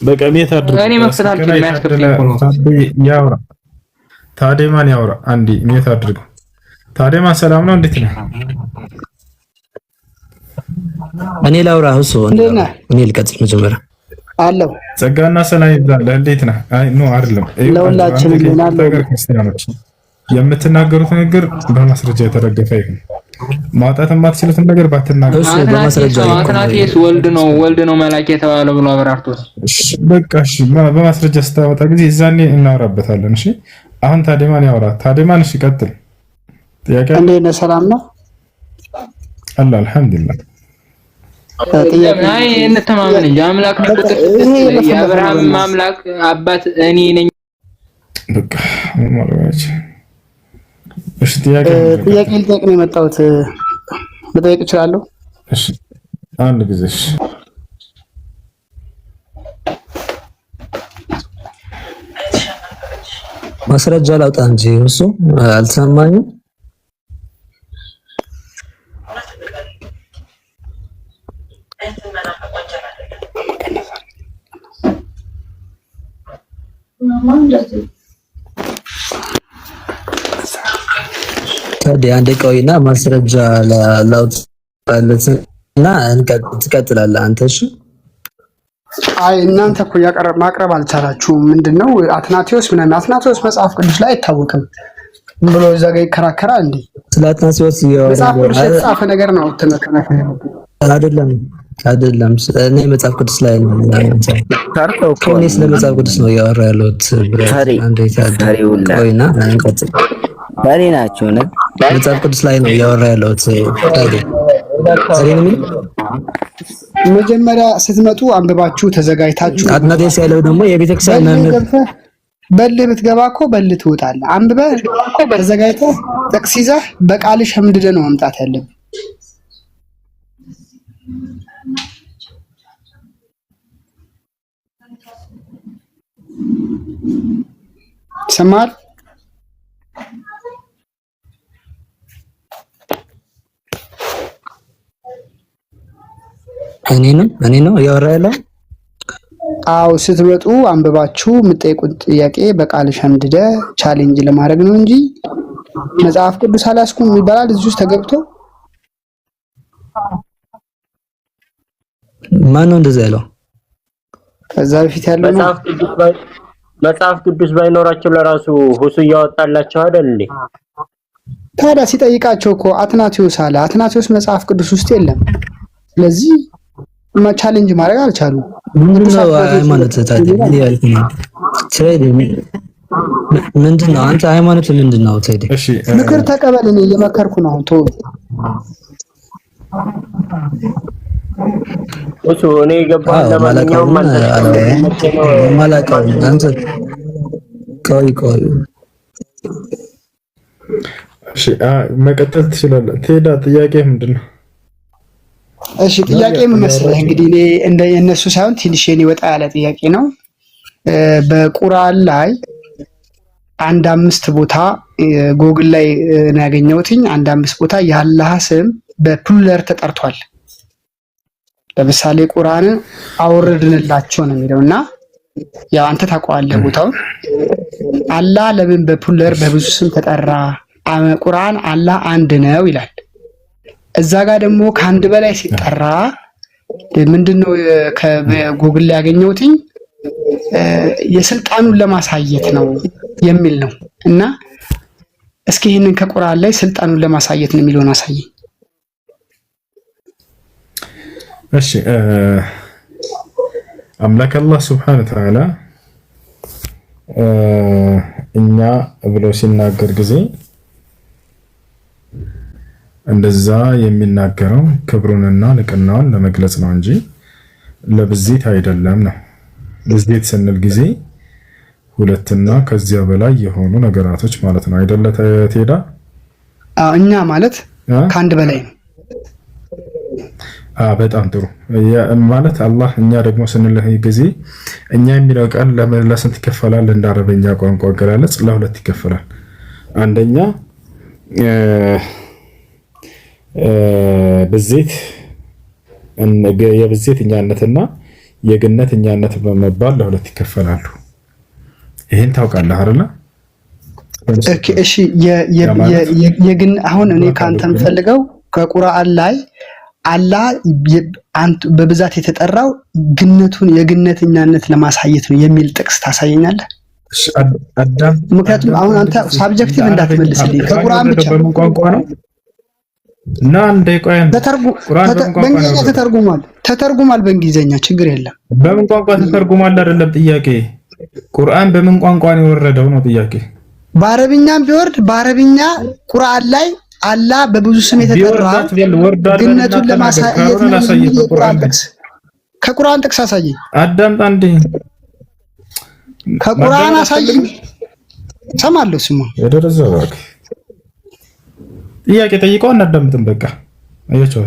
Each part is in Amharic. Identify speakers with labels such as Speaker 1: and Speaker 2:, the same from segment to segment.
Speaker 1: በቃ ቤት አድርጉ።
Speaker 2: እኔ መክፈት አልችልም። የሚያስከፍለኝ ነው።
Speaker 1: ያውራ ታዲማን ያውራ አንዲ ቤት አድርጉ። ታዲማን ሰላም ነው? እንዴት ነው?
Speaker 3: እኔ ላውራ እሱ እኔ ልቀጥል መጀመሪያ
Speaker 4: አለው።
Speaker 1: ጸጋና ሰላም ይብዛልህ። እንዴት ነህ? አይ ኖ አይደለም።
Speaker 4: ለሁላችንም
Speaker 1: የምትናገሩት ነገር በማስረጃ የተደገፈ ይሁን። ማውጣት የማትችሉትን ነገር ባትናገሩ።
Speaker 3: እሱ በማስረጃ
Speaker 2: አትናቴስ ወልድ ነው መላክ የተባለው ብሎ አብራርቶት።
Speaker 1: በቃ እሺ፣ በማስረጃ ስታወጣ ጊዜ እዛኔ እናወራበታለን። እሺ፣ አሁን ታዲማን ያወራ። ታዲማን እሺ፣ ቀጥል። ጥያቄ
Speaker 4: እንዴት ነህ? ሰላም ነው
Speaker 1: አለ። አልሐምዱሊላህ።
Speaker 2: አይ እንተማመን እንጂ አምላክ ነው። የአብርሃም አምላክ አባት እኔ ነኝ።
Speaker 1: በቃ ማለት እሺ። ጥያቄ
Speaker 4: ልጠይቅ ነው የመጣሁት። መጠየቅ እችላለሁ?
Speaker 1: እሺ፣ አንድ ጊዜ እሺ።
Speaker 3: ማስረጃ ላውጣ እንጂ እሱ አልሰማኝም። ታዲያ አንድ ቆይና ማስረጃ ላውጣለትና ትቀጥላለህ አንተ። እሺ
Speaker 4: አይ እናንተ እኮ ማቅረብ አልቻላችሁም። ምንድነው አትናቴዎስ ምናምን አትናቴዎስ መጽሐፍ ቅዱስ ላይ አይታወቅም ብሎ እዛ ጋር ይከራከራል እንዴ?
Speaker 3: ስለ አትናቴዎስ
Speaker 4: መጽሐፍ ቅዱስ የተጻፈ ነገር ነው።
Speaker 3: አይደለም እኔ መጽሐፍ ቅዱስ ላይ ነው እኔ ስለ መጽሐፍ ቅዱስ ነው እያወራ ያለሁት። ቆይና እንቀጥል።
Speaker 5: ባሪ ናቸው ነው
Speaker 3: መጽሐፍ ቅዱስ ላይ ነው እያወራ ያለሁት።
Speaker 4: መጀመሪያ ስትመጡ አንብባችሁ ተዘጋጅታችሁ
Speaker 3: አትናቴዎስ ያለው ደግሞ የቤተክርስቲያን መምህር
Speaker 4: በልህ ብትገባ እኮ በልህ ትወጣለህ። አንብበህ ተዘጋጅተህ ጥቅስ ይዘህ በቃል ሸምድደህ ነው መምጣት ያለብህ። ሰማል
Speaker 3: እኔ ነው እያወራ ያለው።
Speaker 4: አው ስትመጡ አንብባችሁ የምትጠይቁት ጥያቄ በቃል ሸምድደ ቻሌንጅ ለማድረግ ነው እንጂ መጽሐፍ ቅዱስ አላስኩም ይባላል እዚህ ውስጥ ተገብቶ።
Speaker 3: ማን ነው እንደዛ ያለው?
Speaker 4: ከዛ በፊት ያለው
Speaker 5: መጽሐፍ ቅዱስ ባይኖራቸው ለራሱ ሁሱ እያወጣላቸው አይደል እንዴ?
Speaker 4: ታዲያ ሲጠይቃቸው እኮ አትናቴዎስ አለ። አትናቴዎስ መጽሐፍ ቅዱስ ውስጥ የለም። ስለዚህ ቻሌንጅ ማድረግ አልቻሉም።
Speaker 3: ምንድነው ሃይማኖት ታዲያ? ምንድነው አንተ ሃይማኖት ምንድነው ታዲያ?
Speaker 4: እሺ ምክር ተቀበል። እኔ እየመከርኩ ነው። ተው
Speaker 5: እሱ እኔ ገባህ። ለማንኛውም
Speaker 3: ማላቀው አንተ ቆይ
Speaker 1: እሺ መቀጠል ትችላለህ። ቴዳ ጥያቄ ምንድነው?
Speaker 4: እሺ ጥያቄ ምን መሰለህ እንግዲህ እኔ እንደ እነሱ ሳይሆን ትንሽ የኔ ወጣ ያለ ጥያቄ ነው። በቁርአን ላይ አንድ 5 ቦታ ጎግል ላይ ነው ያገኘሁትኝ። አንድ 5 ቦታ የአላህ ስም በፕሉራል ተጠርቷል። ለምሳሌ ቁርአንን አወረድንላቸው ነው የሚለውና ያው አንተ ታውቀዋለህ ቦታውን። አላህ ለምን በፕሉራል በብዙ ስም ተጠራ? ቁርአን አላህ አንድ ነው ይላል። እዛ ጋር ደግሞ ከአንድ በላይ ሲጠራ ምንድነው ከጉግል ላይ ያገኘሁትኝ የስልጣኑን ለማሳየት ነው የሚል ነው። እና እስኪ ይሄንን ከቁርአን ላይ ስልጣኑን ለማሳየት ነው የሚለውን አሳየኝ።
Speaker 1: እሺ አምላክ አላህ Subhanahu Wa Ta'ala እኛ ብሎ ሲናገር ጊዜ እንደዛ የሚናገረው ክብሩንና ልቅናውን ለመግለጽ ነው እንጂ ለብዜት አይደለም ነው። ብዜት ስንል ጊዜ ሁለትና ከዚያ በላይ የሆኑ ነገራቶች ማለት ነው አይደለ? ትሄዳ
Speaker 4: እኛ ማለት ከአንድ በላይ ነው።
Speaker 1: በጣም ጥሩ ማለት አላህ እኛ ደግሞ ስንል ጊዜ እኛ የሚለው ቃል ለስንት ይከፈላል? እንደ አረበኛ ቋንቋ አገላለጽ ለሁለት ይከፈላል። አንደኛ ብዜት የብዜት እኛነትና የገነት እኛነት በመባል ለሁለት ይከፈላሉ። ይሄን ታውቃለህ አይደል?
Speaker 4: እሺ የግን አሁን እኔ ካንተ የምፈልገው ከቁርአን ላይ አላህ በብዛት የተጠራው የግነተኛነት ለማሳየት ነው የሚል ጥቅስ ታሳየኛለህ? ምክንያቱም አሁን አንተ ሳብጀክቲቭ እንዳትመልስልኝ ከቁርአን ብቻ
Speaker 1: በምን ቋንቋ ነው እና
Speaker 4: በእንግሊዝኛ ተተርጉሟል። በእንግሊዝኛ ችግር የለም።
Speaker 1: በምን ቋንቋ ተተርጉሟል አይደለም ጥያቄ። ቁርአን በምን ቋንቋ ነው የወረደው ነው ጥያቄ።
Speaker 4: በአረብኛም ቢወርድ በአረብኛ ቁርአን ላይ አላህ በብዙ ስም የተጠራው ግነቱን ለማሳየት ነው። ከቁርአን ጥቅስ አሳየኝ።
Speaker 1: አዳምጥ አንዴ።
Speaker 4: ከቁርአን አሳየኝ። ሰማለሁ። ስሙ
Speaker 1: የደረሰው ጥያቄ ጠይቀው እናዳምጥም። በቃ አያቸው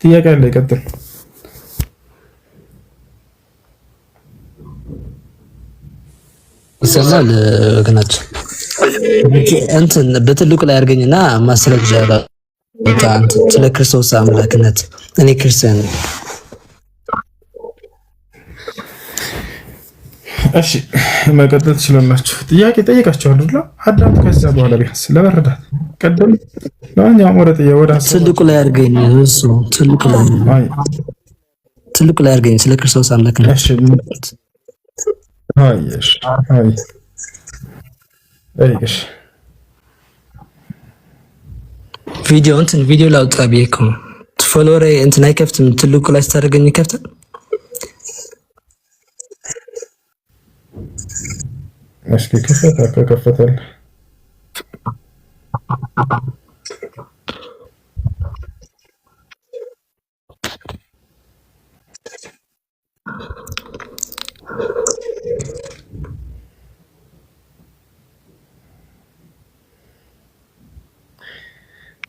Speaker 1: ጥያቄ አለ። ይቀጥል።
Speaker 3: ይሰማል ወገናችን። እንትን በትልቁ ላይ አድርገኝና ማስረጃ አንተ ስለ ክርስቶስ አምላክነት እኔ ክርስቲያን ነኝ።
Speaker 1: እሺ መቀጠል ትችላላችሁ። ጥያቄ ጠይቃችኋል አይደል? አዳም ከዛ በኋላ ቢያንስ ለመረዳት ቀደም ለማንኛውም ወደ
Speaker 3: ትልቁ ላይ አድርገኝ። እሱ ትልቁ ላይ አድርገኝ ስለ ክርስቶስ አምላክነት።
Speaker 1: እሺ አይሽ እሺ
Speaker 3: ቪዲዮ ላውጣ ቢልኩ ፎሎወሬ እንትን አይከፍትም። ትልቁ ላይ ስታደርገኝ ይከፍታል።
Speaker 1: እሺ ከከፈተል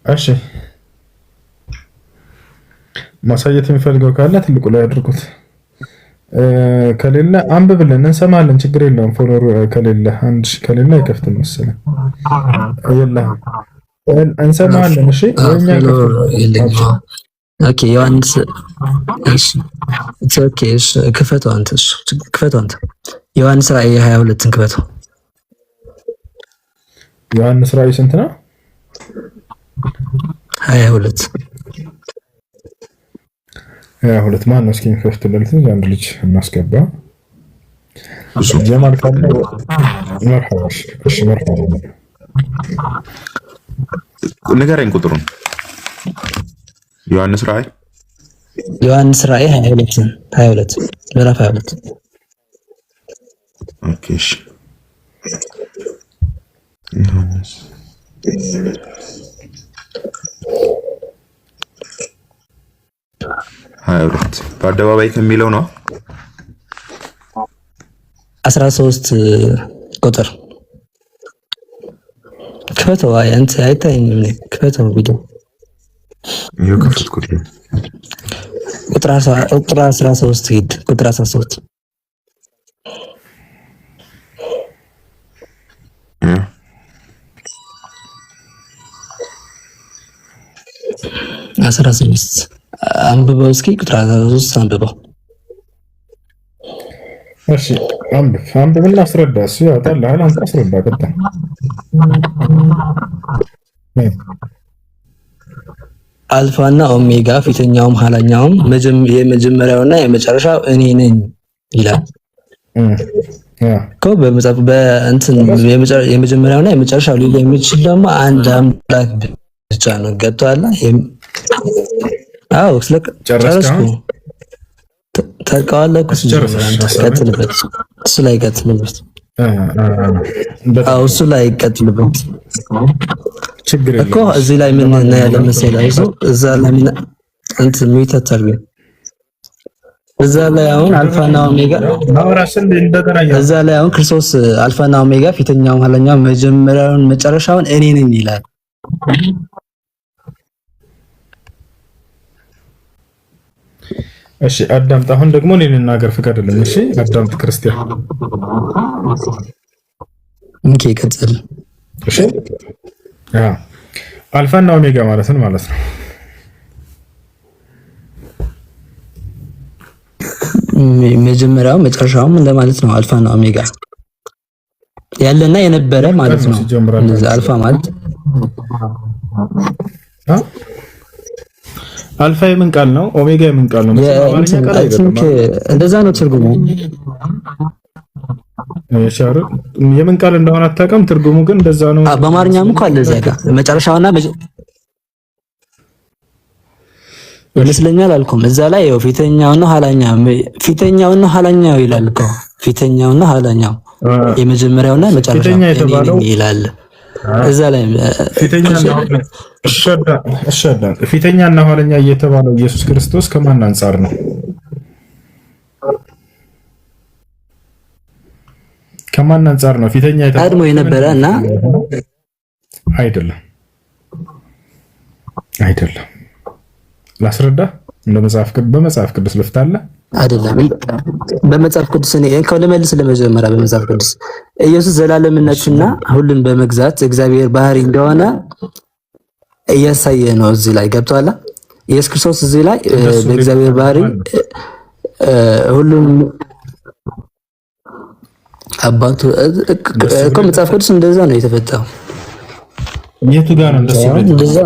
Speaker 1: እሺ ማሳየት የሚፈልገው ካለ ትልቁ ላይ አድርጉት። ከሌለ አንብብልን እንሰማለን። ችግር የለውም። ፎሎወር ከሌለ አንድ ሺህ ከሌለ አይከፍትም መሰለኝ። የለህም እንሰማለን። እሺ የኛ
Speaker 3: ኦኬ ዮሐንስ እሺ ኦኬ እሺ ክፈተው አንተ። እሺ ክፈተው አንተ። ዮሐንስ ራእይ 22ን ክፈተው።
Speaker 1: ዮሐንስ ራእይ ስንት ነው?
Speaker 3: 22
Speaker 1: ማን ነው? እስኪ ከፍትልን አንድ ልጅ እናስገባ። ጀማል ካለ መርሐባ። እሺ መርሐባ
Speaker 6: ንገረኝ ቁጥሩን። ዮሐንስ ራእይ 22 ምዕራፍ 22 ኦኬ እሺ ዮሐንስ በአደባባይ ከሚለው ነው
Speaker 3: 13 ቁጥር ክፈተው። አንተ አይታየኝም። ክፈተው ቪዲዮ ቁጥር 13 ሂድ። ቁጥር 13 16 አንብበው እስኪ። ቁጥር 13 አንብበው።
Speaker 1: እሺ አንብብና አስረዳ። እሱ ያወጣልሃል። አንተ አስረዳ። ቀጥታ
Speaker 3: አልፋና ኦሜጋ ፊተኛውም ኋላኛውም የመጀመሪያውና የመጨረሻው እኔ ነኝ ይላል እኮ በመጽሐፍ በእንትን የመጀመሪያውና የመጨረሻው ሊል የሚችል ደግሞ አንድ አምላክ ብቻ ነው። ገብቶሃል? አዎ ጨረስኩ። ተቃዋለህ እኮ ቀጥልበት። እሱ ላይ ቀጥልበት። አዎ እሱ ላይ ቀጥልበት እኮ። እዚህ ላይ ምን ነው ያለ መሰለህ? እዛ ላይ ምን እንትን ሚተተር እዛ ላይ አሁን አልፋና ኦሜጋ እዛ ላይ አሁን ክርስቶስ አልፋና ኦሜጋ ፊተኛው ኋለኛው መጀመሪያውን መጨረሻውን እኔ ነኝ ይላል።
Speaker 1: እሺ አዳምጥ። አሁን ደግሞ እኔ ልናገር ፍቀድልኝ። እሺ አዳምጥ ክርስቲያን።
Speaker 3: ኦኬ ቀጥል።
Speaker 1: እሺ አልፋና ኦሜጋ ማለት ነው።
Speaker 3: መጀመሪያው መጨረሻውም እንደማለት ነው። አልፋ እና ኦሜጋ ያለና የነበረ ማለት ነው። እንደዛ አልፋ ማለት
Speaker 1: አልፋ የምን ቃል ነው? ኦሜጋ የምን ቃል ነው?
Speaker 3: እንደዛ ነው ትርጉሙ።
Speaker 1: የምን ቃል እንደሆነ አታውቅም። ትርጉሙ ግን እንደዛ ነው።
Speaker 3: በአማርኛም እኮ አለ እዛ ጋር መጨረሻውና ይመስለኛል አልኩም። እዛ ላይ ያው ፊተኛውና ኋላኛው ይላል እኮ ፊተኛውና ኋላኛው የመጀመሪያውና መጨረሻው ይላል። እዛ ላይ
Speaker 1: ፊተኛና ኋለኛ እየተባለው ኢየሱስ ክርስቶስ ከማን አንፃር ነው? ከማን አንፃር ነው ፊተኛ የተባለው?
Speaker 3: ቀድሞ የነበረና
Speaker 1: አይደለም። ላስረዳ በመጽሐፍ ቅዱስ ልፍታለህ
Speaker 3: አይደለም። በመጽሐፍ ቅዱስ እኔ ከለመልስ ለመጀመሪያ በመጽሐፍ ቅዱስ ኢየሱስ ዘላለምነቱና ሁሉን በመግዛት እግዚአብሔር ባህሪ እንደሆነ እያሳየ ነው። እዚህ ላይ ገብቷል። ኢየሱስ ክርስቶስ እዚህ ላይ በእግዚአብሔር ባህሪ ሁሉን አባቱ እኮ መጽሐፍ ቅዱስ እንደዛ ነው የተፈጠረው።
Speaker 1: የቱ ጋር ነው እንደሱ ነው?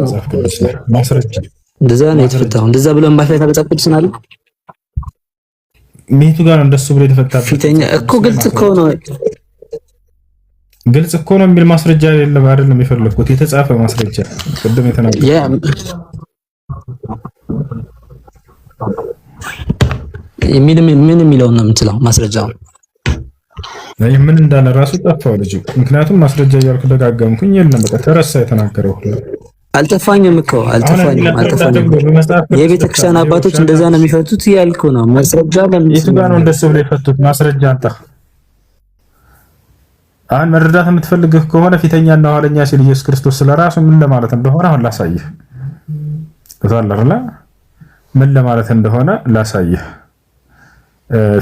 Speaker 1: መጽሐፍ ቅዱስ ላይ ማስረጃ
Speaker 3: እንደዛ ነው የተፈጠረው። እንደዛ ብሎ ማፍለታ መጽሐፍ ቅዱስ ነው አለ።
Speaker 1: የቱ ጋር ነው እንደሱ ብሎ የተፈጠረው?
Speaker 3: ፊተኛ እኮ ግልጽ
Speaker 1: እኮ ነው የሚል ማስረጃ የለም አይደለም የፈለኩት የተጻፈ ማስረጃ ቅድም የተናገረው
Speaker 3: ምን የሚለው ነው የምትለው ማስረጃው
Speaker 1: ምን እንዳለ ራሱ ጠፋው ልጅ። ምክንያቱም ማስረጃ እያልኩ ደጋገምኩኝ የለም በቃ ተረሳ የተናገረው ሁሉ
Speaker 3: አልጠፋኝም። የቤተ ክርስቲያን አባቶች እንደዛ ነው የሚፈቱት ያልኩ ነው። ማስረጃ
Speaker 1: የቱ ጋር ነው እንደሱ ብለው የፈቱት? ማስረጃ አንተ አሁን መረዳት የምትፈልግህ ከሆነ ፊተኛና ኋለኛ ሲል ኢየሱስ ክርስቶስ ስለራሱ ምን ለማለት እንደሆነ አሁን ላሳይህ። ተዛለረላ ምን ለማለት እንደሆነ ላሳይህ።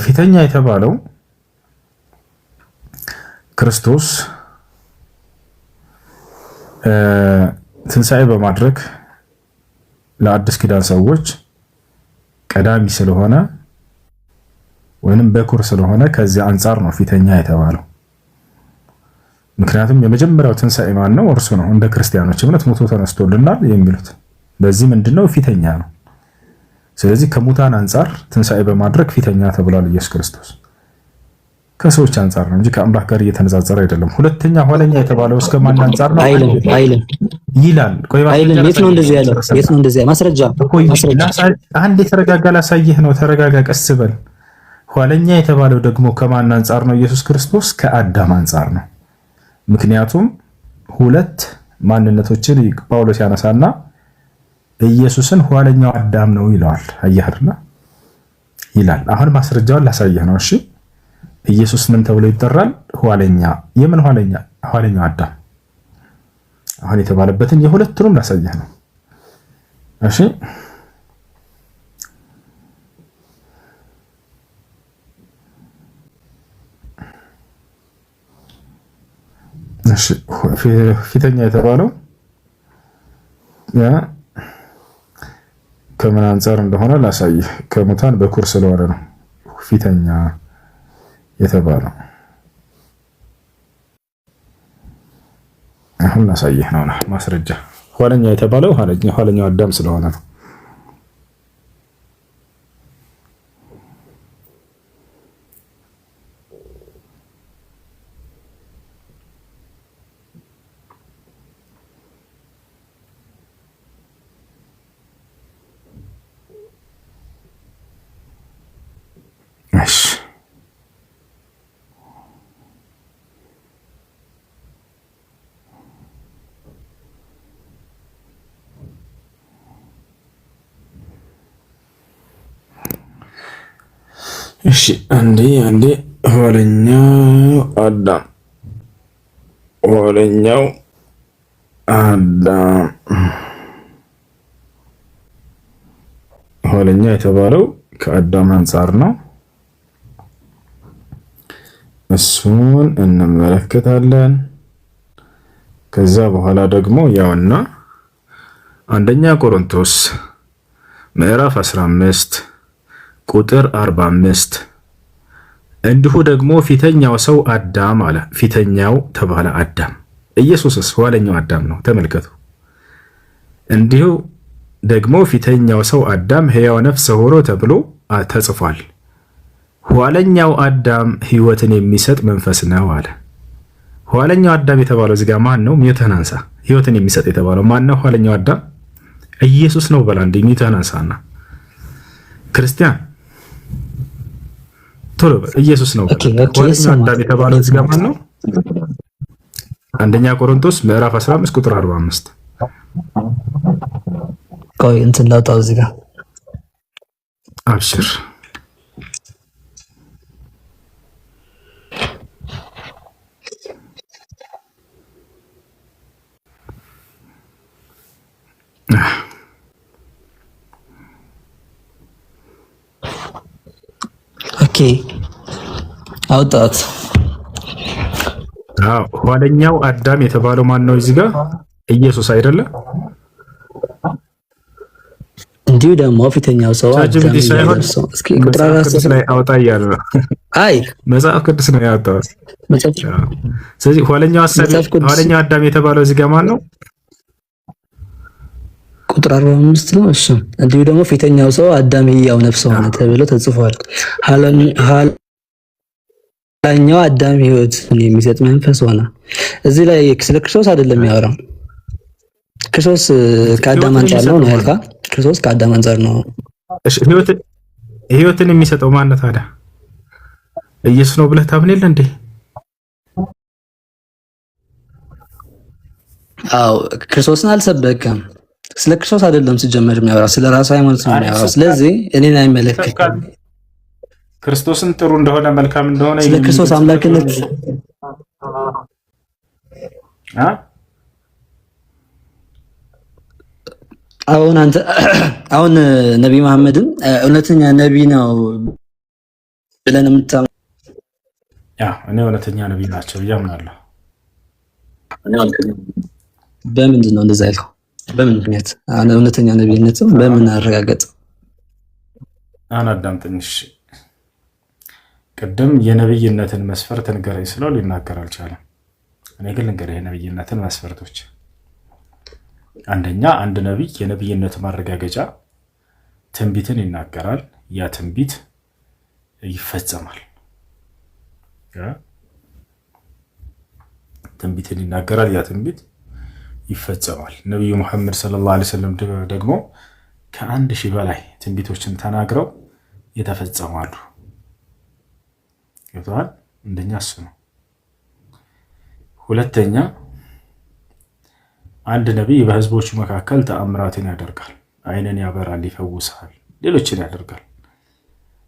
Speaker 1: ፊተኛ የተባለው ክርስቶስ ትንሣኤ በማድረግ ለአዲስ ኪዳን ሰዎች ቀዳሚ ስለሆነ ወይንም በኩር ስለሆነ ከዚህ አንፃር ነው ፊተኛ የተባለው። ምክንያቱም የመጀመሪያው ትንሣኤ ማን ነው? እርሱ ነው። እንደ ክርስቲያኖች እምነት ሞቶ ተነስቶልናል የሚሉት በዚህ ምንድነው ፊተኛ ነው። ስለዚህ ከሙታን አንፃር ትንሣኤ በማድረግ ፊተኛ ተብሏል ኢየሱስ ክርስቶስ። ከሰዎች አንፃር ነው እንጂ ከአምላክ ጋር እየተነጻጸረ አይደለም። ሁለተኛ ኋለኛ የተባለው እስከ ማን አንፃር ነው?
Speaker 3: አይልም
Speaker 1: ይላል። ቆይ
Speaker 3: የት ነው እንደዚህ ያለው? የት ነው እንደዚህ ማስረጃ?
Speaker 1: አንድ የተረጋጋ ላሳይህ ነው። ተረጋጋ፣ ቀስ በል። ኋለኛ የተባለው ደግሞ ከማን አንፃር ነው? ኢየሱስ ክርስቶስ ከአዳም አንፃር ነው። ምክንያቱም ሁለት ማንነቶችን ጳውሎስ ያነሳና ኢየሱስን ኋለኛው አዳም ነው ይለዋል። አያህርና ይላል። አሁን ማስረጃውን ላሳይህ ነው። እሺ ኢየሱስ ምን ተብሎ ይጠራል? ኋለኛ። የምን ኋለኛ? ኋለኛው አዳም። አሁን የተባለበትን የሁለቱንም ላሳየህ ነው። እሺ ፊተኛ የተባለው ከምን አንፃር እንደሆነ ላሳይህ። ከሙታን በኩር ስለሆነ ነው ፊተኛ የተባለው። አሁን ላሳይህ ነው ማስረጃ። ኋለኛ የተባለው ኋለኛው አዳም ስለሆነ ነው። እሺ አንዴ ኋለኛው አዳም ኋለኛ የተባለው ከአዳም አንፃር ነው። እሱን እንመለከታለን። ከዛ በኋላ ደግሞ ያውና አንደኛ ቆሮንቶስ ምዕራፍ 15 ቁጥር 45 እንዲሁ ደግሞ ፊተኛው ሰው አዳም አለ። ፊተኛው ተባለ አዳም። ኢየሱስስ ኋለኛው አዳም ነው። ተመልከቱ። እንዲሁ ደግሞ ፊተኛው ሰው አዳም ሕያው ነፍስ ሆኖ ተብሎ ተጽፏል። ኋለኛው አዳም ሕይወትን የሚሰጥ መንፈስ ነው አለ። ኋለኛው አዳም የተባለው እዚህ ጋር ማን ነው? ሚውተን አንሳ። ሕይወትን የሚሰጥ የተባለው ማን ነው? ኋለኛው አዳም ኢየሱስ ነው። በላ እንደ ሚውተን አንሳና ክርስቲያን ቶሎ ኢየሱስ ነው። ኋለኛው አዳም የተባለው እዚህ ጋር ማን ነው? አንደኛ ቆሮንቶስ ምዕራፍ 15 ቁጥር 45
Speaker 3: ቆይ እንትን ላውጣው እዚህ ጋር
Speaker 1: አብሽር።
Speaker 3: ኦኬ አውጣት።
Speaker 1: ኋለኛው አዳም የተባለው ማን ነው? እዚህ ጋር ኢየሱስ አይደለ?
Speaker 3: እንዲሁ ደግሞ ፊተኛው ሰው
Speaker 1: አዳም ሳይሆን እስኪ ቁጥር 4 ላይ አውጣ እያለ ነው።
Speaker 3: አይ
Speaker 1: መጽሐፍ ቅዱስ ነው ያወጣው። ስለዚህ ኋለኛው አዳም የተባለው እዚህ ጋር ማን ነው?
Speaker 3: ቁጥር 45 ነው። እሺ እንዲሁ ደግሞ ፊተኛው ሰው አዳም ሕያው ነፍስ ሆነ ተብሎ ተጽፏል። ኋለኛው አዳም ሕይወትን የሚሰጥ መንፈስ ሆነ። እዚህ ላይ ስለ ክርስቶስ አይደለም የሚያወራው። ክርስቶስ ከአዳም አንፃር ነው ያልካ። ክርስቶስ ከአዳም አንፃር ነው።
Speaker 1: እሺ ሕይወትን የሚሰጠው ማን ነው ታዲያ? ኢየሱስ ነው ብለህ ታምን የለ እንዴ?
Speaker 3: አዎ ክርስቶስን አልሰበከም። ስለ ክርስቶስ አይደለም ሲጀመር የሚያወራው፣ ስለ ራሱ ሃይማኖት ነው የሚያወራው። ስለዚህ እኔን አይመለከትም።
Speaker 1: ክርስቶስን ጥሩ እንደሆነ መልካም እንደሆነ
Speaker 3: ስለ ክርስቶስ አምላክነት አሁን ነብይ መሐመድን እውነተኛ ነብይ ነው ብለን የምታምነው?
Speaker 1: እኔ እውነተኛ ነብይ ናቸው እያምናለሁ።
Speaker 3: በምንድን ነው እንደዛ ያልከው? በምን ምክንያት እውነተኛ ነብይነት በምን አረጋገጥ?
Speaker 1: አናዳም ትንሽ ቅድም የነብይነትን መስፈርት ንገረኝ ስለው ሊናገር አልቻለም። እኔ ግን ልንገርህ የነብይነትን መስፈርቶች። አንደኛ አንድ ነብይ የነብይነት ማረጋገጫ ትንቢትን ይናገራል፣ ያ ትንቢት ይፈጸማል። ትንቢትን ይናገራል፣ ያ ትንቢት ይፈጸማል። ነብዩ መሐመድ ሰለላሁ ዐለይሂ ወሰለም ደግሞ ከ1000 በላይ ትንቢቶችን ተናግረው የተፈጸማሉ። ይቷል እንደኛ እሱ ነው። ሁለተኛ አንድ ነብይ በህዝቦቹ መካከል ተአምራትን ያደርጋል፣ አይንን ያበራል፣ ይፈውሳል፣ ሌሎችን ያደርጋል።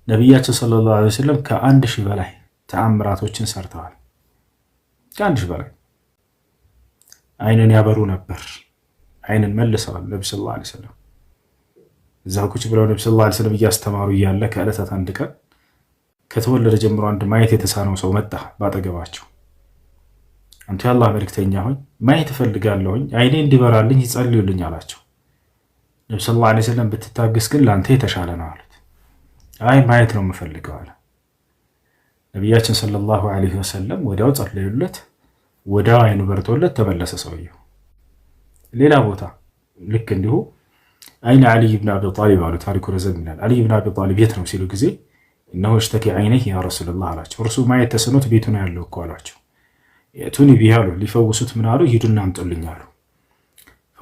Speaker 1: ነብያችን ሰለላሁ ዐለይሂ ወሰለም ከ1000 በላይ ተአምራቶችን ሰርተዋል። ከ1000 በላይ አይንን ያበሩ ነበር፣ አይንን መልሰዋል። ነብዩ ሰለላሁ ዐለይሂ ወሰለም እዛው ቁጭ ብለው ነብዩ ሰለላሁ ዐለይሂ ወሰለም እያስተማሩ እያለ ከዕለታት አንድ ቀን ከተወለደ ጀምሮ አንድ ማየት የተሳነው ሰው መጣ ባጠገባቸው። አንተ የአላህ መልእክተኛ ሆይ ማየት እፈልጋለሁኝ፣ አይኔ እንዲበራልኝ ይጸልዩልኝ አላቸው። ነብዩ ሰለላሁ ዐለይሂ ወሰለም ብትታገስ ግን ላንተ የተሻለ ነው አሉት። አይ ማየት ነው የምፈልገው አለ። ነቢያችን ሰለላሁ ዐለይሂ ወሰለም ወዲያው ጸለዩለት፣ ወዲያው አይኑ በርቶለት ተመለሰ ሰውየው። ሌላ ቦታ ልክ እንዲሁ አይነ አልይ ብን አቢ ጣሊብ አሉ። ታሪኩ ረዘም ይላል። አልይ ብን አቢ ጣሊብ የት ነው ሲሉ ጊዜ እነሆ እሽተኪ አይነህ ያ ረሱላህ አላቸው። እርሱ ማየት ተስኖት ቤቱ ነው ያለው እኮ አሏቸው። የቱኒ ቢህ አሉ። ሊፈውሱት ምን አሉ? ሂዱና አምጡልኝ አሉ።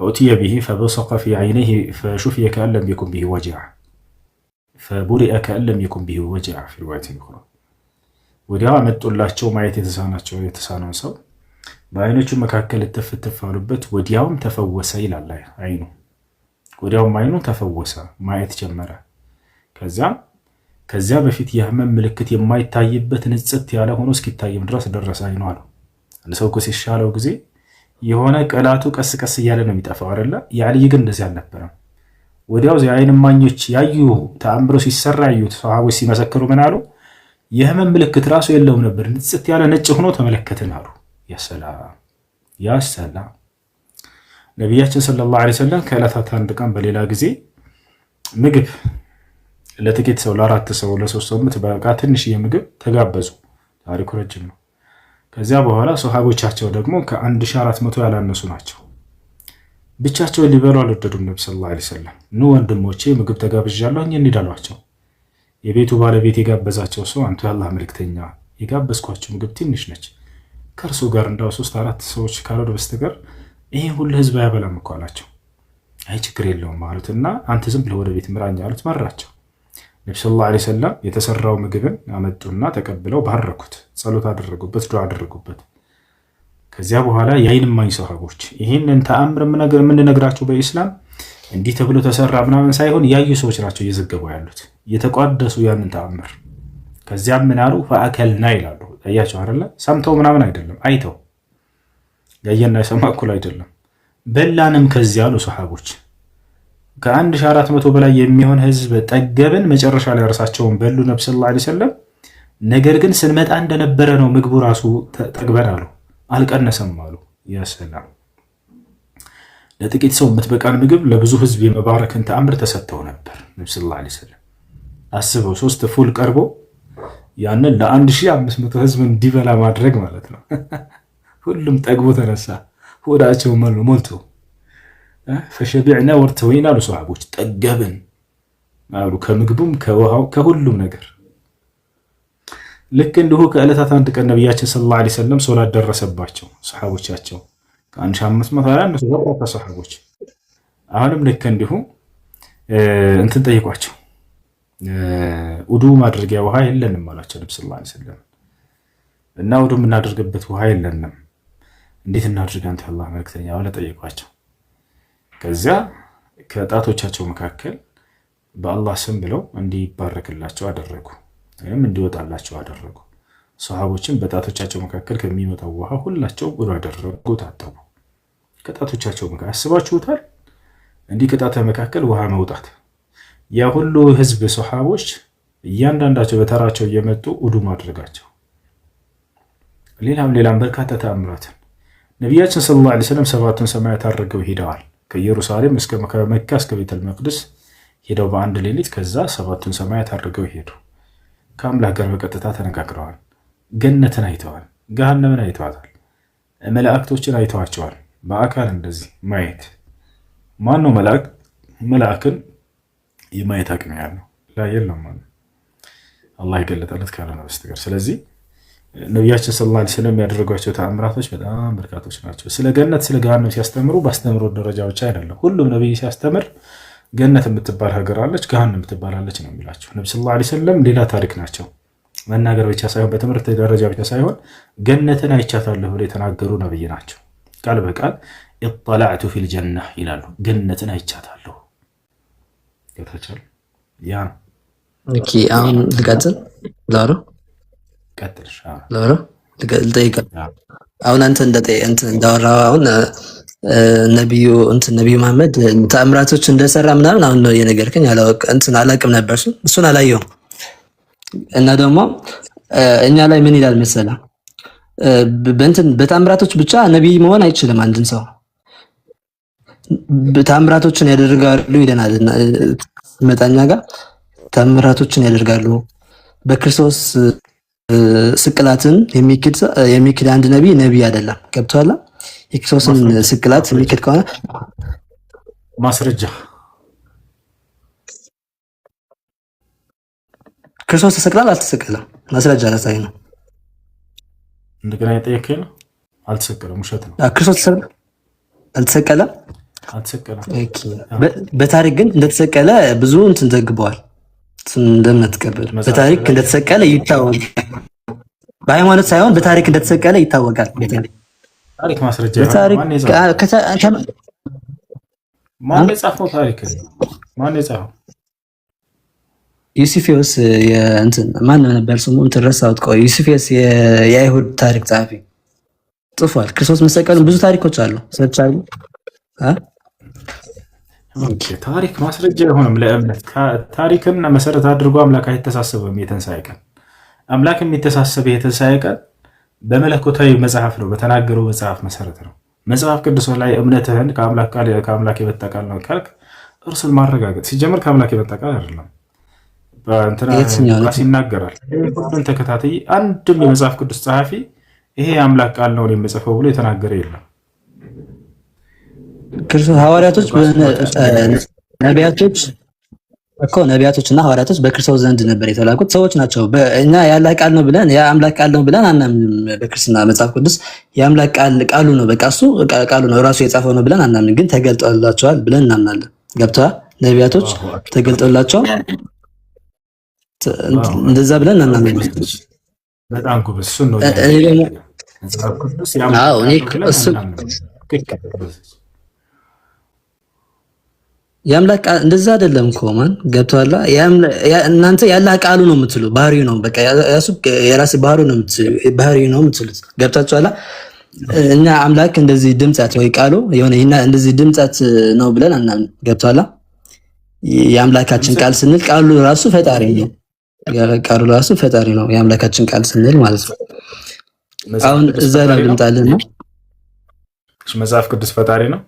Speaker 1: ፈኡትየ ቢሂ ፈበሰቀ ፊ አይነህ ፈሹፍየ ከአን ለም የኩን ቢሂ ወጅዕ ፈቡሪአ ከአን ለም የኩን ቢሂ ወጅዕ ፊ ሪዋየቲን ኡኽራ። ወዲያው አመጡላቸው ማየት የተሳነውን ሰው በአይኖቹ መካከል እትፍ አሉበት፣ ወዲያውም ተፈወሰ ይላል አይኑ። ወዲያውም አይኑ ተፈወሰ፣ ማየት ጀመረ። ከዚያ በፊት የህመም ምልክት የማይታይበት ንጽት ያለ ሆኖ እስኪታይም ድረስ ደረሰ አይኑ አሉ። አንድ ሰው እኮ ሲሻለው ጊዜ የሆነ ቀላቱ ቀስ ቀስ እያለ ነው የሚጠፋው አይደለ? የአልይ ግን እንደዚህ አልነበረም። ወዲያው የአይን እማኞች ያዩ ተአምሮ ሲሰራ ያዩት ሰሃቦች ሲመሰክሩ ምን አሉ? የህመም ምልክት ራሱ የለውም ነበር፣ ንጽት ያለ ነጭ ሆኖ ተመለከትን አሉ። ያሰላም ነቢያችን ሰለላሁ ዐለይሂ ወሰለም ከዕለታት አንድ ቀን በሌላ ጊዜ ምግብ ለጥቂት ሰው ለአራት ሰው ለሶስት ሰው የምትበቃ ትንሽዬ ምግብ ተጋበዙ። ታሪኩ ረጅም ነው። ከዚያ በኋላ ሶሃቦቻቸው ደግሞ ከ1400 ያላነሱ ናቸው። ብቻቸውን ሊበሉ አልወደዱም። ነብዩ ሰለላሁ ዐለይሂ ወሰለም ኑ ወንድሞቼ ምግብ ተጋብዣለሁ እንሂድ አሏቸው። የቤቱ ባለቤት የጋበዛቸው ሰው አንቱ የአላህ መልእክተኛ የጋበዝኳቸው ምግብ ትንሽ ነች፣ ከእርሱ ጋር እንዳው 3-4 ሰዎች ካልሆነ በስተቀር ይሄ ሁሉ ህዝብ አያበላም እኮ አላቸው። አይ ችግር የለውም አሉትና አንተ ዝም ብለህ ወደ ቤት ምራኝ አሉት። መራቸው። ነብዩ ሰለላሁ ዐለይሂ ወሰለም የተሰራው ምግብን አመጡና ተቀብለው ባረኩት፣ ጸሎት አደረጉበት፣ ዱዓ አደረጉበት። ከዚያ በኋላ የዓይን እማኝ ሰሃቦች ይህንን ተአምር የምንነግራቸው በኢስላም እንዲህ ተብሎ ተሰራ ምናምን ሳይሆን ያዩ ሰዎች ናቸው እየዘገቡ ያሉት የተቋደሱ ያንን ተአምር። ከዚያም ምን አሉ? ፈአከልና ይላሉ። አያቸው አይደለ? ሰምተው ምናምን አይደለም፣ አይተው። ያየና የሰማ እኩል አይደለም። በላንም ከዚያ አሉ ሰሃቦች። ከ1400 በላይ የሚሆን ህዝብ ጠገብን። መጨረሻ ላይ እርሳቸውን በሉ ነብዩ ሰለላሁ ዐለይሂ ወሰለም። ነገር ግን ስንመጣ እንደነበረ ነው ምግቡ ራሱ ጠግበን አሉ፣ አልቀነሰም አሉ። ያ ሰላም! ለጥቂት ሰው የምትበቃን ምግብ ለብዙ ህዝብ የመባረክን ተአምር ተሰጥተው ነበር ነብዩ ሰለላሁ ዐለይሂ ወሰለም። አስበው 3 ፉል ቀርቦ ያንን ለ1500 ህዝብ እንዲበላ ማድረግ ማለት ነው። ሁሉም ጠግቦ ተነሳ፣ ሆዳቸው ሞልቶ ፈሸቢዕና ወርተወይና አሉ ሰሃቦች። ጠገብን አሉ፣ ከምግቡም ከውሃው ከሁሉም ነገር። ልክ እንዲሁ ከዕለታት አንድ ቀን ነቢያችን ሰለላሁ ዐለይሂ ወሰለም ሶላት ደረሰባቸው ሰሃቦቻቸው ከ1500 ያላነሱ በርካታ ሰሃቦች። አሁንም ልክ እንዲሁ እንትን ጠይቋቸው፣ ውዱ ማድረጊያ ውሃ የለንም አላቸው ነብዩ ሰለላሁ ዐለይሂ ወሰለም። እና ውዱ የምናደርግበት ውሃ የለንም፣ እንዴት እናድርግ አንተ አላህ መልክተኛ ብለው ጠይቋቸው። ከዚያ ከጣቶቻቸው መካከል በአላህ ስም ብለው እንዲባረክላቸው አደረጉ፣ ወይም እንዲወጣላቸው አደረጉ። ሰሃቦችን በጣቶቻቸው መካከል ከሚመጣው ውሃ ሁላቸው ውዱ አደረጉ፣ ታጠቡ። ከጣቶቻቸው መካከል አስባችሁታል? እንዲህ ከጣት መካከል ውሃ መውጣት። ያ ሁሉ ህዝብ ሰሃቦች እያንዳንዳቸው በተራቸው እየመጡ ውዱ ማድረጋቸው። ሌላም በርካታ ተአምራትን ነቢያችን ሰለላሁ ዐለይሂ ወሰለም 7ቱን ሰማያት አድርገው ሄደዋል። ከኢየሩሳሌም እስከ መካ እስከ ቤተል መቅደስ ሄደው በአንድ ሌሊት ከዛ 7ቱን ሰማያት አድርገው ሄዱ። ከአምላክ ጋር በቀጥታ ተነጋግረዋል። ገነትን አይተዋል፣ ገሃነምን አይተዋታል፣ መላእክቶችን አይተዋቸዋል። በአካል እንደዚህ ማየት ማን ነው? መላእክን የማየት አቅም ያለው ላይ የለም ማለት አላህ የገለጠለት ካልሆነ በስተቀር። ስለዚህ ነቢያችን ሰለላሁ ዐለይሂ ወሰለም ያደረጓቸው ተአምራቶች በጣም በርካቶች ናቸው። ስለ ገነት ስለ ገሃነም ሲያስተምሩ በአስተምሮ ደረጃ ብቻ አይደለም። ሁሉም ነቢይ ሲያስተምር ገነት የምትባል ሀገር አለች፣ ገሃነም የምትባል አለች ነው የሚላቸው። ነብዩ ሰለላሁ ዐለይሂ ወሰለም ሌላ ታሪክ ናቸው። መናገር ብቻ ሳይሆን በትምህርት ደረጃ ብቻ ሳይሆን ገነትን አይቻታለሁ ብለው የተናገሩ ነብይ ናቸው። ቃል በቃል ኢጠላዕቱ ፊል ጀና ይላሉ። ገነትን አይቻታለሁ ይታቻል። ያ
Speaker 3: ኦኬ። አሁን ልቀጥል ላሮ
Speaker 1: ቀጥልሽ
Speaker 3: ላሮ ልጠይቅ። አሁን አንተ እንዳወራው አሁን ነብዩ መሐመድ ተአምራቶች እንደሰራ ምናምን አሁን ነው የነገርከኝ። አላውቅም ነበር፣ እሱን አላየሁም። እና ደግሞ እኛ ላይ ምን ይላል መሰለህ? በተአምራቶች ብቻ ነብይ መሆን አይችልም። አንድን ሰው ተአምራቶችን ያደርጋሉ ይለናል። መጣኛ ጋር ተአምራቶችን ያደርጋሉ። በክርስቶስ ስቅላትን የሚክድ አንድ ነብይ አይደለም። ገብቶሃል? የክርስቶስን ስቅላት የሚክድ ከሆነ
Speaker 1: ማስረጃ
Speaker 3: ክርስቶስ ተሰቅሏል አልተሰቀለም? ማስረጃ ላሳይ ነው።
Speaker 1: እንደገና የጠየከኝ ነው። አልተሰቀለም፣ ውሸት ነው።
Speaker 3: ክርስቶስ አልተሰቀለም። በታሪክ ግን እንደተሰቀለ ብዙ እንትን ዘግበዋል። እንደምትቀበል በታሪክ እንደተሰቀለ ይታወቃል። በሃይማኖት ሳይሆን በታሪክ እንደተሰቀለ ይታወቃል።
Speaker 1: ታሪክ ማስረጃ ማን የጻፈው ታሪክ? ማን የጻፈው?
Speaker 3: ዩሲፊዮስ ማን ነበር ስሙ? እንትን ረሳሁት። ቆይ ዩሲፊዮስ የአይሁድ ታሪክ ጸሐፊ ጽፏል። ክርስቶስ መሰቀሉን ብዙ ታሪኮች አሉ። ሰብቻሉ
Speaker 1: ታሪክ ማስረጃ አይሆንም ለእምነት። ታሪክን መሰረት አድርጎ አምላክ አይተሳሰብም። የትንሣኤ ቀን አምላክ የሚተሳሰብ የትንሣኤ ቀን በመለኮታዊ መጽሐፍ ነው፣ በተናገረው መጽሐፍ መሰረት ነው። መጽሐፍ ቅዱስ ላይ እምነትህን ከአምላክ የመጣ ቃል ነው ካልክ እርሱን ማረጋገጥ ሲጀምር ከአምላክ የመጣ ቃል አይደለም። በእንትና ሉቃስ ይናገራል። ሁሉን ተከታታይ አንድም የመጽሐፍ ቅዱስ ጸሐፊ ይሄ የአምላክ ቃል ነው የሚጽፈው ብሎ የተናገረ የለም።
Speaker 3: ክርስቶስ ሐዋርያቶች ነቢያቶች እኮ ነቢያቶችና ሐዋርያቶች በክርስቶስ ዘንድ ነበር የተላኩት ሰዎች ናቸው። እኛ የአምላክ ቃል ነው ብለን የአምላክ ቃል ነው ብለን አናምንም። በክርስትና መጽሐፍ ቅዱስ የአምላክ ቃሉ ነው፣ በቃ እሱ ቃሉ ነው ራሱ የጻፈው ነው ብለን አናምንም። ግን ተገልጦላቸዋል ብለን እናምናለን። ገብቶሃል? ነቢያቶች ተገልጦላቸው እንደዛ ብለን እናምናለን።
Speaker 1: በጣም ጎበዝ። እሱን ነው መጽሐፍ ቅዱስ
Speaker 3: የአምላክ ቃል እንደዛ አይደለም እኮ ማን ገብቶሃል? እናንተ ያላህ ቃሉ ነው የምትሉ ባህሪው ነው በቃ ያሱ የራስ ባህሪው ነው የምትሉት ገብታችኋል? እኛ አምላክ እንደዚህ ድምጻት ወይ ቃሉ የሆነ እንደዚህ ድምጻት ነው ብለን አናምን። ገብቶሃል? የአምላካችን ቃል ስንል ቃሉ ራሱ ፈጣሪ ነው። ቃሉ ራሱ ፈጣሪ ነው የአምላካችን ቃል ስንል ማለት ነው። አሁን እዛ ላይ ልምጣልን ነው
Speaker 1: መጽሐፍ ቅዱስ ፈጣሪ ነው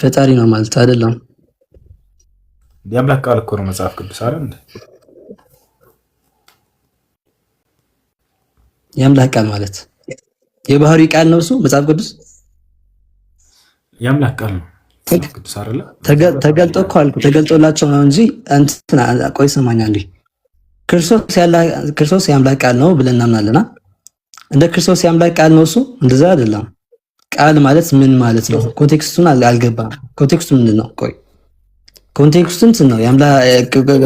Speaker 3: ፈጣሪ ነው ማለት አይደለም።
Speaker 1: የአምላክ ቃል እኮ ነው መጽሐፍ ቅዱስ አይደል እንዴ?
Speaker 3: የአምላክ ቃል ማለት የባህሪ ቃል ነው እሱ መጽሐፍ ቅዱስ የአምላክ ቃል ነው ቅዱስ አይደለ? ተገልጦ እኮ አልኩ ተገልጦላቸው ነው እንጂ እንትና ቆይ ሰማኛ እንዴ ክርስቶስ የአምላክ ቃል ነው ብለን እናምናለና እንደ ክርስቶስ የአምላክ ቃል ነው እሱ እንደዛ አይደለም። ቃል ማለት ምን ማለት ነው? ኮንቴክስቱን አልገባም። ኮንቴክስቱ ምንድን ነው? ቆይ ኮንቴክስቱ እንትን ነው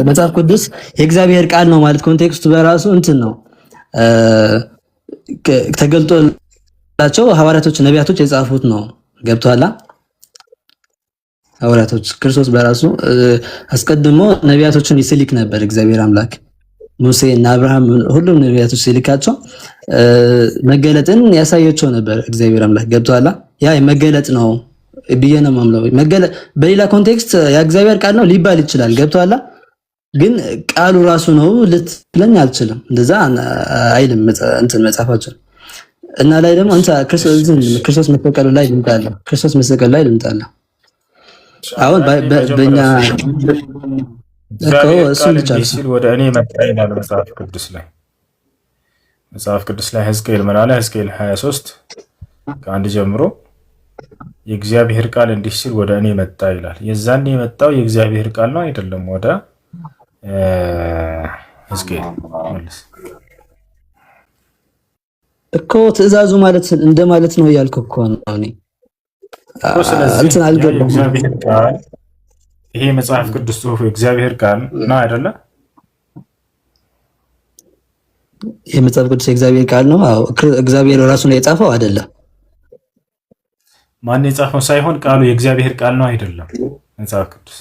Speaker 3: መጽሐፍ ቅዱስ የእግዚአብሔር ቃል ነው ማለት ኮንቴክስቱ በራሱ እንትን ነው ተገልጦላቸው ሐዋርያቶች ነቢያቶች የጻፉት ነው። ገብቶሃል? ሐዋርያቶች ክርስቶስ በራሱ አስቀድሞ ነቢያቶችን ይስልክ ነበር እግዚአብሔር አምላክ ሙሴ እና አብርሃም ሁሉም ነቢያቶች ሲልካቸው መገለጥን ያሳያቸው ነበር እግዚአብሔር አምላክ። ገብቶሃል? ያ መገለጥ ነው ብዬ ነው የማምነው። መገለጥ በሌላ ኮንቴክስት የእግዚአብሔር ቃል ነው ሊባል ይችላል። ገብቶሃል? ግን ቃሉ ራሱ ነው ልትለኝ አልችልም። እንደዛ አይልም እንትን መጽሐፋችን እና ላይ ደግሞ አንተ ክርስቶስ መሰቀሉ ላይ ልምጣለ ክርስቶስ መሰቀሉ ላይ ልምጣለ አሁን በእኛ
Speaker 1: ሲል ወደ እኔ መጣ ይላል መጽሐፍ ቅዱስ ላይ ሕዝቅኤል ምን አለ? ሕዝቅኤል 23 ከአንድ ጀምሮ የእግዚአብሔር ቃል እንዲህ ሲል ወደ እኔ መጣ ይላል። የዛኔ የመጣው የእግዚአብሔር ቃል ነው አይደለም? ወደ ሕዝቅኤል መልስ
Speaker 3: እኮ ትእዛዙ ማለት እንደማለት ነው እያልኩ እኮ ነው እኔ እንትን አልገባም።
Speaker 1: ይሄ መጽሐፍ ቅዱስ ጽሑፍ የእግዚአብሔር ቃል ነው አይደለ?
Speaker 3: የመጽሐፍ ቅዱስ የእግዚአብሔር ቃል ነው። አዎ እግዚአብሔር ራሱ ነው የጻፈው አይደለም?
Speaker 1: ማን የጻፈው ሳይሆን ቃሉ የእግዚአብሔር ቃል ነው አይደለም? መጽሐፍ ቅዱስ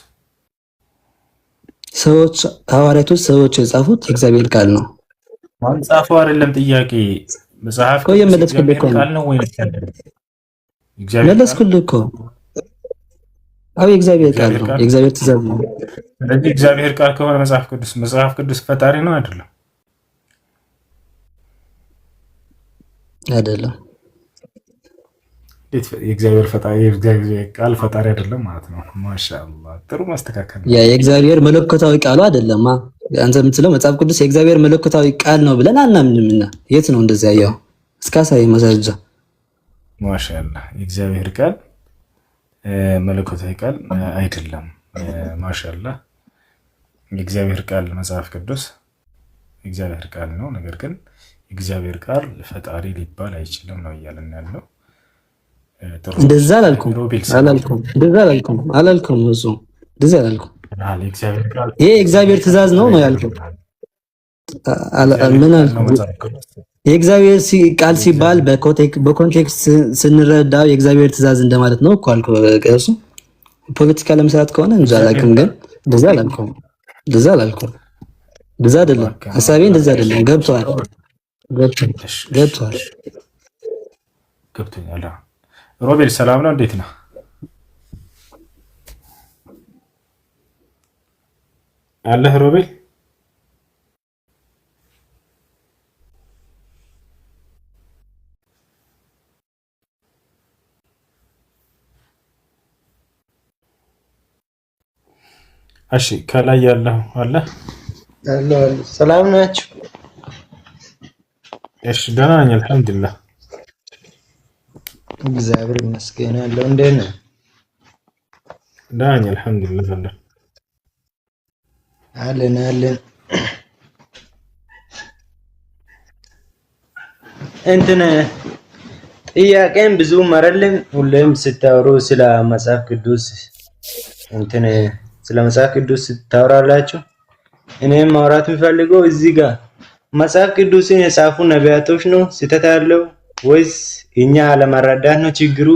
Speaker 3: ሰዎች ሐዋርያቶች ሰዎች የጻፉት የእግዚአብሔር ቃል ነው።
Speaker 1: ማን ጻፈው አይደለም ጥያቄ። መጽሐፍ ቅዱስ የእግዚአብሔር ቃል ነው ወይ አይደለም?
Speaker 3: መለስኩልህ እኮ አዎ የእግዚአብሔር ቃል ነው። የእግዚአብሔር ትእዛዝ ነው።
Speaker 1: ስለዚህ እግዚአብሔር ቃል ከሆነ መጽሐፍ ቅዱስ ፈጣሪ ነው አይደለም?
Speaker 3: አይደለም።
Speaker 1: የእግዚአብሔር ቃል ፈጣሪ አይደለም ማለት ነው። ማሻአላህ ጥሩ ማስተካከል።
Speaker 3: የእግዚአብሔር መለኮታዊ ቃሉ አይደለም። አንተ የምትለው መጽሐፍ ቅዱስ የእግዚአብሔር መለኮታዊ ቃል ነው ብለን አናምንምና የት ነው እንደዚያ ያው እስካሳይ ማስረጃ።
Speaker 1: ማሻአላህ የእግዚአብሔር ቃል መለኮታዊ ቃል አይደለም። ማሻአላህ የእግዚአብሔር ቃል መጽሐፍ ቅዱስ የእግዚአብሔር ቃል ነው። ነገር ግን የእግዚአብሔር ቃል ፈጣሪ ሊባል አይችልም ነው እያለን ያለው።
Speaker 3: እንደዛ አላልኩም። እሱ እንደዛ አላልኩም። ይሄ የእግዚአብሔር ትእዛዝ ነው ነው ያልኩት። ምን አልኩ? የእግዚአብሔር ቃል ሲባል በኮንቴክስት ስንረዳው የእግዚአብሔር ትእዛዝ እንደማለት ነው እኮ አልኩ። እሱ ፖለቲካ ለመስራት ከሆነ እንጃ አላውቅም፣ ግን እንደዛ አላልኩም። እንደዛ አይደለም ሐሳቤ፣ እንደዛ አይደለም።
Speaker 1: ገብቶኛል። ሮቤል ሰላም ነው? እንዴት ነው አለህ ሮቤል? እሺ ከላይ ያለው አለ
Speaker 5: አሎ ሰላም ናችሁ?
Speaker 1: እሺ ደህና ነኝ አልሐምዱሊላህ።
Speaker 5: እግዚአብሔር ይመስገን። ያለው እንዴት ነው?
Speaker 1: ደህና ነኝ አልሐምዱሊላህ።
Speaker 5: አለን እንትን ጥያቄም ብዙ መረልም ሁሌም ስታወሩ ስለ መጽሐፍ ቅዱስ እንትን ስለ መጽሐፍ ቅዱስ ታወራላችሁ። እኔም ማውራት የሚፈልገው እዚህ ጋር መጽሐፍ ቅዱስን የጻፉ ነቢያቶች ነው ስህተት ያለው ወይስ እኛ አለመረዳት ነው ችግሩ?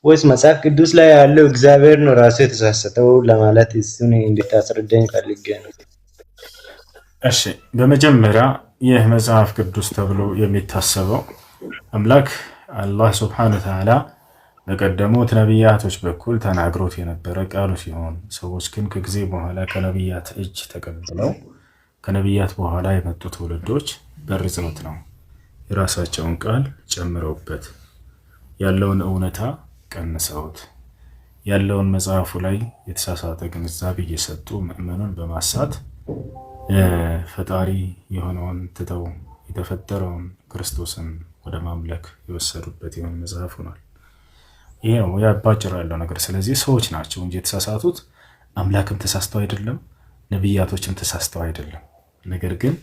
Speaker 5: ወይስ መጽሐፍ ቅዱስ ላይ ያለው እግዚአብሔር ነው ራሱ የተሳሳተው ለማለት እሱን እንድታስረዳኝ ፈልጌ ነው።
Speaker 1: እሺ በመጀመሪያ ይህ መጽሐፍ ቅዱስ ተብሎ የሚታሰበው አምላክ አላህ ሱብሓነሁ ወተዓላ በቀደሙት ነቢያቶች በኩል ተናግሮት የነበረ ቃሉ ሲሆን ሰዎች ግን ከጊዜ በኋላ ከነቢያት እጅ ተቀብለው ከነቢያት በኋላ የመጡ ትውልዶች በርዘውት ነው የራሳቸውን ቃል ጨምረውበት ያለውን እውነታ ቀንሰውት ያለውን መጽሐፉ ላይ የተሳሳተ ግንዛቤ እየሰጡ ምእመኑን በማሳት ፈጣሪ የሆነውን ትተው የተፈጠረውን ክርስቶስን ወደ ማምለክ የወሰዱበት የሆነ መጽሐፍ ሆኗል። ይሄ ነው ያባጭር ያለው ነገር። ስለዚህ ሰዎች ናቸው እንጂ የተሳሳቱት አምላክም ተሳስተው አይደለም፣ ነቢያቶችም ተሳስተው አይደለም። ነገር ግን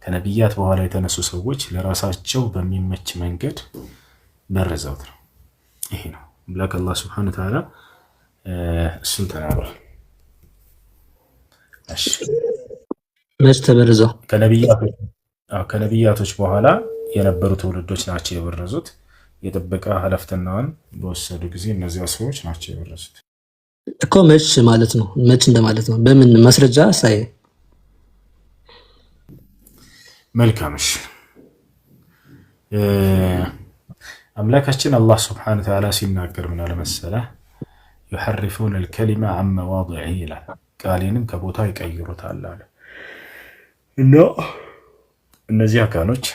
Speaker 1: ከነቢያት በኋላ የተነሱ ሰዎች ለራሳቸው በሚመች መንገድ በረዘውት ነው። ይሄ ነው አምላክ አላህ ሱብሓነሁ ወተዓላ እሱን ተናግሯል። እሺ
Speaker 3: መች ተበረዘው?
Speaker 1: ከነቢያቶች በኋላ የነበሩ ትውልዶች ናቸው የበረዙት። የጥበቃ ኃላፊነቱን በወሰዱ ጊዜ እነዚያ ሰዎች ናቸው የበረዙት
Speaker 3: እኮ። መች ማለት ነው? መች እንደማለት ነው። በምን ማስረጃ ሳይ?
Speaker 1: መልካምሽ አምላካችን አላህ ሱብሓነሁ ወተዓላ ሲናገር ምን አለ መሰለህ? يحرفون الكلمة عن مواضعه ይላል። ቃሌንም ከቦታ ይቀይሩታል አለ እና እነዚህ አካሎች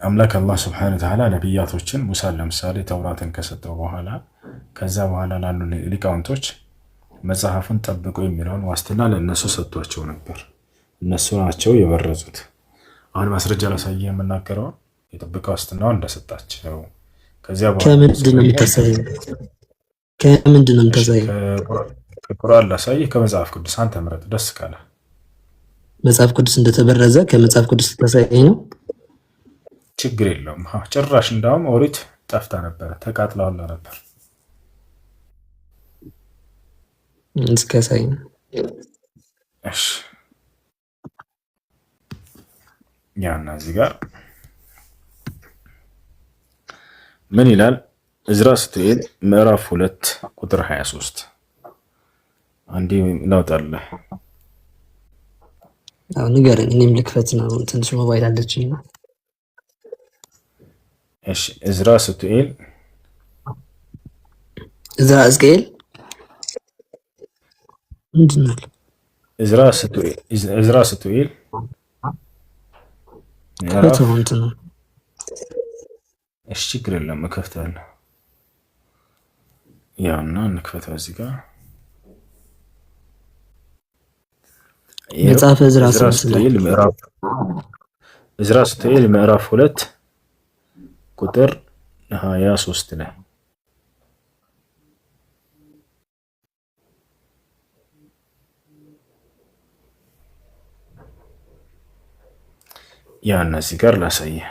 Speaker 1: አምላክ አላህ ሱብሓነሁ ወተዓላ ነቢያቶችን ሙሳን ለምሳሌ ተውራትን ከሰጠው በኋላ ከዛ በኋላ ላሉ ሊቃውንቶች መጽሐፉን ጠብቁ የሚለውን ዋስትና ለእነሱ ሰጥቷቸው ነበር። እነሱ ናቸው የበረዙት። አሁን ማስረጃ ላሳየ የምናገረው የጥበቃ ዋስትናውን እንደሰጣቸው ከዚያ በኋላ ከምንድን
Speaker 3: ነው የምታሳየው?
Speaker 1: ከቁርአን ላሳየህ፣ ከመጽሐፍ ቅዱስ አንተ ምረጥ ደስ ካለ።
Speaker 3: መጽሐፍ ቅዱስ እንደተበረዘ ከመጽሐፍ ቅዱስ ልታሳየኝ ነው?
Speaker 1: ችግር የለውም። ጭራሽ እንዳውም ኦሪት ጠፍታ ነበረ፣ ተቃጥላውላ ነበር።
Speaker 3: እስከሳይ
Speaker 1: እሺ ያና እዚህ ጋር ምን ይላል? እዝራ ስትሄድ ምዕራፍ 2 ቁጥር 23 አንዴ ላውጣለህ።
Speaker 3: አሁን ንገረኝ፣ እኔም ልክፈት ነው። ትንሽ ሞባይል አለችኝ ነው።
Speaker 1: እሺ እዝራ ስትሄድ
Speaker 3: ሕዝቅኤል ምንድን ነው?
Speaker 1: እዝራ ስትሄድ እሺ ችግር የለም እከፍታለሁ። ያውና እንክፈተው እዚህ ጋር
Speaker 3: መጽሐፈ እዝራ
Speaker 1: ስትሄድ ምዕራፍ 2 ቁጥር 23 ላይ ያና እዚህ ጋር ላሳየህ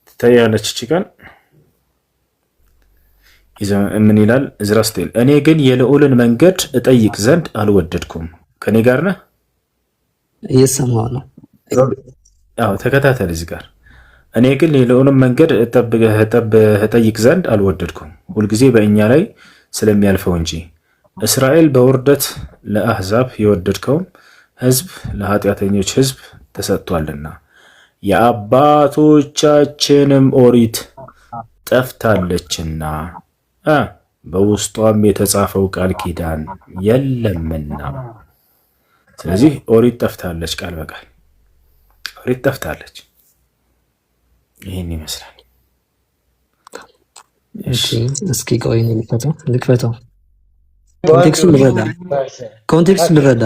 Speaker 1: ትታያለች። እቺ ቀን ምን ይላል? እዝራ ስትሄድ እኔ ግን የልዑልን መንገድ እጠይቅ ዘንድ አልወደድኩም። ከኔ ጋር ነህ?
Speaker 3: እየሰማሁ ነው።
Speaker 1: አዎ ተከታተል። እዚህ ጋር እኔ ግን የልዑልን መንገድ እጠይቅ ዘንድ አልወደድኩም፣ ሁልጊዜ በእኛ ላይ ስለሚያልፈው እንጂ። እስራኤል በውርደት ለአሕዛብ የወደድከውም ሕዝብ ለኃጢአተኞች ሕዝብ ተሰጥቷልና የአባቶቻችንም ኦሪት ጠፍታለችና በውስጧም የተጻፈው ቃል ኪዳን የለምና። ስለዚህ ኦሪት ጠፍታለች፣ ቃል በቃል ኦሪት ጠፍታለች። ይህን ይመስላል።
Speaker 3: እሺ እስኪ ቆይ ልክፈተው ኮንቴክስቱን ልረዳ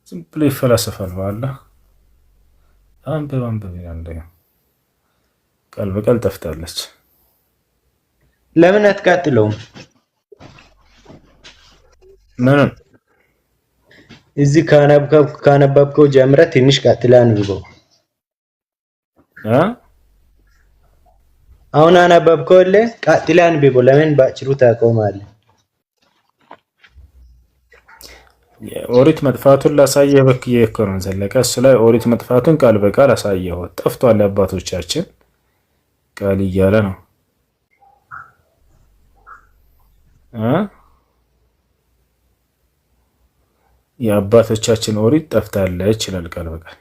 Speaker 1: ዝም ብሎ ይፈላሰፋል ባላ አንበብ ይላል። ቃል በቃል ጠፍታለች።
Speaker 5: ለምን አትቀጥለውም?
Speaker 1: ምንም
Speaker 5: እዚህ ካነበብከው ጀምረህ ትንሽ ቀጥላ አንብበው። አሁን አነበብከው ቀጥላ አንብበው። ለምን ባጭሩ ታቆማለህ?
Speaker 1: ኦሪት መጥፋቱን ላሳየህ በክዬ እኮ ነው ዘለቀ። እሱ ላይ ኦሪት መጥፋቱን ቃል በቃል አሳየው። ጠፍቷል አባቶቻችን ቃል እያለ ነው የአባቶቻችን ኦሪት ጠፍታለች ይላል ቃል በቃል።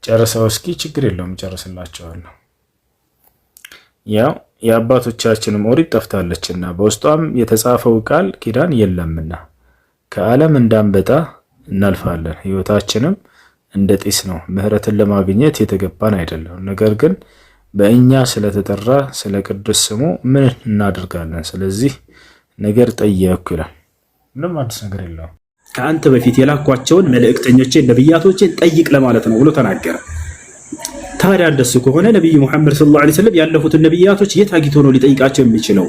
Speaker 1: ጨርሰው እስኪ ችግር የለውም ጨርስላቸዋለሁ። ያው የአባቶቻችንም ኦሪት ጠፍታለችና በውስጧም የተጻፈው ቃል ኪዳን የለምና ከዓለም እንዳንበጣ እናልፋለን፣ ሕይወታችንም እንደ ጢስ ነው። ምሕረትን ለማግኘት የተገባን አይደለም። ነገር ግን በእኛ ስለተጠራ ስለ ቅዱስ ስሙ ምን እናደርጋለን? ስለዚህ ነገር ጠየቅኩ ይላል። ምንም አዲስ ነገር የለውም።
Speaker 7: ከአንተ በፊት የላኳቸውን መልእክተኞችን ነብያቶችን ጠይቅ ለማለት ነው ብሎ ተናገረ። ታዲያ እንደሱ ከሆነ ነብዩ መሐመድ ሰለላሁ ዐለይሂ ወሰለም ያለፉትን ነብያቶች የት አግኝቶ ነው ሊጠይቃቸው የሚችለው?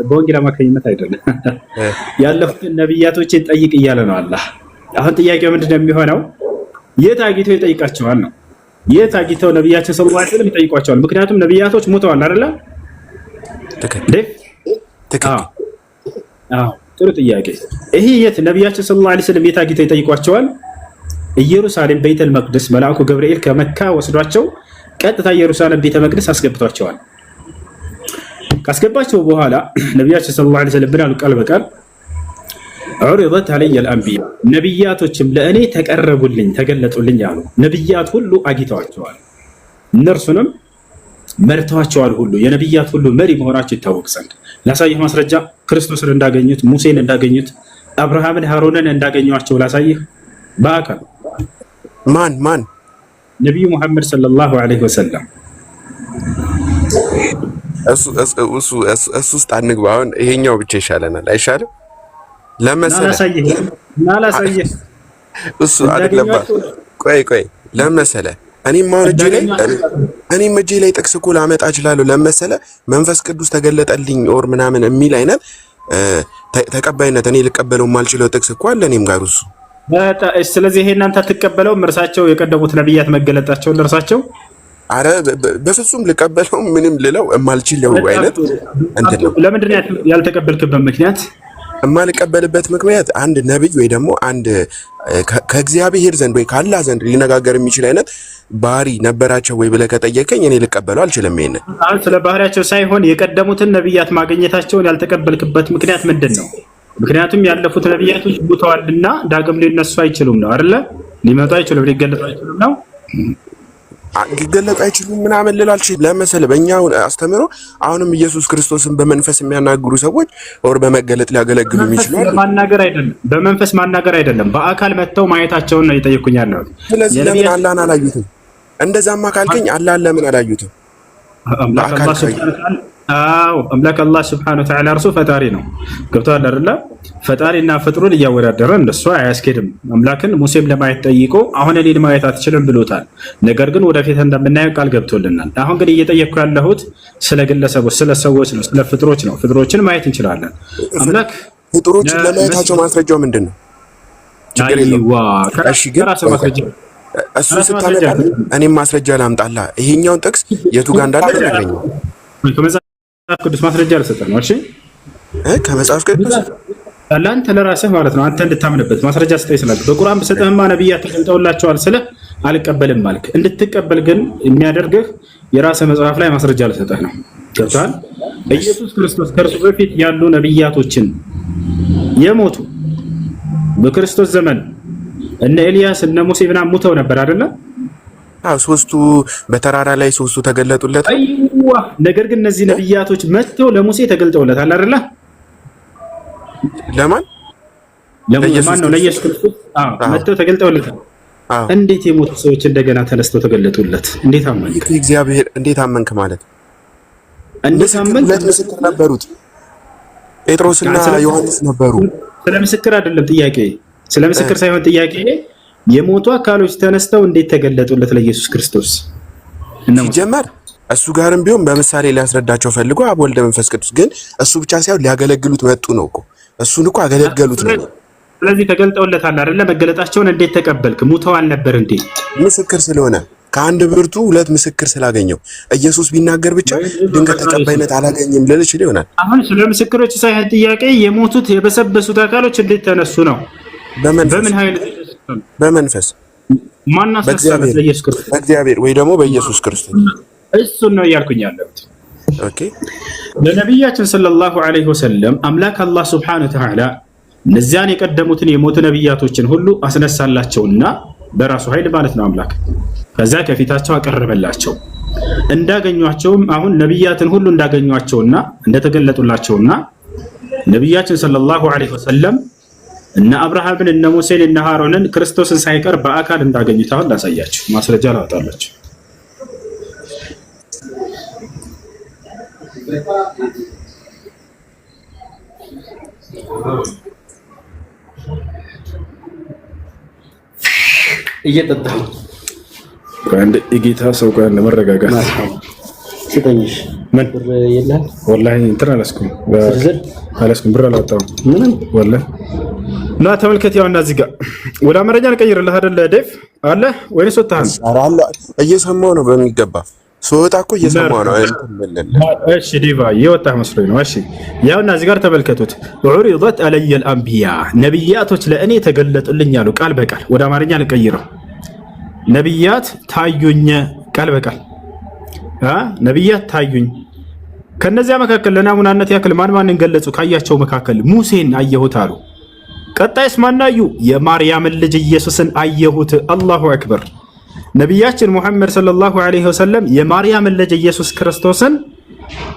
Speaker 7: በወንጌል አማካኝነት አይደለም። ያለፉትን ነብያቶችን ጠይቅ እያለ ነው አላህ። አሁን ጥያቄው ምንድነው የሚሆነው? የት አግኝቶ ይጠይቃቸዋል ነው። የት አግኝተው ነብያችን ሰለላሁ ዐለይሂ ወሰለም ይጠይቋቸዋል? ምክንያቱም ነብያቶች ሞተዋል አይደለ? ጥሩ ጥያቄ። ይሄ የት ነብያችን ሰለላሁ ዐለይሂ ወሰለም የት አግኝተው ይጠይቋቸዋል? ኢየሩሳሌም ቤተል መቅደስ መልአኩ ገብርኤል ከመካ ወስዷቸው ቀጥታ ኢየሩሳሌም ቤተ መቅደስ አስገብቷቸዋል። ካስገባቸው በኋላ ነብያችን ሰለላሁ ዐለይሂ ወሰለም ብለው ቃል በቃል ዑሪደት ዐለይየ አልአንቢያ ነብያቶችም ለእኔ ተቀረቡልኝ ተገለጡልኝ አሉ። ነብያት ሁሉ አግኝተዋቸዋል፣ እነርሱንም መርተዋቸዋል። ሁሉ የነብያት ሁሉ መሪ መሆናቸው ይታወቅ ዘንድ ላሳይህ ማስረጃ ክርስቶስን እንዳገኙት፣ ሙሴን እንዳገኙት፣ አብርሃምን ሃሮንን እንዳገኟቸው ላሳይህ በአካል
Speaker 8: ማን
Speaker 7: ነብዩ መሐመድ ሰለላሁ ዐለይሂ ወሰለም። እሱ
Speaker 8: ውስጥ አንግባ። አሁን ይሄኛው ብቻ ይሻለናል አይሻልም?
Speaker 7: ላሳይህ
Speaker 8: እሱ አይደለም። ቆይ ለመሰለ እኔም እጄ ላይ ጥቅስ እኮ ላመጣ እችላለሁ። ለመሰለ መንፈስ ቅዱስ ተገለጠልኝ ኦር ምናምን የሚል አይነት ተቀባይነት እኔ ልቀበለው የማልችለው ጥቅስ እኮ አለ እኔም ጋር እሱ።
Speaker 7: ስለዚህ ይሄ እናንተ አትቀበለውም? እርሳቸው የቀደሙት ነብያት መገለጣቸውን እርሳቸው
Speaker 8: አረ በፍጹም ልቀበለው ምንም ልለው የማልችለው አይነት እንትን ነው።
Speaker 7: ለምንድን ነው ያልተቀበልክበት ምክንያት?
Speaker 8: የማልቀበልበት ምክንያት አንድ ነብይ ወይ ደግሞ አንድ ከእግዚአብሔር ዘንድ ወይ ካላህ ዘንድ ሊነጋገር የሚችል አይነት ባህሪ ነበራቸው ወይ ብለህ ከጠየቀኝ እኔ ልቀበለው አልችልም። ይሄንን
Speaker 7: ስለ ባህሪያቸው ሳይሆን የቀደሙትን ነብያት ማግኘታቸውን ያልተቀበልክበት ምክንያት ምንድን ነው? ምክንያቱም ያለፉት ነብያቶች ሞተዋልና ዳግም ሊነሱ አይችሉም ነው አይደለ? ሊመጡ አይችሉም፣ ሊገለጡ አይችሉም ነው።
Speaker 8: ሊገለጡ አይችሉም ምናምን ልል አልችልም። ለምሳሌ በእኛው አስተምሮ አሁንም ኢየሱስ ክርስቶስን በመንፈስ የሚያናግሩ ሰዎች ወር በመገለጥ ሊያገለግሉ የሚችሉ
Speaker 7: ማናገር አይደለም፣ በመንፈስ ማናገር አይደለም፣ በአካል መጥተው ማየታቸውን ነው እየጠየኩኝ ያለው።
Speaker 8: ስለዚህ ለምን አላህን አላዩትም? እንደዛማ ካልከኝ አላህን ለምን አላዩትም?
Speaker 7: አምላክ አላህ ሱብሓነሁ ወተዓላ እርሱ ፈጣሪ ነው። ገብቶሃል አይደለ? ፈጣሪና ፍጥሩን እያወዳደረ እንደሱ አያስኬድም። አምላክን ሙሴም ለማየት ጠይቆ አሁን እኔን ማየት አትችልም ብሎታል። ነገር ግን ወደፊት እንደምናየው ቃል ገብቶልናል። አሁን ግን እየጠየቅኩ ያለሁት ስለ ግለሰቦች፣ ስለ ሰዎች ነው፣ ስለ ፍጥሮች ነው። ፍጥሮችን ማየት እንችላለን። አምላክ
Speaker 8: ፍጥሮችን ለማየታቸው ማስረጃው ምንድን ነው? ችግር የለውም። እሺ ግን እሱ ስታመጣ እኔም ማስረጃ ላምጣላ። ይሄኛውን ጥቅስ የቱ ጋር እንዳለ ተነግረኝ።
Speaker 7: ከመጽሐፍ ቅዱስ ማስረጃ ልሰጥህ ነው። እሺ
Speaker 8: ከመጽሐፍ ቅዱስ
Speaker 7: ለአንተ ለራስህ ማለት ነው፣ አንተ እንድታምንበት ማስረጃ ስጠኝ ስላልክ። በቁርአን ብሰጥህማ ነብያት ተገልጠውላቸዋል ስልህ አልቀበልም አልክ። እንድትቀበል ግን የሚያደርግህ የራስህ መጽሐፍ ላይ ማስረጃ ልሰጥህ ነው። ገብቶሃል? ኢየሱስ ክርስቶስ ከእርሱ በፊት ያሉ ነብያቶችን የሞቱ በክርስቶስ ዘመን እነ ኤልያስ እነ ሙሴ ምናምን ሙተው ነበር አይደለ?
Speaker 8: ሶስቱ በተራራ ላይ ሶስቱ ተገለጡለት።
Speaker 7: አይዋ ነገር ግን እነዚህ ነብያቶች መጥተው ለሙሴ ተገልጠውለታል አይደለ?
Speaker 8: ለማን?
Speaker 7: ለማን ነው? ለኢየሱስ ክርስቶስ መጥተው ተገልጠውለታል። እንዴት የሞቱ ሰዎች እንደገና ተነስተው ተገለጡለት? እንዴት አመንክ?
Speaker 8: እግዚአብሔር እንዴት አመንክ ማለት
Speaker 7: እንዴት አመንክ?
Speaker 8: ሁለት ምስክር ነበሩት፣ ጴጥሮስና ዮሐንስ ነበሩ።
Speaker 7: ስለ ምስክር አይደለም ጥያቄ፣ ስለ ምስክር ሳይሆን ጥያቄ የሞቱ አካሎች ተነስተው እንዴት ተገለጡለት ለኢየሱስ ክርስቶስ?
Speaker 8: ሲጀመር እሱ ጋርም ቢሆን በምሳሌ ሊያስረዳቸው ፈልጎ አብ ወልድ መንፈስ ቅዱስ ግን እሱ ብቻ ሳይሆን ሊያገለግሉት መጡ ነው እኮ። እሱን እኮ አገለገሉት ነው።
Speaker 7: ስለዚህ ተገልጠውለታል አይደለ? መገለጣቸውን እንዴት ተቀበልክ? ሙተዋል ነበር እንዴ?
Speaker 8: ምስክር ስለሆነ ከአንድ ብርቱ ሁለት ምስክር ስላገኘው ኢየሱስ ቢናገር ብቻ ድንገት ተቀባይነት አላገኝም ልል ይችል ይሆናል።
Speaker 7: አሁን ስለ ምስክሮች ሳይሆን ጥያቄ የሞቱት የበሰበሱት አካሎች እንዴት ተነሱ ነው? በምን ኃይል?
Speaker 8: በመንፈስ
Speaker 7: ማን አስነሳበት? ለኢየሱስ ክርስቶስ
Speaker 8: በእግዚአብሔር ወይ ደግሞ በኢየሱስ ክርስቶስ።
Speaker 7: እሱን ነው እያልኩኝ ያለሁት።
Speaker 8: ኦኬ
Speaker 7: ለነቢያችን ሰለላሁ ዐለይሂ ወሰለም አምላክ አላህ ሱብሓነሁ ወተዓላ እነዚያን የቀደሙትን የሞቱ ነቢያቶችን ሁሉ አስነሳላቸውና በራሱ ኃይል ማለት ነው አምላክ። ከዛ ከፊታቸው አቀረበላቸው። እንዳገኟቸውም አሁን ነቢያትን ሁሉ እንዳገኟቸውና እንደተገለጡላቸውና ነቢያችን ሰለላሁ ዐለይሂ ወሰለም እነ አብርሃምን እነ ሙሴን እነ ሃሮንን ክርስቶስን ሳይቀር በአካል እንዳገኙት አሁን ላሳያችሁ፣ ማስረጃ ላወጣላችሁ። እየጠጣሁ
Speaker 1: አንድ የጌታ ሰው ጋር ለመረጋጋት
Speaker 5: ሲጠይሽ
Speaker 1: ምን
Speaker 5: ብር የለም
Speaker 1: ወላሂ እንትን አላስኩም ብር አላወጣሁም
Speaker 5: ምንም
Speaker 1: ወላሂ። እና ተመልከት፣ ያውና እዚህ ጋር ወደ አማርኛ ልቀይርልህ አይደል ዴቭ አለ ወይስ ወጣህ?
Speaker 8: አለ እየሰማሁ ነው በሚገባ ሶታ እኮ እየሰማሁ ነው።
Speaker 1: እሺ ዲቫ የወጣህ መስሎኝ ነው። እሺ ያውና እዚህ ጋር ተመልከቱት። ዑሪضت علي الانبياء ነብያቶች ለእኔ ተገለጡልኝ አሉ። ቃል በቃል ወደ አማርኛ ልቀይረው። ነብያት ታዩኝ፣ ቃል በቃል ነብያት ታዩኝ። ከነዚያ መካከል ለናሙናነት ያክል ማን ገለጹ? ካያቸው መካከል ሙሴን አየሁት አሉ። ቀጣይስ ማን አዩ? የማርያምን ልጅ ኢየሱስን አየሁት። አላሁ አክበር። ነቢያችን ሙሐመድ ሰለላሁ ዐለይሂ ወሰለም የማርያምን ልጅ ኢየሱስ ክርስቶስን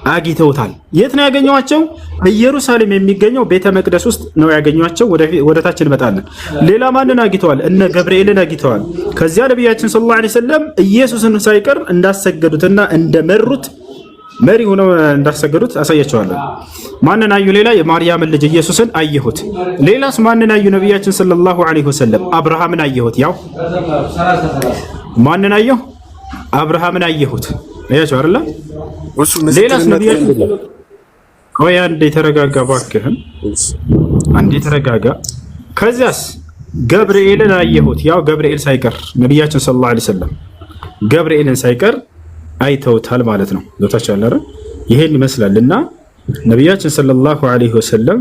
Speaker 1: አግኝተውታል። የት ነው ያገኟቸው? ኢየሩሳሌም የሚገኘው ቤተ መቅደስ ውስጥ ነው ያገኟቸው። ወደ ታች እንመጣለን። ሌላ ማንን አግኝተዋል? እነ ገብርኤልን አግኝተዋል። ከዚያ ነቢያችን ሰለላሁ ዐለይሂ ወሰለም ኢየሱስን ሳይቀር እንዳሰገዱትና እንደመሩት መሪ ሆነው እንዳሰገዱት አሳያቸዋለሁ። ማንን አዩ? ሌላ የማርያምን ልጅ ኢየሱስን አየሁት። ሌላስ ማንን አዩ? ነቢያችን ሰለላሁ ዐለይሂ ወሰለም አብርሃምን አየሁት። ያው ማንን አየሁ? አብርሃምን አየሁት። አያችሁ አይደል? ሌላስ ነቢያችን ቆይ አንዴ ተረጋጋ እባክህን፣ አንዴ ተረጋጋ። ከዚያስ ገብርኤልን አየሁት። ያው ገብርኤል ሳይቀር ነቢያችን ሰለላሁ ዐለይሂ ወሰለም ገብርኤልን ሳይቀር አይተውታል ማለት ነው። ገብታችሁ አይደል? ይሄን ይመስላልና ነቢያችን ሰለላሁ ዐለይሂ ወሰለም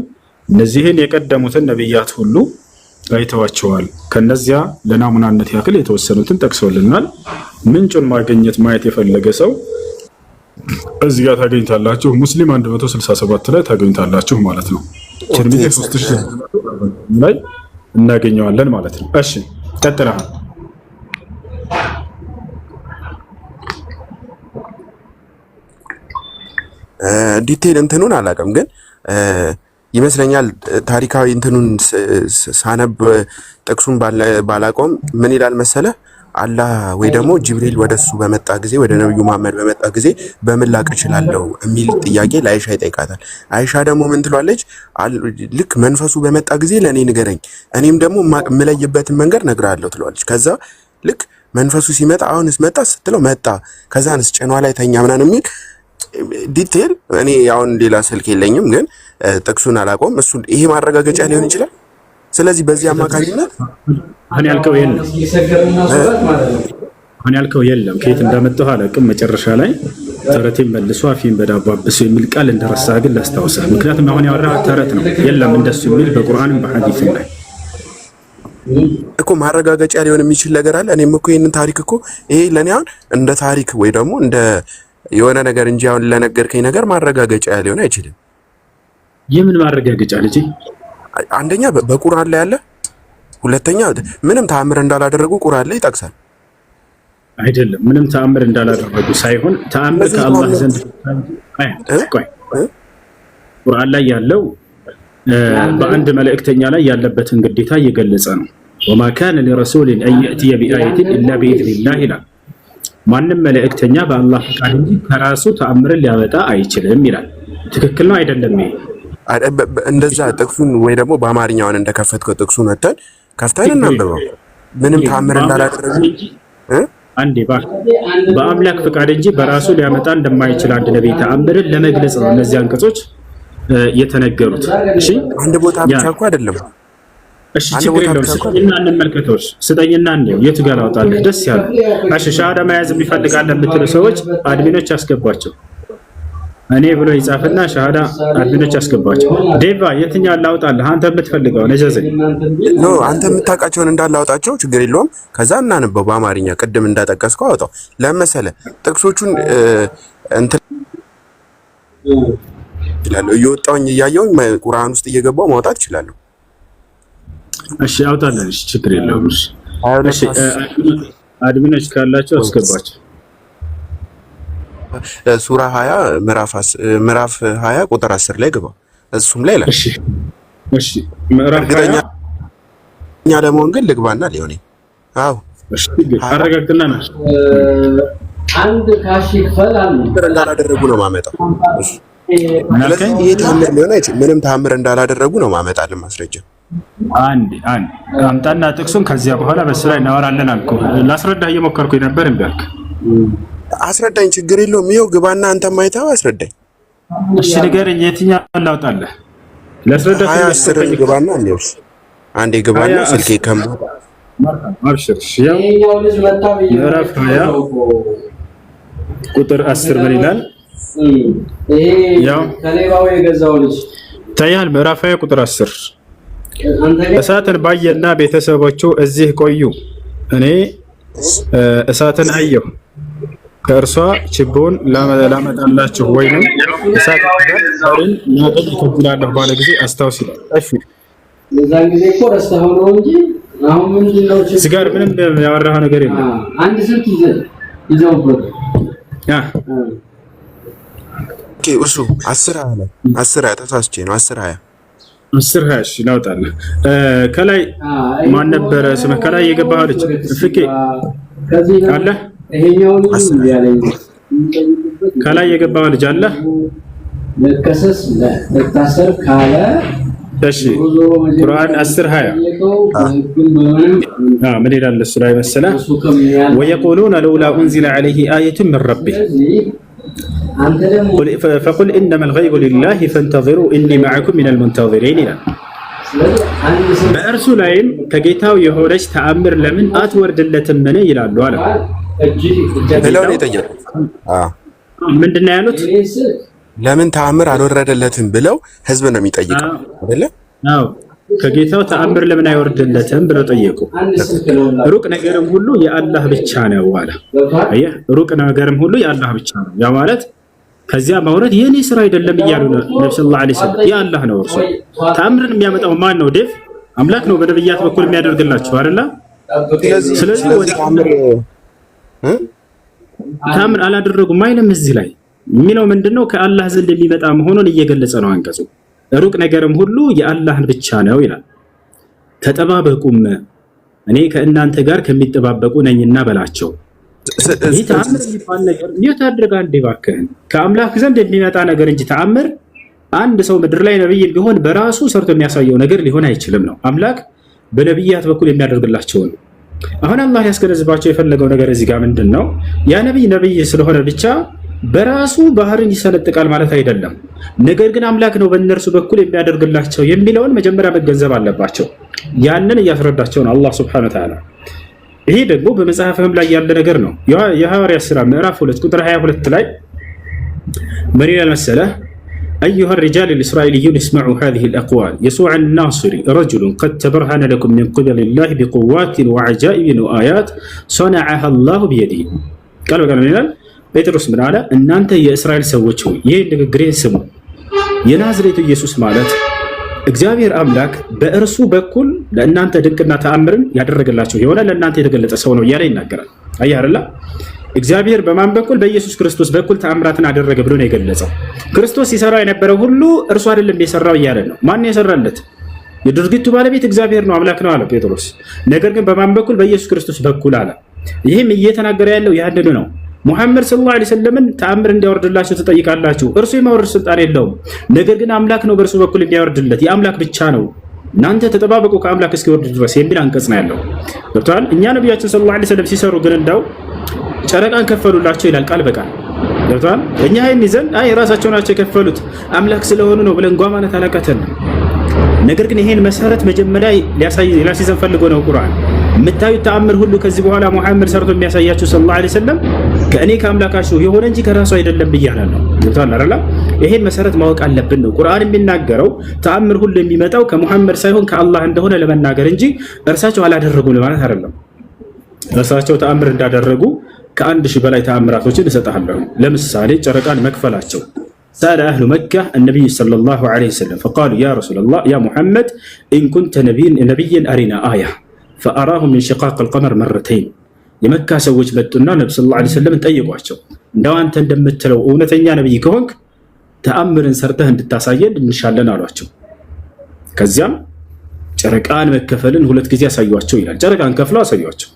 Speaker 1: እነዚህን የቀደሙትን ነቢያት ሁሉ አይተዋቸዋል። ከነዚያ ለናሙናነት ያክል የተወሰኑትን ጠቅሰውልናል። ምንጩን ማየት የፈለገ ሰው እዚህ ጋር ታገኝታላችሁ። ሙስሊም 167 ላይ ታገኝታላችሁ ማለት ነው። ትርሚዚ 3000 ላይ እናገኘዋለን ማለት ነው። እሺ ቀጥለሃል።
Speaker 8: ዲቴል እንትኑን አላውቅም፣ ግን ይመስለኛል ታሪካዊ እንትኑን ሳነብ ጥቅሱን ባላቆም ምን ይላል መሰለ? አላህ ወይ ደግሞ ጅብሪል ወደሱ በመጣ ጊዜ ወደ ነብዩ መሐመድ በመጣ ጊዜ በምን ላቅ እችላለሁ የሚል ጥያቄ ለአይሻ ይጠይቃታል። አይሻ ደግሞ ምን ትሏለች? ልክ መንፈሱ በመጣ ጊዜ ለኔ ንገረኝ፣ እኔም ደግሞ የምለይበትን መንገድ ነግራለሁ ትሏለች። ከዛ ልክ መንፈሱ ሲመጣ አሁንስ መጣ ስትለው መጣ፣ ከዛንስ ጭኗ ላይ ተኛ ምናምን የሚል ዲቴል እኔ አሁን ሌላ ስልክ የለኝም፣ ግን ጥቅሱን አላቆም። እሱ ይሄ ማረጋገጫ ሊሆን ይችላል። ስለዚህ በዚህ አማካኝነት
Speaker 7: አሁን ያልከው የለም ከየት እንዳመጣው አላውቅም። መጨረሻ ላይ ተረቴን መልሶ አፌን በዳቦ አብሶ የሚል ቃል እንደረሳ ግን ላስታውስህ። ምክንያቱም አሁን ያወራህ ተረት ነው። የለም እንደሱ የሚል በቁርአንም በሐዲስም ላይ
Speaker 8: እኮ ማረጋገጫ ሊሆን የሚችል ነገር አለ። እኔም እኮ ይሄንን ታሪክ እኮ ይሄ ለኔ አሁን እንደ ታሪክ ወይ ደግሞ እንደ የሆነ ነገር እንጂ አሁን ለነገርከኝ ነገር ማረጋገጫ ሊሆን አይችልም።
Speaker 7: የምን ማረጋገጫ ልጅ?
Speaker 8: አንደኛ በቁርአን ላይ አለ፣ ሁለተኛ ምንም ተአምር እንዳላደረጉ ቁርአን ላይ ይጠቅሳል።
Speaker 7: አይደለም ምንም ተአምር እንዳላደረጉ ሳይሆን ተአምር ከአላህ ዘንድ ቆይ ቁርአን ላይ ያለው በአንድ መልእክተኛ ላይ ያለበትን ግዴታ እየገለጸ ነው። ወማ ካነ ሊረሱሊን አን የእትየ ቢአየትን ኢላ ቢኢዝኒላህ ይላል። ማንም መልእክተኛ በአላህ ፈቃድ እንጂ ከራሱ ተአምርን ሊያመጣ አይችልም ይላል። ትክክል ነው አይደለም? ይሄ
Speaker 8: እንደዛ ጥቅሱን ወይ ደግሞ በአማርኛውን እንደከፈትከው ጥቅሱን ከፍተን እናንብበው። ምንም ተአምር እንዳላደረገ
Speaker 7: አንዴ በአምላክ ፈቃድ እንጂ በራሱ ሊያመጣ እንደማይችል አንድ ነብይ ተአምርን ለመግለጽ ነው እነዚህ አንቀጾች የተነገሩት። እሺ
Speaker 8: አንድ ቦታ ብቻ እኮ አይደለም።
Speaker 7: እሺ ችግር የለውም። ስጠኝና እንመልከተውሽ። ስጠኝና እንየው የቱ ጋር ላውጣልህ ደስ ያለው። እሺ ሻሃዳ መያዝ የሚፈልጋለ የምትሉ ሰዎች አድሚኖች አስገቧቸው። እኔ ብሎ ይጻፍና ሻሃዳ አድሚኖች አስገቧቸው። ዴቫ የትኛው ላውጣልህ? አንተ የምትፈልገው ነዘዘኝ
Speaker 8: ነው። አንተ የምታውቃቸውን እንዳላውጣቸው ችግር የለውም። ከዛ እናንበው በአማርኛ ቅድም እንዳጠቀስከው አውጣው። ለምሳሌ ጥቅሶቹን እንትን ይላል እየወጣሁኝ እያየሁኝ ቁርአን ውስጥ እየገባሁ ማውጣት እችላለሁ።
Speaker 7: እሺ አውጣለን። እሺ ችግር የለውም። እሺ አድሚኖች ካላቸው አስገባቸው።
Speaker 8: ሱራ 20 ምዕራፍ 20 ቁጥር 10 ላይ ግባ። እሱም ላይ ይላል።
Speaker 7: እሺ ምዕራፍ 20
Speaker 8: እኛ ለመሆን ግን ልግባና ሊሆን አዎ
Speaker 7: እሺ አረጋግጥና ነው
Speaker 2: አንድ ካሽ ይፈላል
Speaker 8: እንዳላደረጉ ነው ማመጣው። እሺ ስለዚህ ይሄ ተአምር ሊሆን አይችልም። ምንም ተአምር እንዳላደረጉ ነው ማመጣልን ማስረጃ።
Speaker 7: አንድ አምጣና ጥቅሱን ከዚያ በኋላ በሱ ላይ እናወራለን አልኩህ። ላስረዳህ እየሞከርኩኝ ነበር እምቢ አልክ።
Speaker 8: አስረዳኝ። ችግር የለውም። ይኸው ግባና አንተ ማይታው አስረዳኝ።
Speaker 7: እሺ ንገረኝ፣ የትኛውን ላውጣለህ? ላስረዳህ
Speaker 8: ግባና እንዴውስ አንዴ ግባና ስልኬ
Speaker 7: አብሽር። ያው ምዕራፍ 20 ቁጥር 10 ምን ይላል? ያው ከሌባው የገዛው ልጅ ታያል። ምዕራፍ 20 ቁጥር 10 እሳትን ባየና ቤተሰቦቹ እዚህ ቆዩ፣ እኔ እሳትን አየሁ፣ ከእርሷ ችቦን ላመጣላችሁ ወይንም እሳት ጋርን ናቀድ ይከብላለሁ ባለ ጊዜ አስታውስ ይላል። እሺ
Speaker 2: ለዛን ጊዜ እኮ ረስተኸው ነው እንጂ አሁን ምንድነው
Speaker 7: እዚህ ጋር ምንም ያወራኸው ነገር የለም።
Speaker 2: አንድ ስልክ ይዘውበት
Speaker 8: እሱ 10 ተሳስቼ ነው
Speaker 7: 10 እሺ ላውጣልህ። ከላይ ማን ነበረ ስምህ? ከላይ የገባኸው ልጅ ፍቄ አለ?
Speaker 2: ይሄኛው ልጅ ያለኝ
Speaker 7: ከላይ የገባኸው ልጅ አለ?
Speaker 2: ለከሰስ ለታሰር ካለ
Speaker 7: እሺ ቁርአን 10:20 ምን ይላል እሱ ላይ መሰለህ? ወየቁሉነ ለውላ ኡንዚለ ዐለይሂ አየቱን ሚን ረቢህ ፈቁል ኢነመል ገይቡ ሊላሂ ፈንተዚሩ ኢኒ መዐኩም ሚነል ሙንተዚሪን ይላል። በእርሱ ላይም ከጌታው የሆነች ተአምር ለምን አትወርድለትም ይላሉ አለ። ምንድን ነው ያሉት?
Speaker 8: ለምን ተአምር አልወረደለትም ብለው ህዝብ ነው የሚጠይቀው አይደለ?
Speaker 7: አዎ ከጌታው ተአምር ለምን አይወርድለትም ብለው ጠየቁ። ሩቅ ነገርም ሁሉ የአላህ ብቻ ነው አለ። አየህ፣ ሩቅ ነገርም ሁሉ የአላህ ብቻ ነው። ያ ማለት ከዚያ ማውረድ የኔ ስራ አይደለም እያሉ ነው ነብዩ ሰለላሁ ዐለይሂ ወሰለም። የአላህ ነው እርሱ። ተአምርን የሚያመጣው ማን ነው? ዴቭ አምላክ ነው በነብያት በኩል የሚያደርግላችሁ አይደለ? ስለዚህ ተአምር አላደረጉም አይልም። እዚህ ላይ የሚለው ምንድነው? ከአላህ ዘንድ የሚመጣ መሆኑን እየገለጸ ነው አንቀጹ። ሩቅ ነገርም ሁሉ የአላህን ብቻ ነው ይላል። ተጠባበቁም እኔ ከእናንተ ጋር ከሚጠባበቁ ነኝና በላቸው። ይህ ተአምር የሚባል ነገር የት አድርጋል? እባክህን ከአምላክ ዘንድ የሚመጣ ነገር እንጂ ተአምር አንድ ሰው ምድር ላይ ነብይ ቢሆን በራሱ ሰርቶ የሚያሳየው ነገር ሊሆን አይችልም ነው። አምላክ በነብያት በኩል የሚያደርግላቸው ነው። አሁን አላህ ያስገነዝባቸው የፈለገው ነገር እዚህ ጋር ምንድነው? ያ ነብይ ስለሆነ ብቻ በራሱ ባህርን ይሰለጥቃል ማለት አይደለም። ነገር ግን አምላክ ነው በእነርሱ በኩል የሚያደርግላቸው የሚለውን መጀመሪያ መገንዘብ አለባቸው። ያንን እያስረዳቸው ነው አላህ ሱብሓነሁ ወተዓላ። ይሄ ደግሞ በመጽሐፍም ላይ ያለ ነገር ነው። የሐዋርያት ሥራ ምዕራፍ 2 ቁጥር 22 ላይ ምን ይላል መሰለህ? أيها الرجال الإسرائيليون اسمعوا هذه الأقوال يسوع الناصري رجل قد تبرهن لكم من قبل الله بقوات وعجائب وآيات صنعها الله بيده قالوا من ይላል ጴጥሮስ ምን አለ? እናንተ የእስራኤል ሰዎች ሆይ ይህን ንግግሬን ስሙ። የናዝሬቱ ኢየሱስ ማለት እግዚአብሔር አምላክ በእርሱ በኩል ለእናንተ ድንቅና ተአምርን ያደረገላቸው የሆነ ለእናንተ የተገለጠ ሰው ነው እያለ ይናገራል። አየህ አይደለ? እግዚአብሔር በማን በኩል በኢየሱስ ክርስቶስ በኩል ተአምራትን አደረገ ብሎ ነው የገለጸው። ክርስቶስ ሲሰራ የነበረው ሁሉ እርሱ አይደለም የሰራው እያለ ነው። ማን የሰራለት? የድርጊቱ ባለቤት እግዚአብሔር ነው፣ አምላክ ነው አለ ጴጥሮስ። ነገር ግን በማን በኩል? በኢየሱስ ክርስቶስ በኩል አለ። ይህም እየተናገረ ያለው ያንኑ ነው። ሙሐመድ ሰለላሁ ዐለይሂ ወሰለም ተአምር እንዲያወርድላችሁ ትጠይቃላችሁ። እርሱ የማውረድ ስልጣን የለውም። ነገር ግን አምላክ ነው በእርሱ በኩል የሚያወርድለት፣ የአምላክ ብቻ ነው። እናንተ ተጠባበቁ ከአምላክ እስኪወርድ ድረስ የሚል አንቀጽ ነው ያለው። ገብቶሃል? እኛ ነቢያችን ሰለላሁ ዐለይሂ ወሰለም ሲሰሩ ግን እንዳው ጨረቃን ከፈሉላቸው ይላል ቃል በቃል። ገብቶሃል? እኛ ይህን ይዘን አይ ራሳቸው ናቸው የከፈሉት አምላክ ስለሆኑ ነው ብለን ጓ ማለት አላቃተንም። ነገር ግን ይሄን መሰረት መጀመሪያ ሊያስይዘን ፈልጎ ነው ቁርአን። የምታዩት ተአምር ሁሉ ከዚህ በኋላ ሙሐመድ ሰርቶ የሚያሳያችሁ ሰለላሁ ዐለይሂ ወሰለም ከእኔ ከአምላካችሁ የሆነ እንጂ ከራሱ አይደለም ብያለሁ ነው። ገብቶሃል አይደል? ይሄን መሰረት ማወቅ አለብን ነው። ቁርአን የሚናገረው ተአምር ሁሉ የሚመጣው ከሙሐመድ ሳይሆን ከአላህ እንደሆነ ለመናገር እንጂ እርሳቸው አላደረጉም ለማለት አይደለም። እርሳቸው ተአምር እንዳደረጉ ከ1000 በላይ ተአምራቶችን እሰጥሃለሁ። ለምሳሌ ጨረቃን መክፈላቸው سأل أهل مكة النبي صلى الله عليه وسلم فقالوا يا رسول الله يا محمد إن كنت نبيا أرنا آية فأراهم من شقاق القمر مرتين የመካ ሰዎች መጡና ነብዩ ሰለላሁ ዐለይሂ ወሰለም ጠየቋቸው። እንደው አንተ እንደምትለው እውነተኛ ነብይ ከሆንክ ተአምርን ሰርተህ እንድታሳየን እንሻለን አሏቸው። ከዚያም ጨረቃን መከፈልን 2 ጊዜ አሳዩአቸው ይላል። ጨረቃን ከፍለው አሳዩአቸው።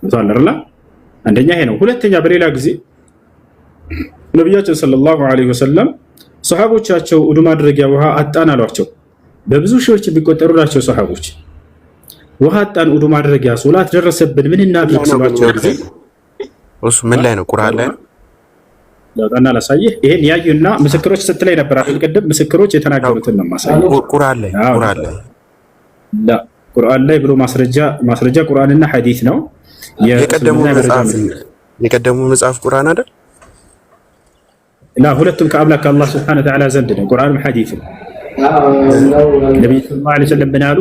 Speaker 7: ወጣለርላ አንደኛ ይሄ ነው። ሁለተኛ በሌላ ጊዜ ነብያችን ሰለላሁ ዐለይሂ ወሰለም ሱሐቦቻቸው ውዱ ማድረጊያ ውሃ አጣን አሏቸው። በብዙ ሺዎች የሚቆጠሩ ናቸው ሱሐቦች። ውሃ አጣን፣ ውዱ ማድረጊያ ሶላት ደረሰብን፣ ምን እናድርግ ሲሏቸው ጊዜ
Speaker 8: እሱ ምን ላይ ነው? ቁርአን ላይ
Speaker 7: ለውጣና ላሳይህ። ይሄን ያዩና ምስክሮች ስትላይ ነበር አይደል? ቅድም ምስክሮች የተናገሩትን ነው ማሳየው።
Speaker 8: ቁርአን ላይ
Speaker 7: ቁርአን ላይ ብሎ ማስረጃ ቁርአንና ሐዲስ ነው።
Speaker 8: የቀደሙ መጽሐፍ ቁርአን አይደል?
Speaker 7: لا ሁለቱም ከአምላክ ከአላህ Subhanahu Wa Ta'ala ዘንድ ነው። ቁርአንም ሐዲስም ነብዩ ሰለላሁ ዐለይሂ ወሰለም ብናሉ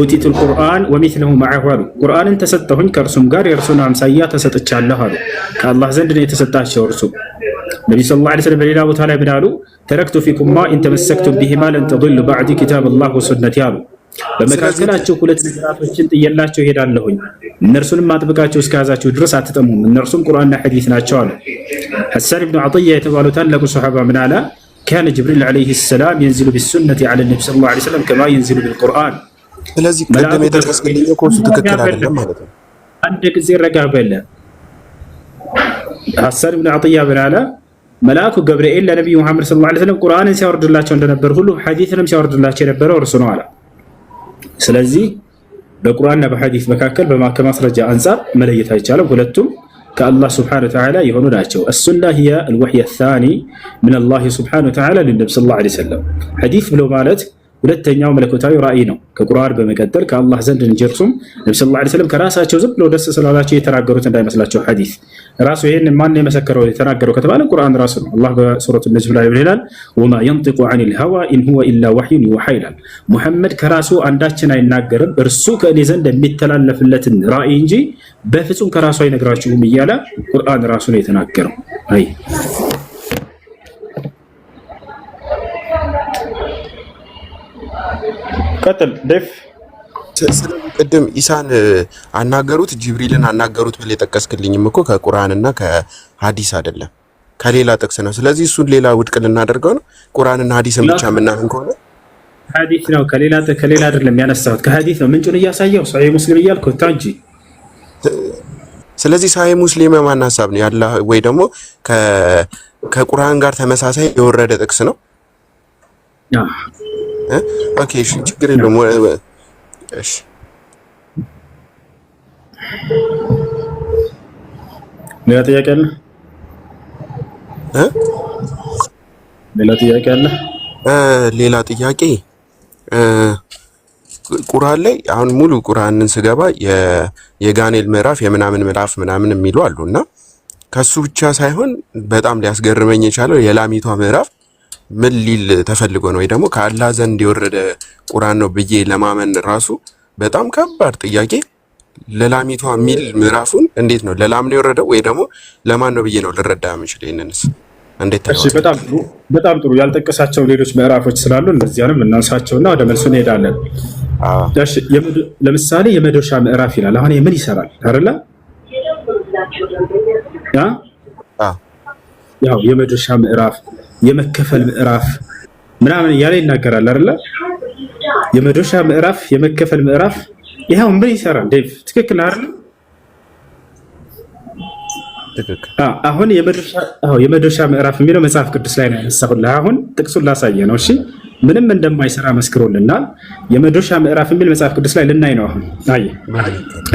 Speaker 7: ኡቲቱል ቁርአን ወሚስለሁ መዐሁ አሉ። ቁርአንን ተሰጠሁኝ ከእርሱም ጋር የእርሱን አምሳያ ተሰጥቻለሁ አሉ። ከአላህ ዘንድ ነው የተሰጣቸው እርሱ። ነብዩ ሰለላሁ ዐለይሂ ወሰለም በሌላ ቦታ ላይ ብናሉ ተረክቱ ፊኩም ማ ኢን ተመሰክቱም ቢሂማ ለን ተضሉ በዕዲ ኪታበላህ ወሱነቲ አሉ። በመካከላቸው 2 ነገራቶችን ጥየላቸው እሄዳለሁኝ እነርሱንም አጥብቃቸው እስከያዛችሁ ድረስ አትጠሙም፣ እነርሱም ቁርአንና ሐዲስ ናቸው አሉ። ሐሰን ኢብኑ ዐጥያ የተባሉ ታላቁ ሱሐባ ምን አለ? ካነ ጅብሪል ዐለይሂ ሰላም ينزل بالسنة على النبي صلى الله عليه وسلم كما ينزل بالقرآن።
Speaker 8: ስለዚህ ቀደም የተጠቀሰልኝ እኮ እሱ ትክክል አይደለም ማለት ነው።
Speaker 7: አንድ ጊዜ ረጋ በለ። ሐሰን ኢብኑ ዐጥያ ምን አለ? መልአኩ ገብርኤል ለነብዩ መሐመድ ሰለላሁ ዐለይሂ ወሰለም ቁርአንን ሲያወርድላቸው እንደነበር ሁሉ ሐዲስንም ሲያወርድላቸው የነበረው እርሱ ነው አለ። ስለዚህ በቁርአንና በሐዲስ መካከል ከማስረጃ አንፃር መለየት አይቻልም። ሁለቱም ከአላህ Subhanahu Wa Ta'ala የሆኑ ናቸው። السنة هي الوحي الثاني من الله Subhanahu Wa Ta'ala للنبي صلى الله عليه وسلم። ሐዲስ ብሎ ማለት ሁለተኛው መለኮታዊ ራእይ ነው። ከቁርአን በመቀጠል ከአላህ ዘንድ እንጀርሱም ነብዩ ሰለላሁ ዐለይሂ ወሰለም ከራሳቸው ዝም ብሎ ደስ ስላላቸው የተናገሩት እንዳይመስላቸው። ሐዲስ ራሱ ይሄን ማን የመሰከረው የተናገረው ከተባለ ቁርአን ራሱ ነው። አላህ በሱረቱ ነጅም ላይ ይላል ወማ ينطق عن الهوى إن هو إلا وحي يوحى ይላል። ሙሐመድ ከራሱ አንዳችን አይናገርም እርሱ ከእኔ ዘንድ የሚተላለፍለትን ራእይ እንጂ በፍጹም ከራሱ አይነግራችሁም እያለ ቁርአን ራሱ ነው የተናገረው። አይ ቀጥል ደፍ
Speaker 8: ቅድም ኢሳን አናገሩት ጅብሪልን አናገሩት ብለህ የጠቀስክልኝም እኮ ከቁርአንና ከሐዲስ አይደለም ከሌላ ጥቅስ ነው። ስለዚህ እሱን ሌላ ውድቅ ልናደርገው ነው። ቁርአንና ሐዲስን ብቻ የምናምን ከሆነ
Speaker 7: ሐዲስ ነው ከሌላ አይደለም ያነሳሁት ከሐዲስ ነው። ምንጩን እያሳየው ሰሂህ ሙስሊም እያልኩት ታንጂ።
Speaker 8: ስለዚህ ሰሂህ ሙስሊም የማን ሐሳብ ነው ያለ ወይ ደግሞ ከቁርአን ጋር ተመሳሳይ የወረደ ጥቅስ ነው? ኦኬ እሺ ችግር የለውም። እሺ
Speaker 7: ሌላ ጥያቄ አለ?
Speaker 8: ሌላ ጥያቄ ቁርአን ላይ አሁን ሙሉ ቁርአንን ስገባ የጋኔል ምዕራፍ የምናምን ምዕራፍ ምናምን የሚሉ አሉና ከሱ ብቻ ሳይሆን በጣም ሊያስገርመኝ የቻለው የላሚቷ ምዕራፍ ምን ሊል ተፈልጎ ነው ወይ ደግሞ ከአላህ ዘንድ የወረደ ቁርአን ነው ብዬ ለማመን ራሱ በጣም ከባድ ጥያቄ። ለላሚቷ ሚል ምዕራፉን እንዴት ነው ለላም ነው የወረደው ወይ ደግሞ ለማን ነው ብዬ ነው ልረዳ የምችለው? ይሄንንስ እንዴት ታውቃለህ?
Speaker 7: እሺ በጣም ጥሩ ያልጠቀሳቸው ሌሎች ምዕራፎች ስላሉ እነዚያንም እናንሳቸውና ወደ መልሱ እንሄዳለን። እሺ ለምሳሌ የመዶሻ ምዕራፍ ይላል። አሁን ምን ይሰራል አይደለ? ያው የመድረሻ ምዕራፍ የመከፈል ምዕራፍ ምናምን እያለ ይናገራል አይደለ? የመድረሻ ምዕራፍ የመከፈል ምዕራፍ ይሄው ምን ይሰራል? ዴቭ ትክክል አይደል? አሁን የመድረሻ ምዕራፍ የሚለው መጽሐፍ ቅዱስ ላይ ነው ያነሳሁልህ። አሁን ጥቅሱን ላሳየህ ነው። እሺ ምንም እንደማይሰራ መስክሮልናል። የመድረሻ ምዕራፍ የሚል መጽሐፍ ቅዱስ ላይ ልናይ ነው አሁን። አየህ?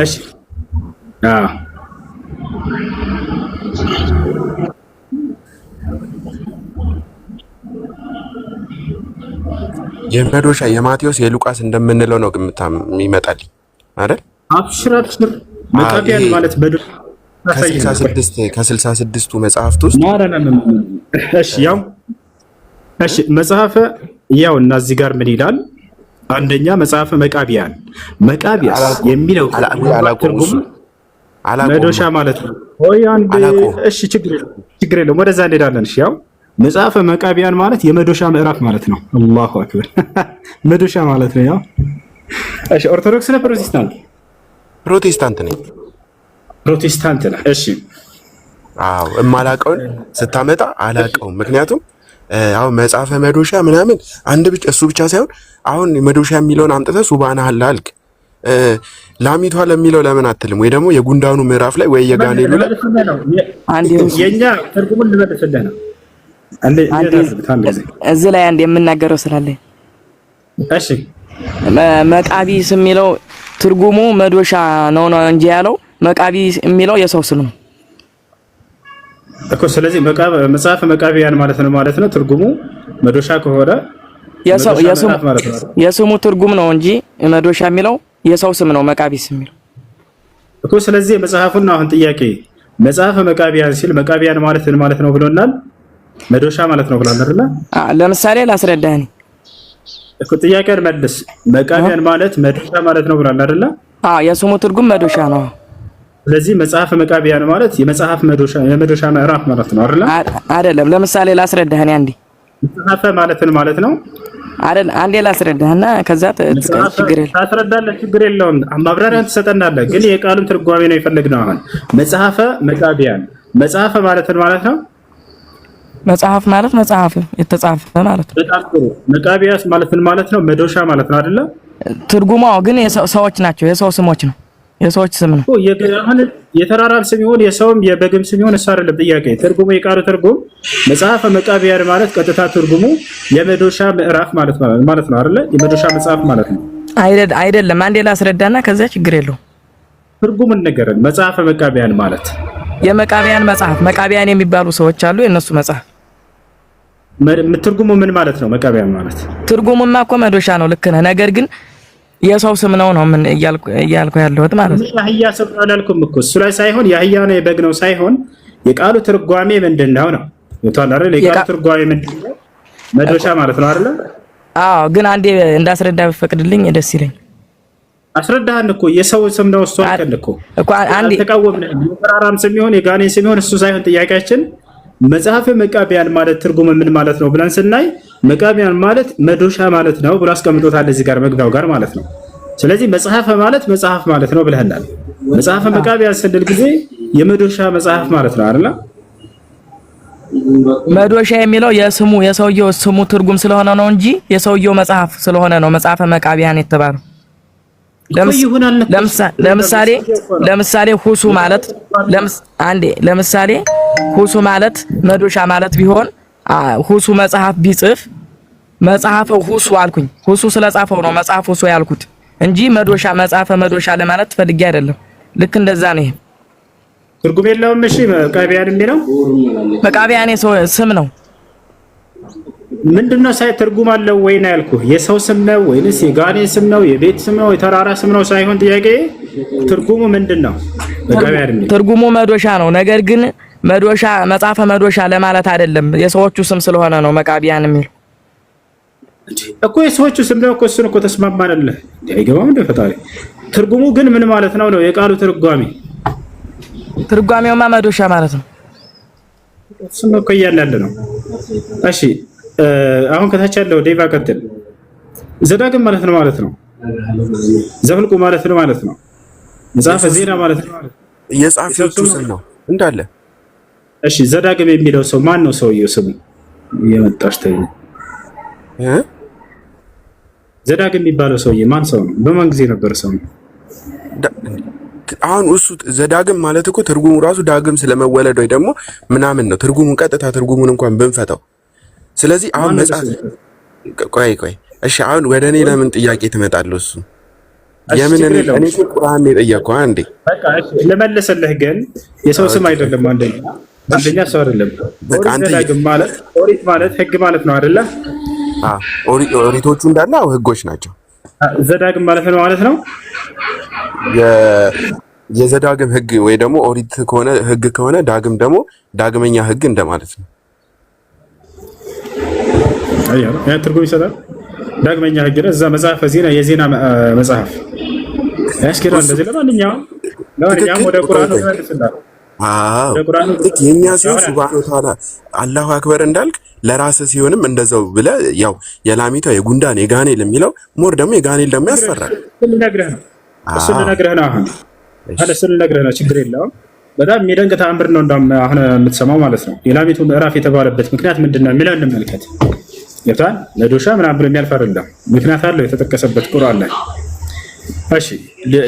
Speaker 7: እሺ
Speaker 8: የመዶሻ የማቴዎስ የሉቃስ እንደምንለው ነው ግምታ የሚመጣልኝ አይደል?
Speaker 7: አብሽር መቃቢያን ማለት
Speaker 8: ከ66ቱ መጽሐፍት ውስጥ
Speaker 7: እሺ መጽሐፈ ያው እና እዚህ ጋር ምን ይላል? አንደኛ መጽሐፈ መቃቢያን የሚለው ትርጉም መዶሻ ማለት ነው። እሺ ችግር የለውም ወደዛ እንሄዳለን። እሺ ያው መጽሐፈ መቃቢያን ማለት የመዶሻ ምዕራፍ ማለት ነው። አላሁ አክበር መዶሻ ማለት ነው። ያው እሺ ኦርቶዶክስ ነው ፕሮቴስታንት?
Speaker 8: ፕሮቴስታንት ነኝ።
Speaker 7: ፕሮቴስታንት ነህ? እሺ
Speaker 8: አዎ እማላቀውን ስታመጣ አላቀውም። ምክንያቱም አሁን መጽሐፈ መዶሻ ምናምን እሱ ብቻ ሳይሆን አሁን መዶሻ የሚለውን አምጥተህ ሱብሃንአላህ አልክ ላሚቷ ለሚለው ለምን አትልም? ወይ ደግሞ የጉንዳኑ ምዕራፍ ላይ ወይ የጋኔሉ ላይ
Speaker 7: የኛ ትርጉሙን ልመልስልህ ነው።
Speaker 9: እዚህ ላይ አንድ የምናገረው ስላለ
Speaker 7: እሺ
Speaker 9: መቃቢስ የሚለው ትርጉሙ መዶሻ ነው እንጂ ያለው መቃቢ የሚለው የሰው ስም ነው
Speaker 7: እኮ። ስለዚህ መጽሐፈ መቃቢያን ማለት ነው ትርጉሙ መዶሻ ከሆነ
Speaker 9: የስሙ ትርጉም ነው እንጂ መዶሻ የሚለው የሰው ስም ነው መቃቢስ የሚለው
Speaker 7: እኮ። ስለዚህ መጽሐፉን አሁን ጥያቄ መጽሐፈ መቃቢያን ሲል መቃቢያን ማለት ነው ብሎናል። መዶሻ ማለት ነው ብሏል አይደል?
Speaker 9: ለምሳሌ ላስረዳህ
Speaker 7: እኮ ጥያቄን መልስ። መቃቢያን ማለት መዶሻ ማለት ነው ብሏል አይደል?
Speaker 9: የስሙ ትርጉም መዶሻ ነው።
Speaker 7: ስለዚህ መጽሐፈ መቃቢያን ማለት የመዶሻ ምዕራፍ ማለት ነው አይደል?
Speaker 9: አይደለም። ለምሳሌ ላስረዳህ አንዴ
Speaker 7: መጽሐፈ ማለት ነው
Speaker 9: አይደል? አንዴ ላስረዳህና ከዛ
Speaker 7: ታስረዳለህ። ችግር የለውም። ማብራሪያን ትሰጠናለህ። ግን የቃሉን ትርጓሜ ነው የፈለግነው። አሁን መጽሐፈ መቃቢያን መጽሐፈ ማለት ነው
Speaker 9: መጽሐፍ ማለት መጽሐፍ የተጻፈ ማለት ነው።
Speaker 7: በጣም ጥሩ። መቃቢያስ ማለት ነው መዶሻ ማለት ነው አይደለ?
Speaker 9: ትርጉሙ ግን ሰዎች ናቸው፣ የሰው ስሞች ነው፣ የሰዎች ስም ነው።
Speaker 7: የተራራም ስም ይሁን የሰውም የበግም ስም ይሁን እሱ አይደለም ጥያቄ። ትርጉሙ የቃሉ ትርጉም መጽሐፈ መቃቢያን ማለት ቀጥታ ትርጉሙ የመዶሻ ምዕራፍ ማለት ነው አይደለ? የመዶሻ መጽሐፍ ማለት ነው
Speaker 9: አይደለም። አንዴ ላስረዳና ከዛ ችግር የለውም።
Speaker 7: ትርጉሙን ንገረን። መጽሐፈ መቃቢያን ማለት
Speaker 9: የመቃቢያን መጽሐፍ መቃቢያን የሚባሉ ሰዎች አሉ፣ የነሱ መጽሐፍ።
Speaker 7: ትርጉሙ ምን ማለት ነው? መቃቢያን ማለት
Speaker 9: ትርጉሙማ እኮ መዶሻ ነው። ልክ ነህ። ነገር ግን የሰው ስም ነው ምን እያልኩ ያለሁት ማለት ነው።
Speaker 7: የአህያ ስም አላልኩም እኮ እሱ ላይ ሳይሆን የአህያ ነው የበግ ነው ሳይሆን የቃሉ ትርጓሜ ምንድነው ነው የቷል አይደል? የቃሉ ትርጓሜ ምንድነው? መዶሻ ማለት ነው አይደል?
Speaker 9: አዎ። ግን አንዴ እንዳስረዳ ብፈቅድልኝ ደስ ይለኝ።
Speaker 7: አስረዳህን እኮ የሰው ስም ነው እሱ አልከን እኮ አንዴ ተቃወምነህ። የፈራራም ስም ይሁን የጋኔ ስም ይሁን እሱ ሳይሆን ጥያቄያችን መጽሐፈ መቃቢያን ማለት ትርጉም ምን ማለት ነው ብለን ስናይ መቃቢያን ማለት መዶሻ ማለት ነው ብሎ አስቀምጦታል እዚህ ጋር መግቢያው ጋር ማለት ነው። ስለዚህ መጽሐፈ ማለት መጽሐፍ ማለት ነው ብለህናል። መጽሐፈ መቃቢያን ስንል ጊዜ የመዶሻ መጽሐፍ ማለት ነው አይደል?
Speaker 9: መዶሻ የሚለው የሰውየው ስሙ ትርጉም ስለሆነ ነው እንጂ የሰውየው መጽሐፍ ስለሆነ ነው መጽሐፈ መቃቢያን የተባለው። ለምሳሌ ሁሱ ማለት ለምሳሌ ሁሱ ማለት መዶሻ ማለት ቢሆን ሁሱ መጽሐፍ ቢጽፍ መጽሐፈ ሁሱ አልኩኝ። ሁሱ ስለጻፈው ነው መጽሐፍ ሁሱ ያልኩት እንጂ መዶሻ መጽሐፈ መዶሻ ለማለት ፈልጌ አይደለም። ልክ እንደዛ ነው። ይሄ
Speaker 7: ትርጉም የለውም። እሺ መቃቢያን የሚለው
Speaker 9: መቃቢያን ስም ነው።
Speaker 7: ምንድነው ትርጉም አለው ወይ ነው ያልኩህ። የሰው ስም ነው ወይንስ የጋኔ ስም ነው የቤት ስም ነው የተራራ ስም ነው ሳይሆን ጥያቄ ትርጉሙ ምንድነው? መቃቢያን የሚለው ትርጉሙ
Speaker 9: መዶሻ ነው። ነገር ግን መዶሻ መጽሐፈ መዶሻ ለማለት አይደለም፣ የሰዎቹ ስም ስለሆነ ነው መቃቢያን የሚለው
Speaker 7: እኮ። የሰዎቹ ስም ነው እኮ። እሱን እኮ ተስማማንልህ። አይገባም እንደ ፈጣሪ። ትርጉሙ ግን ምን ማለት ነው ነው የቃሉ ትርጓሜ።
Speaker 9: ትርጓሜውማ መዶሻ ማለት ነው።
Speaker 7: እሱን እኮ እያልን ነው። እሺ አሁን ከታች ያለው ዴቫ ቀጥል። ዘዳግም ማለት ነው ዘኍልቍ ማለት ነው መጽሐፈ ዜና ማለት ነው
Speaker 8: የጸሐፊዎቹ ስም ነው እንዳለ
Speaker 7: እሺ ዘዳግም የሚለው ሰው ማን ነው? ሰውየው ስሙ የመጣሽ ተይ ዘዳግም የሚባለው ሰውዬ ማን ሰው ነው? በማን ጊዜ ነበር ሰው ነው?
Speaker 8: አሁን እሱ ዘዳግም ማለት እኮ ትርጉሙ ራሱ ዳግም ስለመወለድ ወይ ደግሞ ምናምን ነው ትርጉሙን ቀጥታ ትርጉሙን እንኳን ብንፈታው። ስለዚህ አሁን መጽሐፍ ቆይ እሺ አሁን ወደ እኔ ለምን ጥያቄ ትመጣለህ? እሱ የምን እኔ ቁርአን ነው የጠየቀው። አንዴ በቃ
Speaker 7: እሺ ለመለሰልህ ግን የሰው ስም አይደለም። አንደኛ ሰው አይደለም። ዘዳግም ማለት ኦሪት ማለት ህግ ማለት ነው አይደለ?
Speaker 8: ኦሪቶቹ እንዳለ ህጎች ናቸው።
Speaker 7: ዘዳግም ማለት ነው
Speaker 8: የዘዳግም ህግ ወይ ደግሞ ኦሪት ከሆነ ህግ ከሆነ ዳግም ደግሞ ዳግመኛ ህግ እንደማለት ነው።
Speaker 7: አያው ያ ትርጉም ይሰጣል። ዳግመኛ ህግ ነው። እዛ መጽሐፈ ዜና የዜና መጽሐፍ ያስከራል። እንደዚህ ለማንኛውም ወደ ቁርአኑ ተመልሰናል።
Speaker 8: የኛ ሲሆን ሱብሃነሁ ወተዓላ አላሁ አክበር እንዳልክ ለራስ ሲሆንም እንደዛው ብለ ያው የላሚቷ የጉንዳን የጋኔል የሚለው ሞር ደግሞ የጋኔል ደግሞ ያስፈራል።
Speaker 7: እሱን ልነግርህ ነው አሁን እሱን ልነግርህ ነው። ችግር የለውም። በጣም የሚደንቅ ተአምር ነው አሁን የምትሰማው ማለት ነው። የላሚቱ ምዕራፍ የተባለበት ምክንያት ምንድን ነው የሚለው እንመልከት። ይታል ለዶሻ ምናምን ብሎ የሚያልፍ አይደለም። ምክንያት አለው የተጠቀሰበት ቁርአን ላይ። እሺ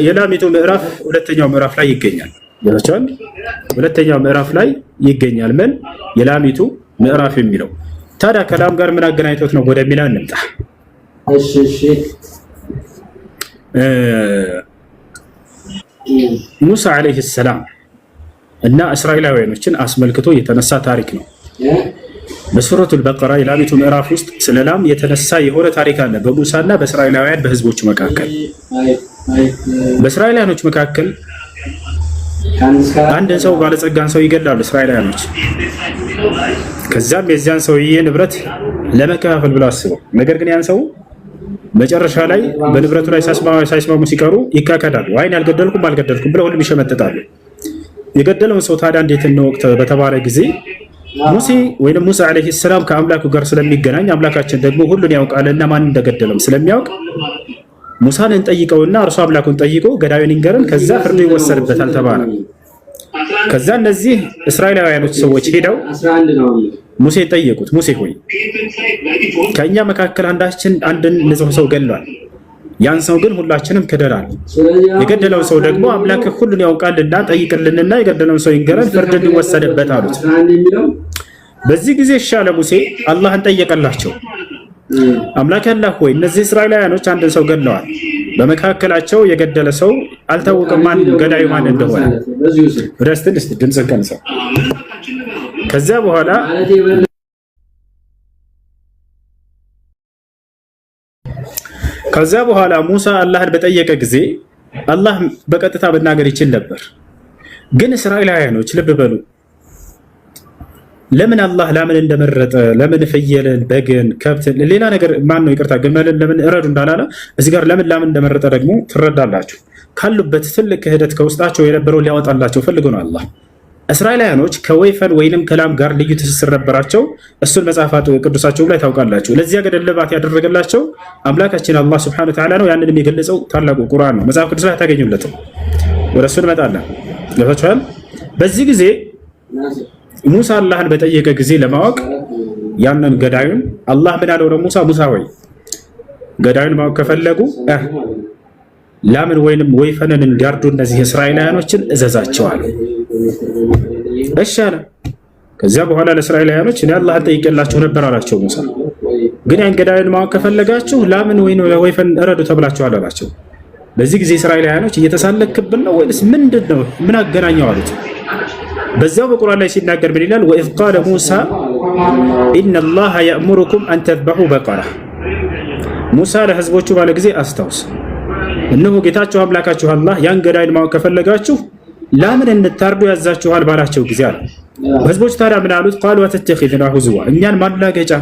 Speaker 7: የላሚቱ ምዕራፍ ሁለተኛው ምዕራፍ ላይ ይገኛል። ይላቻል ሁለተኛው ምዕራፍ ላይ ይገኛል። ምን የላሚቱ ምዕራፍ የሚለው ታዲያ ከላም ጋር ምን አገናኝቶት ነው ወደሚለው እንምጣ። እሺ ሙሳ አለይሂ ሰላም እና እስራኤላውያኖችን አስመልክቶ የተነሳ ታሪክ ነው። በሱረቱል በቀራ የላሚቱ ምዕራፍ ውስጥ ስለ ላም የተነሳ የሆነ ታሪክ አለ በሙሳና በእስራኤላውያን በህዝቦች መካከል። በእስራኤላውያኖች መካከል አንድ ሰው ባለጸጋን ሰው ይገድላሉ እስራኤላውያኖች። ከዛም የዚያን ሰውዬ ንብረት ለመከፋፈል ብለው አስበው፣ ነገር ግን ያን ሰው መጨረሻ ላይ በንብረቱ ላይ ሳይስማሙ ሲቀሩ ይካከዳሉ። አይን አልገደልኩም ብለው ሁሉም ይሸመጥጣሉ። የገደለውን ሰው ታዲያ እንዴት እንወቅት በተባለ ጊዜ ሙሳ አለይሂ ሰላም ከአምላኩ ጋር ስለሚገናኝ አምላካችን ደግሞ ሁሉን ያውቃልና ማን እንደገደለው ስለሚያውቅ ሙሳን እንጠይቀውና እርሱ አምላኩን ጠይቆ ገዳዩን ይንገረን፣ ከዛ ፍርዱ ይወሰድበታል ተባለ። ከዛ እነዚህ እስራኤላውያኖች ሰዎች ሄደው ሙሴን ጠየቁት። ሙሴ ሆይ ከእኛ መካከል አንድን ንጹሕ ሰው ገድሏል፣ ያን ሰው ግን ሁላችንም ክደናል። የገደለውን ሰው ደግሞ አምላክ ሁሉን ያውቃልና ጠይቅልንና የገደለውን ሰው ይንገረን፣ ፍርድ እንዲወሰድበት አሉት። በዚህ ጊዜ ሻለ ሙሴ አላህን ጠየቀላቸው። አምላክ አላህ ሆይ እነዚህ እስራኤላውያኖች አንድን ሰው ገድለዋል፣ በመካከላቸው የገደለ ሰው አልታወቀም ገዳዩ ማን እንደሆነ። ረስተን እስቲ ድምፅን ቀንሰው። ከዚያ በኋላ ሙሳ አላህን በጠየቀ ጊዜ አላህ በቀጥታ መናገር ይችል ነበር። ግን እስራኤላውያኖች ልብ በሉ፣ ለምን አላህ ላምን እንደመረጠ ለምን ፍየልን፣ በግን፣ ከብትን ሌላ ነገር ይቅርታ ግመልን ለምን እረዱ እንዳላለ እዚህ ጋር ለምን ላምን እንደመረጠ ደግሞ ትረዳላችሁ። ካሉበት ትልቅ ክህደት ከውስጣቸው የነበረው ሊያወጣላቸው ፈልጎ ነው አላህ። እስራኤላውያኖች ከወይፈን ወይንም ከላም ጋር ልዩ ትስስር ነበራቸው። እሱን መጽሐፋት ቅዱሳቸው ላይ ታውቃላችሁ። ለዚያ ገደል ልባት ያደረገላቸው አምላካችን አላህ ሱብሓነሁ ወተዓላ ነው። ያንንም የገለጸው ታላቁ ቁርአን ነው። መጽሐፍ ቅዱስ ላይ ታገኙለትም። ወደ እሱ እንመጣለን። ገብታችኋል? በዚህ ጊዜ ሙሳ አላህን በጠየቀ ጊዜ ለማወቅ ያንን ገዳዩን አላህ ምን አለው ለሙሳ? ሙሳ ወይ ገዳዩን ማወቅ ከፈለጉ ላምን ወይንም ወይፈንን እንዲያርዱ እነዚህ እስራኤላውያኖችን እዘዛቸዋል። እሺ አለ። ከዚያ በኋላ ለእስራኤላውያኖች እኔ አላህን ጠይቄላችሁ ነበር አላቸው ሙሳ። ግን ያን ገዳዩን ማወቅ ከፈለጋችሁ ላምን ወይፈን እረዱ ተብላችኋል አላቸው። በዚህ ጊዜ እስራኤላውያኖች እየተሳለክብን ነው ወይስ ምንድነው? ምን አገናኘው አሉት። በዛው በቁርአን ላይ ሲናገር ምን ይላል? ወኢዝ ቃለ ሙሳ ኢነላሃ የእሙሩኩም አን ተዝበሑ በቀራ። ሙሳ ለህዝቦቹ ባለ ጊዜ አስታውስ፣ እነሆ ጌታችሁ አምላካችሁ አላህ ያን ገዳይን ማወቅ ከፈለጋችሁ ላምን እንድታርዱ ያዛችኋል ባላቸው ጊዜ አለ። ህዝቦች ታዲያ ምን አሉት? ቃሉ አተተኺዙና ሁዝዋ፣ እኛን ማላገጫ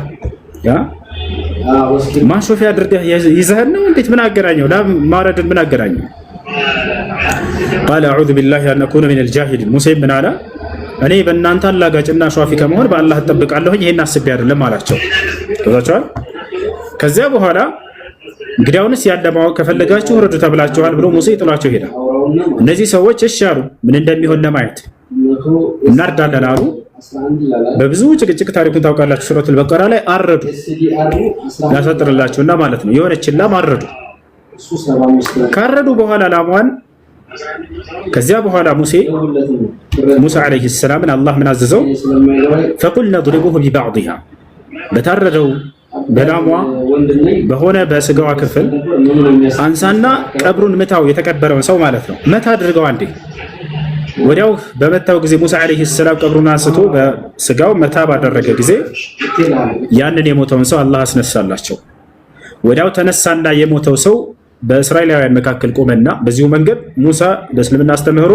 Speaker 7: ማሾፊያ አድርገህ ይዘህን ነው እንዴት? ምን አገናኘው? ላም ማረድን ምን አገናኘው? ቃለ አዑዙ ቢላሂ አን አኩነ ሚነል ጃሂሊን። ሙሴ ምን አለ? እኔ በእናንተ አላጋጭና ሿፊ ከመሆን በአላህ እጠብቃለሁኝ፣ ይሄን አስቤ አይደለም አላቸው። ከዛቸዋል። ከዚያ በኋላ እንግዲያውንስ ያለ ማወቅ ከፈለጋችሁ ረዱ ተብላችኋል ብሎ ሙሴ ጥሏቸው ሄደ። እነዚህ ሰዎች እሺ አሉ፣ ምን እንደሚሆን ለማየት እናርዳለን አሉ። በብዙ ጭቅጭቅ ታሪኩን ታውቃላችሁ። ሱረቱል በቀራ ላይ አረዱ ያሰጥርላችሁና ማለት ነው። የሆነችን ላም አረዱ። ካረዱ በኋላ ላሟን ከዚያ በኋላ ሙሳ አለይሂ ሰላምን አላህ ምን አዘዘው? ፈቁልና ድሪቡሁ ቢባዕድሃ በታረደው በላሟ በሆነ በስጋዋ ክፍል አንሳና ቀብሩን ምታው፣ የተቀበረውን ሰው ማለት ነው። መታ አድርገው አንዴ። ወዲያው በመታው ጊዜ ሙሳ አለይሂ ሰላም ቀብሩን አንስቶ በስጋው መታ ባደረገ ጊዜ ያንን የሞተውን ሰው አላህ አስነሳላቸው። ወዲያው ተነሳና የሞተው ሰው በእስራኤላውያን መካከል ቆመና በዚሁ መንገድ ሙሳ በእስልምና አስተምህሮ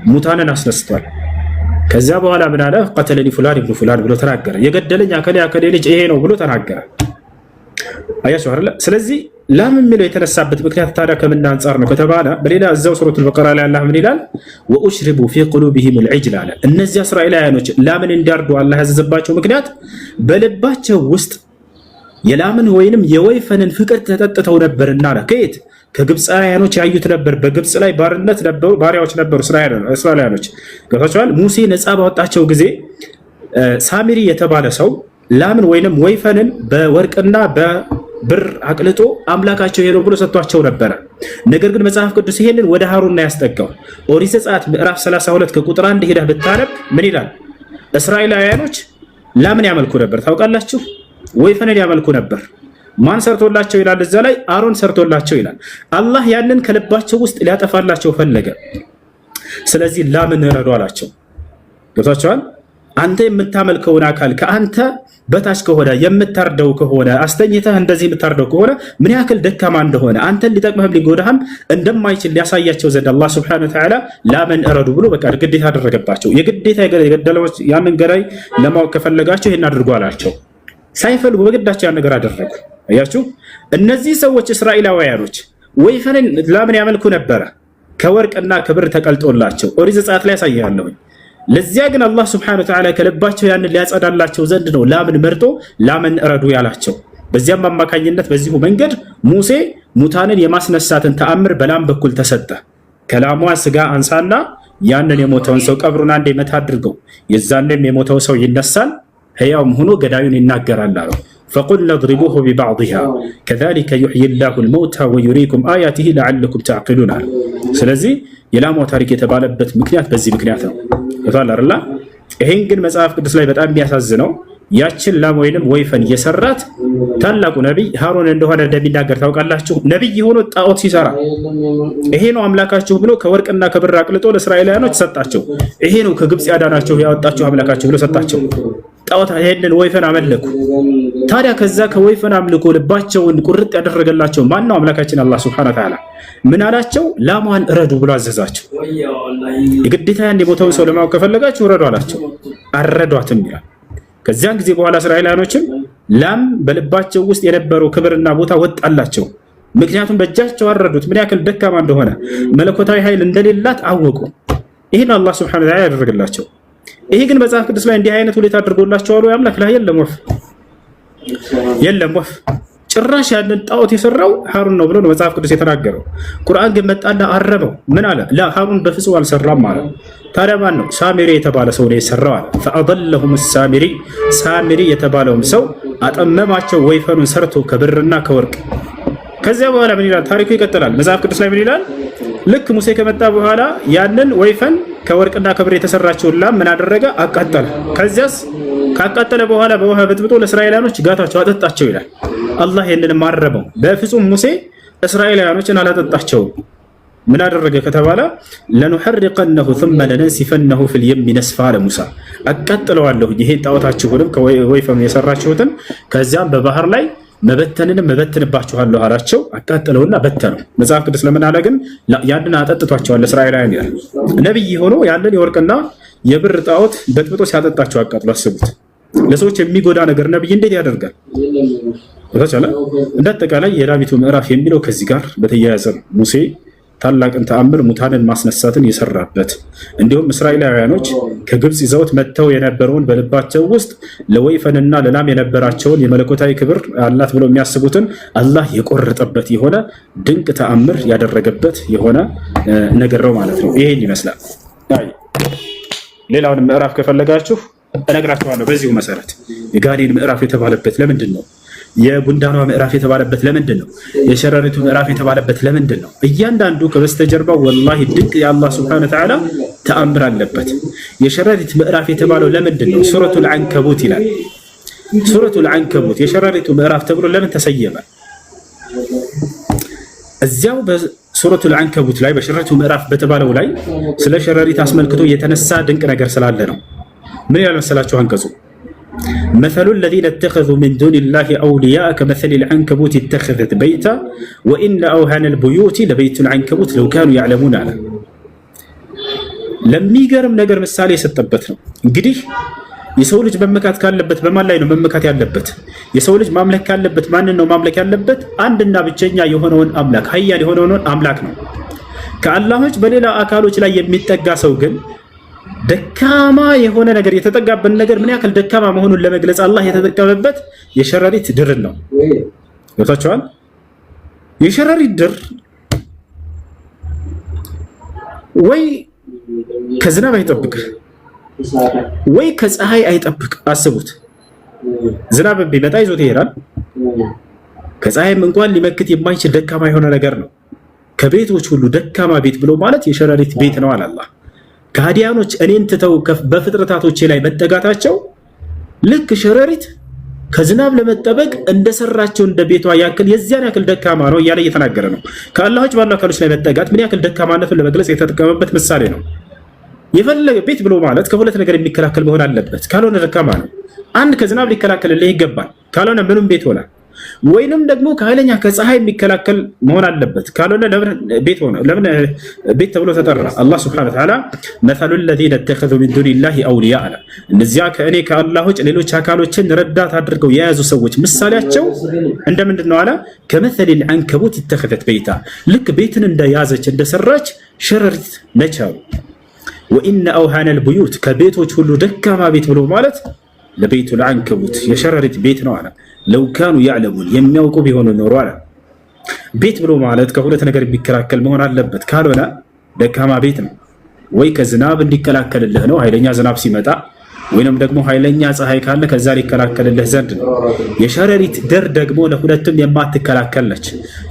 Speaker 7: ሙታንን አስነስቷል። ከዚያ በኋላ ምን አለ? ቀተለኒ ፉላን ኢብኑ ፉላን ብሎ ተናገረ። የገደለኝ አከሌ ልጅ ይሄ ነው ብሎ ተናገረ። አያችሁ አይደል? ስለዚህ ላም የሚለው የተነሳበት ምክንያት ታዲያ ከምን አንጻር ነው ከተባለ በሌላ እዛው ሱረቱል በቀራ ላይ አላህ ምን ይላል? ወኡሽሪቡ ፊ ቁሉቢሂም አልዕጅል አለ። እነዚያ እስራኤላውያኖች ላምን እንዲያርዱ አላህ ያዘዘባቸው ምክንያት በልባቸው ውስጥ የላምን ወይንም የወይፈንን ፍቅር ተጠጥተው ነበርና አለ። ከየት? ከግብፃውያኖች ያዩት ነበር። በግብፅ ላይ ባርነት ነበሩ፣ ባሪያዎች ነበሩ እስራኤላውያኖች። ገብታችኋል? ሙሴ ነፃ ባወጣቸው ጊዜ ሳሚሪ የተባለ ሰው ላምን ወይንም ወይፈንን በወርቅና በብር አቅልጦ አምላካቸው ይሄ ነው ብሎ ሰጥቷቸው ነበረ። ነገር ግን መጽሐፍ ቅዱስ ይሄንን ወደ ሃሩን ያስጠጋው። ኦሪት ዘጸአት ምዕራፍ 32 ከቁጥር 1 ሄደህ ብታነብ ምን ይላል? እስራኤላውያኖች ላምን ያመልኩ ነበር። ታውቃላችሁ? ወይፈንን ያመልኩ ነበር። ማን ሰርቶላቸው ይላል? እዛ ላይ አሮን ሰርቶላቸው ይላል። አላህ ያንን ከልባቸው ውስጥ ሊያጠፋላቸው ፈለገ። ስለዚህ ላምን ረዱ አላቸው። ገብቷቸዋል? አንተ የምታመልከውን አካል ከአንተ በታች ከሆነ የምታርደው ከሆነ አስተኝተህ እንደዚህ የምታርደው ከሆነ ምን ያክል ደካማ እንደሆነ አንተን ሊጠቅምህም ሊጎዳህም እንደማይችል ሊያሳያቸው ዘንድ አላህ ሱብሓነሁ ወተዓላ ላምን እረዱ ብሎ በቃ ግዴታ አደረገባቸው። የግዴታ የገደለዎች ያንን ገዳይ ለማወቅ ከፈለጋቸው ይሄን አድርጎ አላቸው። ሳይፈልጉ በግዳቸው ያን ነገር አደረጉ። አያችሁ? እነዚህ ሰዎች እስራኤላውያኖች ወይፈንን ላምን ያመልኩ ነበረ፣ ከወርቅና ከብር ተቀልጦላቸው ኦሪት ዘጸአት ላይ ያሳያለሁ። ለዚያ ግን አላህ ሱብሓነሁ ወተዓላ ከልባቸው ያንን ሊያጸዳላቸው ዘንድ ነው ላምን መርጦ ላምን እረዱ ያላቸው። በዚያም አማካኝነት በዚሁ መንገድ ሙሴ ሙታንን የማስነሳትን ተአምር በላም በኩል ተሰጠ። ከላሟ ስጋ አንሳና ያንን የሞተውን ሰው ቀብሩን አንዴ መታ አድርገው፣ የዛንም የሞተው ሰው ይነሳል፣ ሕያውም ሆኖ ገዳዩን ይናገራል አለው። ፈቁልና ድሪቡሁ ቢባዕድሃ ከዛሊከ ዩሕዪ ላሁ ልመውታ ወዩሪኩም አያቲሂ ለዓለኩም ተዕቂሉን አለ። ስለዚህ የላሟ ታሪክ የተባለበት ምክንያት በዚህ ምክንያት ነው። ይታላርላ። ይሄን ግን መጽሐፍ ቅዱስ ላይ በጣም የሚያሳዝነው ያችን ላም ወይንም ወይፈን የሰራት ታላቁ ነቢይ ሃሩን እንደሆነ እንደሚናገር ታውቃላችሁ። ነቢይ ሆኖ ጣዖት ሲሰራ ይሄ ነው አምላካችሁ ብሎ ከወርቅና ከብር አቅልጦ ለእስራኤላውያኖች ሰጣቸው። ይሄ ነው ከግብፅ ያዳናቸው ያወጣቸው አምላካቸው ብሎ ሰጣቸው። ጣዖት ይሄንን ወይፈን አመለኩ። ታዲያ ከዛ ከወይፈን አምልኮ ልባቸውን ቁርጥ ያደረገላቸው ማነው? አምላካችን አላህ ሱብሓነሁ ወተዓላ ምን አላቸው? ላሟን እረዱ ብሎ አዘዛቸው። የግዴታ ያን የሞተውን ሰው ለማወቅ ከፈለጋችሁ እረዱ አላቸው። አረዷትም ይላል። ከዚያን ጊዜ በኋላ እስራኤላውያኖችም ላም በልባቸው ውስጥ የነበረው ክብርና ቦታ ወጣላቸው። ምክንያቱም በእጃቸው አረዱት። ምን ያክል ደካማ እንደሆነ መለኮታዊ ኃይል እንደሌላት አወቁ። ይህን አላህ ሱብሓነሁ ወተዓላ ያደረገላቸው። ይሄ ግን መጽሐፍ ቅዱስ ላይ እንዲህ አይነት ሁኔታ አድርጎላቸዋል ወይ? አምላክ ላይ የለም ወፍ የለም ወፍ። ጭራሽ ያንን ጣዖት የሰራው ሃሩን ነው ብሎ ነው መጽሐፍ ቅዱስ የተናገረው። ቁርአን ግን መጣና አረመው። ምን አለ? ላ ሃሩን በፍጹም አልሰራም አለ። ታዲያ ማን ነው? ሳሚሪ የተባለ ሰው ነው የሰራው አለ። ፈአደለሁም ሳሚሪ፣ ሳሚሪ የተባለውም ሰው አጠመማቸው ወይፈኑን ሰርቶ ከብርና ከወርቅ። ከዚያ በኋላ ምን ይላል? ታሪኩ ይቀጥላል። መጽሐፍ ቅዱስ ላይ ምን ይላል? ልክ ሙሴ ከመጣ በኋላ ያንን ወይፈን ከወርቅና ከብር የተሰራችውን ላም ምን አደረገ? አቃጠለ። ከዚያስ ካቃጠለ በኋላ በውሃ በጥብጦ ለእስራኤላውያኖች ጋታቸው አጠጣቸው ይላል። አላህ ይህንን ማረመው። በፍጹም ሙሴ እስራኤላውያኖችን አላጠጣቸውም። ምን አደረገ ከተባለ ለኑሐሪቀነሁ ثم ለነንሲፈነሁ ፊል የሚ ነስፋ አለ ሙሳ። አቃጥለዋለሁ ይሄን ጣዖታችሁንም ከወይፈኑ የሰራችሁትን ከዚያም በባህር ላይ መበተንንም መበትንባችኋለሁ አላቸው። አቃጠለውና በተነው። መጽሐፍ ቅዱስ ለምን አለ ግን ያንን አጠጥቷቸዋል እስራኤላውያን ይላል። ነብይ ሆኖ ያንን የወርቅና የብር ጣዖት በጥብጦ ሲያጠጣቸው አቃጥሎ። አስቡት። ለሰዎች የሚጎዳ ነገር ነብይ እንዴት ያደርጋል? ወታቻለ እንደተቃላይ የዳዊቱ ምዕራፍ የሚለው ከዚህ ጋር በተያያዘ ነው። ሙሴ ታላቅን ተአምር ሙታንን ማስነሳትን የሰራበት እንዲሁም እስራኤላውያኖች ከግብፅ ይዘውት መጥተው የነበረውን በልባቸው ውስጥ ለወይፈንና ለላም የነበራቸውን የመለኮታዊ ክብር አላት ብለው የሚያስቡትን አላህ የቆረጠበት የሆነ ድንቅ ተአምር ያደረገበት የሆነ ነገር ነው ማለት ነው። ይሄን ይመስላል። ሌላውን ምዕራፍ ከፈለጋችሁ እነግራችኋለሁ። በዚሁ መሰረት የጋኔን ምዕራፍ የተባለበት ለምንድን ነው? የጉንዳኗ ምዕራፍ የተባለበት ለምንድን ነው? የሸረሪቱ ምዕራፍ የተባለበት ለምንድን ነው? እያንዳንዱ ከበስተጀርባው ወላሂ ድንቅ የአላህ ሱብሓነሁ ወተዓላ ተአምር አለበት። የሸረሪት ምዕራፍ የተባለው ለምንድን ነው? ሱረቱል አንከቡት ይላል። ሱረቱል አንከቡት የሸረሪቱ ምዕራፍ ተብሎ ለምን ተሰየመ? እዚያው በሱረቱል አንከቡት ላይ በሸረሪቱ ምዕራፍ በተባለው ላይ ስለ ሸረሪት አስመልክቶ የተነሳ ድንቅ ነገር ስላለ ነው። ምን ያህል መሰላችሁ አንቀጹ? مثل الذين اتخذوا من دون الله أولياء كمثل العنكبوت اتخذت بيتا وإن أوهن البيوت لبيت العنكبوت لو كانوا يعلمون على ለሚገርም ነገር ምሳሌ የሰጠበት ነው። እንግዲህ የሰው ልጅ መመካት ካለበት በማን ላይ ነው መመካት ያለበት? የሰው ልጅ ማምለክ ካለበት ማንን ነው ማምለክ ያለበት? አንድና ብቸኛ የሆነውን አምላክ፣ ኃያል የሆነውን አምላክ ነው። ከአላሆች በሌላ አካሎች ላይ የሚጠጋ ሰው ግን ደካማ የሆነ ነገር የተጠጋበት ነገር ምን ያክል ደካማ መሆኑን ለመግለጽ አላህ የተጠቀመበት የሸረሪት ድርን ነው። ወጣቸዋል። የሸረሪት ድር ወይ ከዝናብ አይጠብቅ ወይ ከፀሐይ አይጠብቅ። አስቡት፣ ዝናብ ቢመጣ ይዞት ይሄዳል። ከፀሐይም እንኳን ሊመክት የማይችል ደካማ የሆነ ነገር ነው። ከቤቶች ሁሉ ደካማ ቤት ብሎ ማለት የሸረሪት ቤት ነው አለ አላህ። ከሃዲያኖች እኔን ትተው በፍጥረታቶቼ ላይ መጠጋታቸው ልክ ሸረሪት ከዝናብ ለመጠበቅ እንደሰራቸው እንደ ቤቷ ያክል የዚያን ያክል ደካማ ነው እያለ እየተናገረ ነው። ከአላሆች ባሉ አካሎች ላይ መጠጋት ምን ያክል ደካማነቱን ለመግለጽ የተጠቀመበት ምሳሌ ነው። የፈለገ ቤት ብሎ ማለት ከሁለት ነገር የሚከላከል መሆን አለበት። ካልሆነ ደካማ ነው። አንድ ከዝናብ ሊከላከልልህ ይገባል። ካልሆነ ምንም ቤት ሆነ። ወይንም ደግሞ ከኃይለኛ ከፀሐይ የሚከላከል መሆን አለበት። ካልሆነ ለምን ቤት ሆነ? ለምን ቤት ተብሎ ተጠራ? አላህ ሱብሓነሁ ወተዓላ መሰሉ الذين اتخذوا من دون الله اولياء አለ። እነዚያ ከእኔ ከአላህ ውጭ ሌሎች አካሎችን ረዳት አድርገው የያዙ ሰዎች ምሳሌያቸው እንደምንድን ነው አለ? ከመሰል العنكبوت اتخذت بيتا ልክ ቤትን እንደያዘች እንደሰራች ሸረሪት ነች አሉ። وان اوهان البيوت ከቤቶች ሁሉ ደካማ ቤት ብሎ ማለት ለቤቱ العنكبوت የሸረሪት ቤት ነው አለ። ለው ካኑ ያዕለሙን የሚያውቁ ቢሆኑ ኖሮ አለ። ቤት ብሎ ማለት ከሁለት ነገር የሚከላከል መሆን አለበት። ካልሆነ ደካማ ቤት ነው። ወይ ከዝናብ እንዲከላከልልህ ነው ኃይለኛ ዝናብ ሲመጣ፣ ወይንም ደግሞ ኃይለኛ ፀሐይ ካለ ከዛ ሊከላከልልህ ዘንድ ነው። የሸረሪት ድር ደግሞ ለሁለቱም የማትከላከል ነች።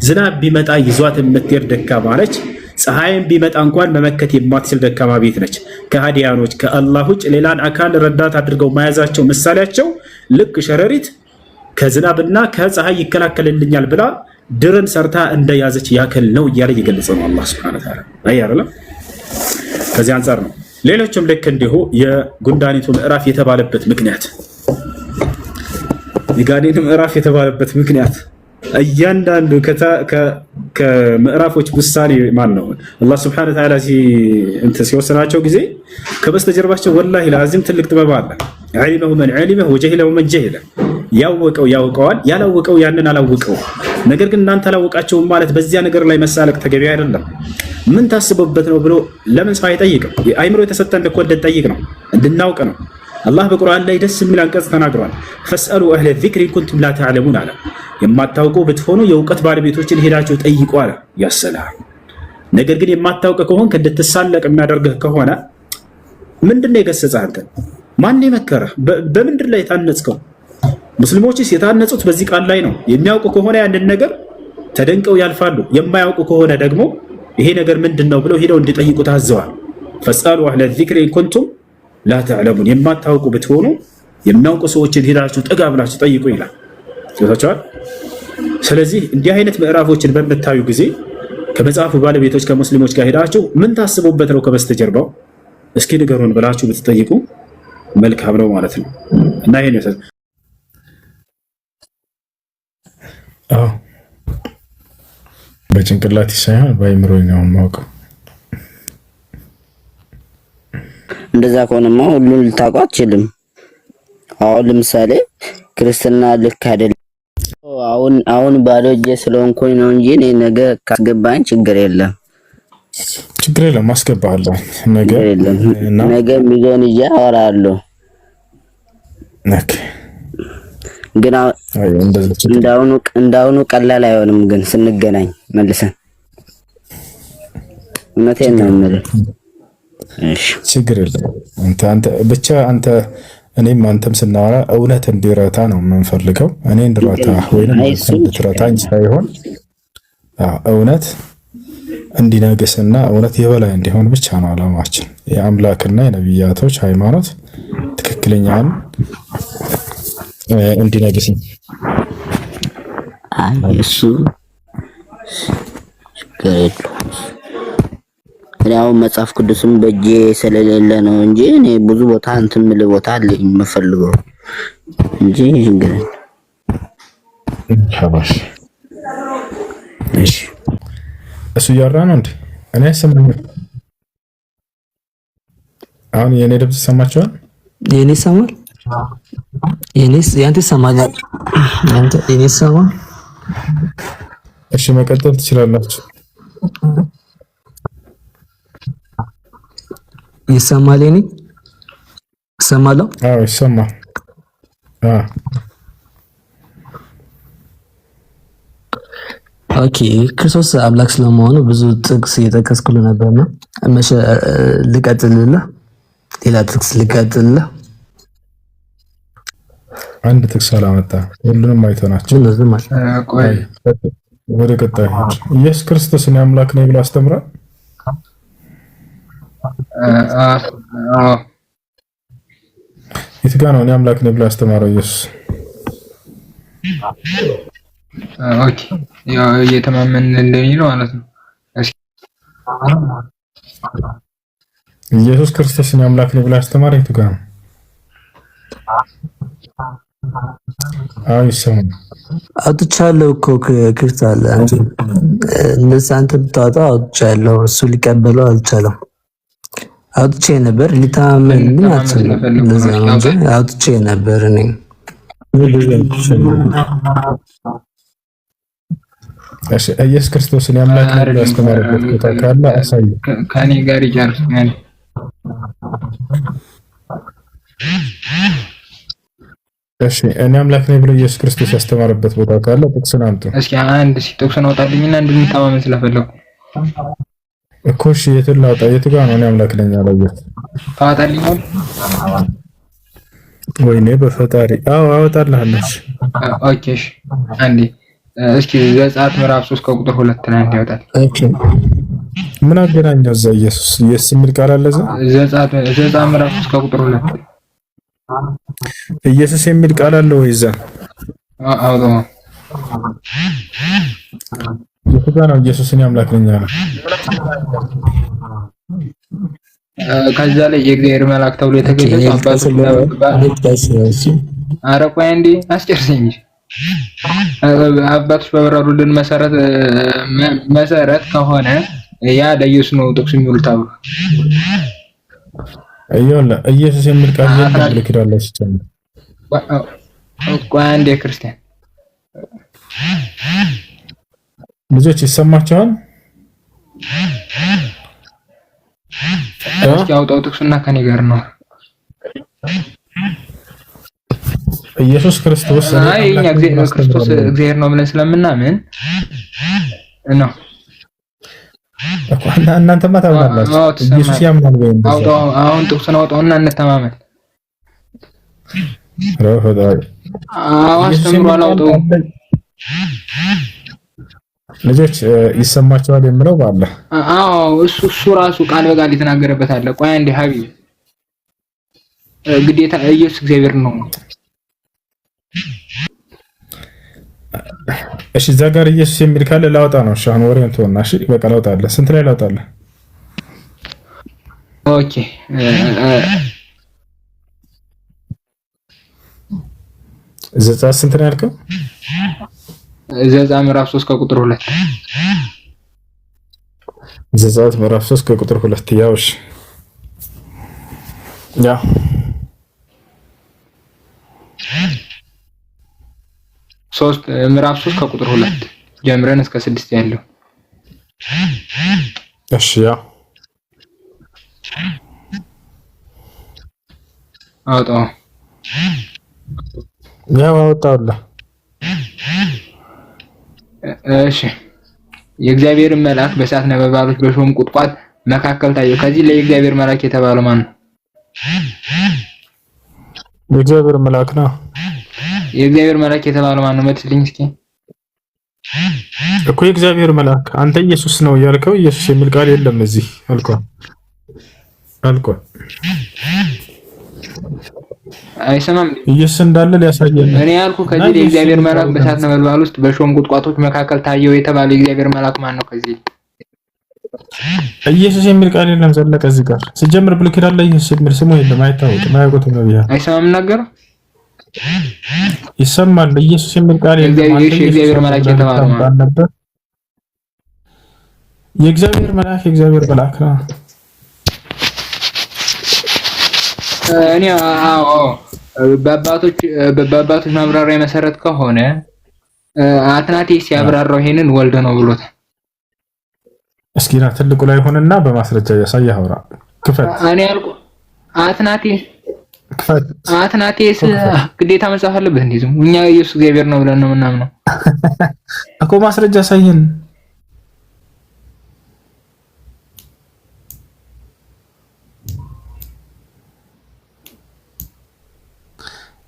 Speaker 7: ዝናብ ቢመጣ ይዟት የምትሄድ ደካማ ነች። ፀሐይም ቢመጣ እንኳን መመከት የማትችል ደካማ ቤት ነች። ከሃዲያኖች ከአላህ ውጭ ሌላን አካል ረዳት አድርገው መያዛቸው ምሳሌያቸው ልክ ሸረሪት ከዝናብና ከፀሐይ ይከላከልልኛል ብላ ድርን ሰርታ እንደያዘች ያክል ነው እያለ እየገለጸ ነው አላህ ሱብሓነሁ ወተዓላ። አይደለም ከዚህ አንጻር ነው። ሌሎችም ልክ እንዲሁ የጉንዳኒቱ ምዕራፍ የተባለበት ምክንያት የጋኔን ምዕራፍ የተባለበት ምክንያት እያንዳንዱ ከምዕራፎች ውሳኔ ማን ነው አላህ ሱብሓነሁ ወተዓላ ሲወስናቸው ጊዜ ከበስተጀርባቸው ወላሂ ለአዚም ትልቅ ጥበብ አለ። ዐሊመሁ መን ዐሊመሁ ወጀሂለሁ መን ጀሂለ። ያወቀው ያውቀዋል፣ ያላወቀው ያንን አላወቀው። ነገር ግን እናንተ አላወቃቸውም ማለት በዚያ ነገር ላይ መሳለቅ ተገቢ አይደለም። ምን ታስበበት ነው ብሎ ለምን ሰው አይጠይቅም? አይምሮ የተሰጠን እኮ እንድንጠይቅ ነው፣ እንድናውቅ ነው። አላህ በቁርአን ላይ ደስ የሚል አንቀጽ ተናግሯል። ፈስአሉ አህለ ዚክሪ ኩንቱም ላ ተዕለሙን አለ። የማታውቁ ብትሆኑ የእውቀት ባለቤቶችን ሄዳችሁ ጠይቁ አለ። ያሰላም። ነገር ግን የማታውቅ ከሆንክ እንድትሳለቅ የሚያደርግህ ከሆነ ምንድነው የገሰጸህ? አንተ ማን የመከረህ? በምንድን ላይ የታነጽከው? ሙስሊሞችስ የታነጹት በዚህ ቃል ላይ ነው። የሚያውቁ ከሆነ ያንን ነገር ተደንቀው ያልፋሉ። የማያውቁ ከሆነ ደግሞ ይሄ ነገር ምንድነው ብለው ሄደው እንዲጠይቁ ታዘዋል። ፈስአሉ አህለ ዚክሪ ኩንቱም ላ ተዕለሙን። የማታውቁ ብትሆኑ የሚያውቁ ሰዎችን ሄዳችሁ ጠጋ ብላችሁ ጠይቁ ይላል። ስለታችኋል። ስለዚህ እንዲህ አይነት ምዕራፎችን በምታዩ ጊዜ ከመጽሐፉ ባለቤቶች ከሙስሊሞች ጋር ሄዳችሁ ምን ታስቡበት ነው ከበስተጀርባው እስኪ ንገሩን ብላችሁ ብትጠይቁ መልካም ነው ማለት ነው። እና ይሄን
Speaker 1: በጭንቅላት ሳይሆን በአይምሮ ነው የማውቀው።
Speaker 10: እንደዛ ከሆነማ ሁሉን ልታውቀው አትችልም። አሁን ለምሳሌ ክርስትና ልክ አይደለም። አሁን ባዶ እጄ ስለሆንኩኝ ነው እንጂ እኔ ነገ ካስገባኝ ችግር የለም።
Speaker 1: ችግር የለም፣ አስገባለሁ።
Speaker 10: ነገ ሚሊዮን ይዤ አወራለሁ። ግን እንዳሁኑ ቀላል አይሆንም። ግን ስንገናኝ መልሰን እውነቴን ነው የምልህ። እሺ
Speaker 1: ችግር የለም። አንተ ብቻ አንተ እኔም አንተም ስናወራ እውነት እንዲረታ ነው የምንፈልገው። እኔ እንድረታ ወይንም እንድትረታኝ ሳይሆን እውነት እንዲነግስና እውነት የበላይ እንዲሆን ብቻ ነው ዓላማችን። የአምላክና የነቢያቶች ሃይማኖት ትክክለኛውን እንዲነግስ ነው።
Speaker 10: እሱ ያው መጽሐፍ ቅዱስም በእጄ ስለሌለ ነው እንጂ እኔ ብዙ ቦታ እንትን ምል ቦታ አለኝ የምፈልገው እንጂ እንግዲህ
Speaker 1: ሻባሽ እሺ እሱ ያራ ነው እንዴ? እኔ ሰማኝ። አሁን የኔ ድምጽ ሰማችኋል?
Speaker 3: የኔ ሰማል? ያንተ ሰማል? የኔ ሰማል?
Speaker 1: እሺ መቀጠል ትችላላችሁ።
Speaker 3: ይሰማል? የኔ ሰማለው?
Speaker 1: አዎ ይሰማል።
Speaker 3: ኦኬ ክርስቶስ አምላክ ስለመሆኑ ብዙ ጥቅስ እየጠቀስኩልህ ነበርና ልቀጥልልህ? ሌላ ጥቅስ ልቀጥልልህ?
Speaker 1: አንድ ጥቅስ አላመጣ፣ ሁሉንም አይተናቸው። ወደ ቀጣይ ኢየሱስ ክርስቶስን አምላክ ነው ብሎ አስተምሯል። የት ጋር ነው እኔ አምላክ ነው ብሎ አስተማረው ኢየሱስ?
Speaker 2: ኦኬ ያው እየተማመን እንደሚለው ማለት ነው።
Speaker 1: ኢየሱስ ክርስቶስን አምላክ ነው ብሎ አስተማረ የት ጋር ነው? አይሰማም።
Speaker 3: አውጥቻለሁ እኮ ክርስታል አንተ እንደዛ አንተ ብታወጣው አውጥቻለሁ። እሱ ሊቀበለው አልቻለም። አውጥቼ ነበር ሊታመን ምን አትልም። እንደዛ ነው እንጂ አውጥቼ ነበር እኔ
Speaker 1: እሺ ኢየሱስ ክርስቶስን አምላክ ነው ብሎ አስተማረበት ቦታ ካለ አሳይ።
Speaker 2: ከኔ ጋር ይጨርስ ማለት
Speaker 1: እሺ እኔ አምላክ ነኝ ብሎ ኢየሱስ ክርስቶስ ያስተማረበት ቦታ ካለ ጥቅስን አምጡ።
Speaker 2: እስኪ አንድ ጥቅስን አውጣልኝና እንድንተማመን ስለፈለኩ
Speaker 1: እኮ። እሺ የትን ላውጣ? የቱ ጋር ነው እኔ አምላክ ነኝ ያለው?
Speaker 2: ታወጣልኝ
Speaker 1: ወይኔ በፈጣሪ አወጣልሃለሁ።
Speaker 2: ኦኬ እሺ አንዴ እስኪ ዘጸአት ምዕራፍ 3 ከቁጥር 2 ላይ ያወጣል።
Speaker 3: ኦኬ
Speaker 1: ምን አገናኘው እዛ ኢየሱስ የሚል ቃል አለ እዛ?
Speaker 2: ዘጸአት ምዕራፍ 3 ከቁጥር 2
Speaker 1: ኢየሱስ የሚል ቃል አለ ወይ እዛ?
Speaker 2: አዎ
Speaker 1: የቱ ጋር ነው ኢየሱስን አምላክ ነኝ ያለው?
Speaker 2: ከዛ ላይ የእግዚአብሔር መልአክ ተብሎ የተገለጸው ኧረ ቆይ እንዴ አስጨርሰኝ እንጂ አባቶች በበረሩልን መሰረት ከሆነ ያ ለኢየሱስ ነው ጥቅስ የሚውል ተብሎ
Speaker 1: ኢየሱስ የሚል ቃል የለም ልክዳለች ይችላል።
Speaker 2: ቆይ አንዴ ክርስቲያን
Speaker 1: ልጆች ይሰማቸዋል?
Speaker 2: እስኪ አውጣው ጥቅሱና ከኔ ጋር ነው።
Speaker 1: ኢየሱስ ክርስቶስ
Speaker 2: እኛ ክርስቶስ እግዚአብሔር ነው ብለን ስለምናምን ነው።
Speaker 1: እናንተማ ታምናላችሁ። ኢየሱስ ያምናል ወይ?
Speaker 2: አሁን ጥቅሱን አውጣውና እንተማመን። አስተምሯል። አውጣው ልጆች
Speaker 1: ይሰማቸዋል የምለው ባለ
Speaker 2: እሱ ራሱ ቃል በቃል የተናገረበት አለ። ቆይ አንዴ ሀቢብ ግዴታ ኢየሱስ እግዚአብሔር ነው።
Speaker 1: እሺ እዛ ጋር ኢየሱስ የሚል ካለ ላውጣ ነው። እሺ አሁን ወሬውን ተወና። እሺ በቃ ላውጣለህ። ስንት ላይ ላውጣለህ?
Speaker 2: ኦኬ
Speaker 1: ዘጸአት ስንት ነው ያልከው?
Speaker 2: ዘጸአት ምዕራፍ 3 ከቁጥር 2
Speaker 1: ዘጸአት ምዕራፍ 3 ከቁጥር 2 ያውሽ ያው
Speaker 2: ምዕራፍ 3 ከቁጥር 2 ጀምረን እስከ 6 ያለው
Speaker 1: እሺ ያው
Speaker 2: አውጣው
Speaker 1: ያው አውጣውልህ።
Speaker 2: እሺ የእግዚአብሔር መልአክ በእሳት ነበልባሎች በሾም ቁጥቋጥ መካከል ታየው። ከዚህ ላይ የእግዚአብሔር መልአክ የተባለው ማን ነው?
Speaker 1: የእግዚአብሔር መልአክ ነው።
Speaker 2: የእግዚአብሔር መልአክ የተባለው ማን ነው? መልስልኝ እስኪ።
Speaker 1: እኮ የእግዚአብሔር መልአክ አንተ ኢየሱስ ነው ያልከው፣ ኢየሱስ የሚል ቃል የለም እዚህ አልኳል።
Speaker 2: አይሰማም።
Speaker 1: ኢየሱስ እንዳለ ሊያሳየን
Speaker 2: እኔ ያልኩ ከዚህ የእግዚአብሔር መልአክ በእሳት ነበልባል ውስጥ በሾም ቁጥቋጦች መካከል ታየው የተባለው የእግዚአብሔር መልአክ ማን ነው? ከዚህ
Speaker 1: ኢየሱስ የሚል ቃል የለም። ዘለቀ እዚህ ጋር ሲጀምር ብሉይ ኪዳን ላይ ኢየሱስ የሚል ስሙ የለም፣ አይታወቅም፣ አያውቁትም ነው ብያ።
Speaker 2: አይሰማም ነገር
Speaker 1: ይሰማል። ኢየሱስ የሚል ቃል የለም።
Speaker 2: የእግዚአብሔር መልአክ የተባለው ማን
Speaker 1: ነበር? የእግዚአብሔር መልአክ ነው።
Speaker 2: እኔ በአባቶች ማብራሪያ መሰረት ከሆነ አትናቴስ ያብራራው ይሄንን ወልድ ነው ብሎታል።
Speaker 1: እስኪ ና ትልቁ ላይ ሆነና በማስረጃ ያሳይ አውራ ክፈት።
Speaker 2: እኔ ያልኩ አትናቴስ ግዴታ መጻፍ አለበት እንዴ? ዝም እኛ ኢየሱስ እግዚአብሔር ነው ብለን ነው ምናምነው
Speaker 1: እኮ። ማስረጃ ያሳየን።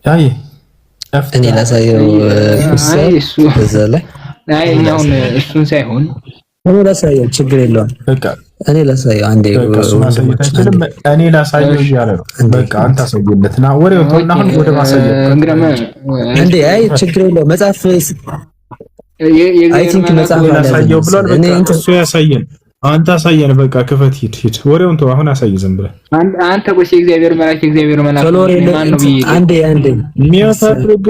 Speaker 1: አይ
Speaker 3: እኔ ላሳየው እሱ በዛ ላይ
Speaker 2: እኛውን እሱን ሳይሆን
Speaker 3: እኔ ላሳየው፣ ችግር የለውም። በቃ እኔ ላሳየው አንዴ
Speaker 1: እኔ ላሳየው እያለ ነው። በቃ አንተ አሳየለት ና ወሬው ተውና አሁን ወደ ማሳየት
Speaker 3: እንዴ። አይ ችግር የለውም። መጽሐፍ አይ ቲንክ መጽሐፍ
Speaker 1: ላሳየው ብሏል። በቃ እሱ ያሳየን፣ አንተ አሳየን። በቃ ክፈት፣ ሂድ ወሬውን ተው። አሁን አሳይ ዝም ብለህ
Speaker 2: አንተ ቆይ የእግዚአብሔር መልአክ ማን ነው ብዬ
Speaker 3: አንዴ
Speaker 1: የሚያሳድግ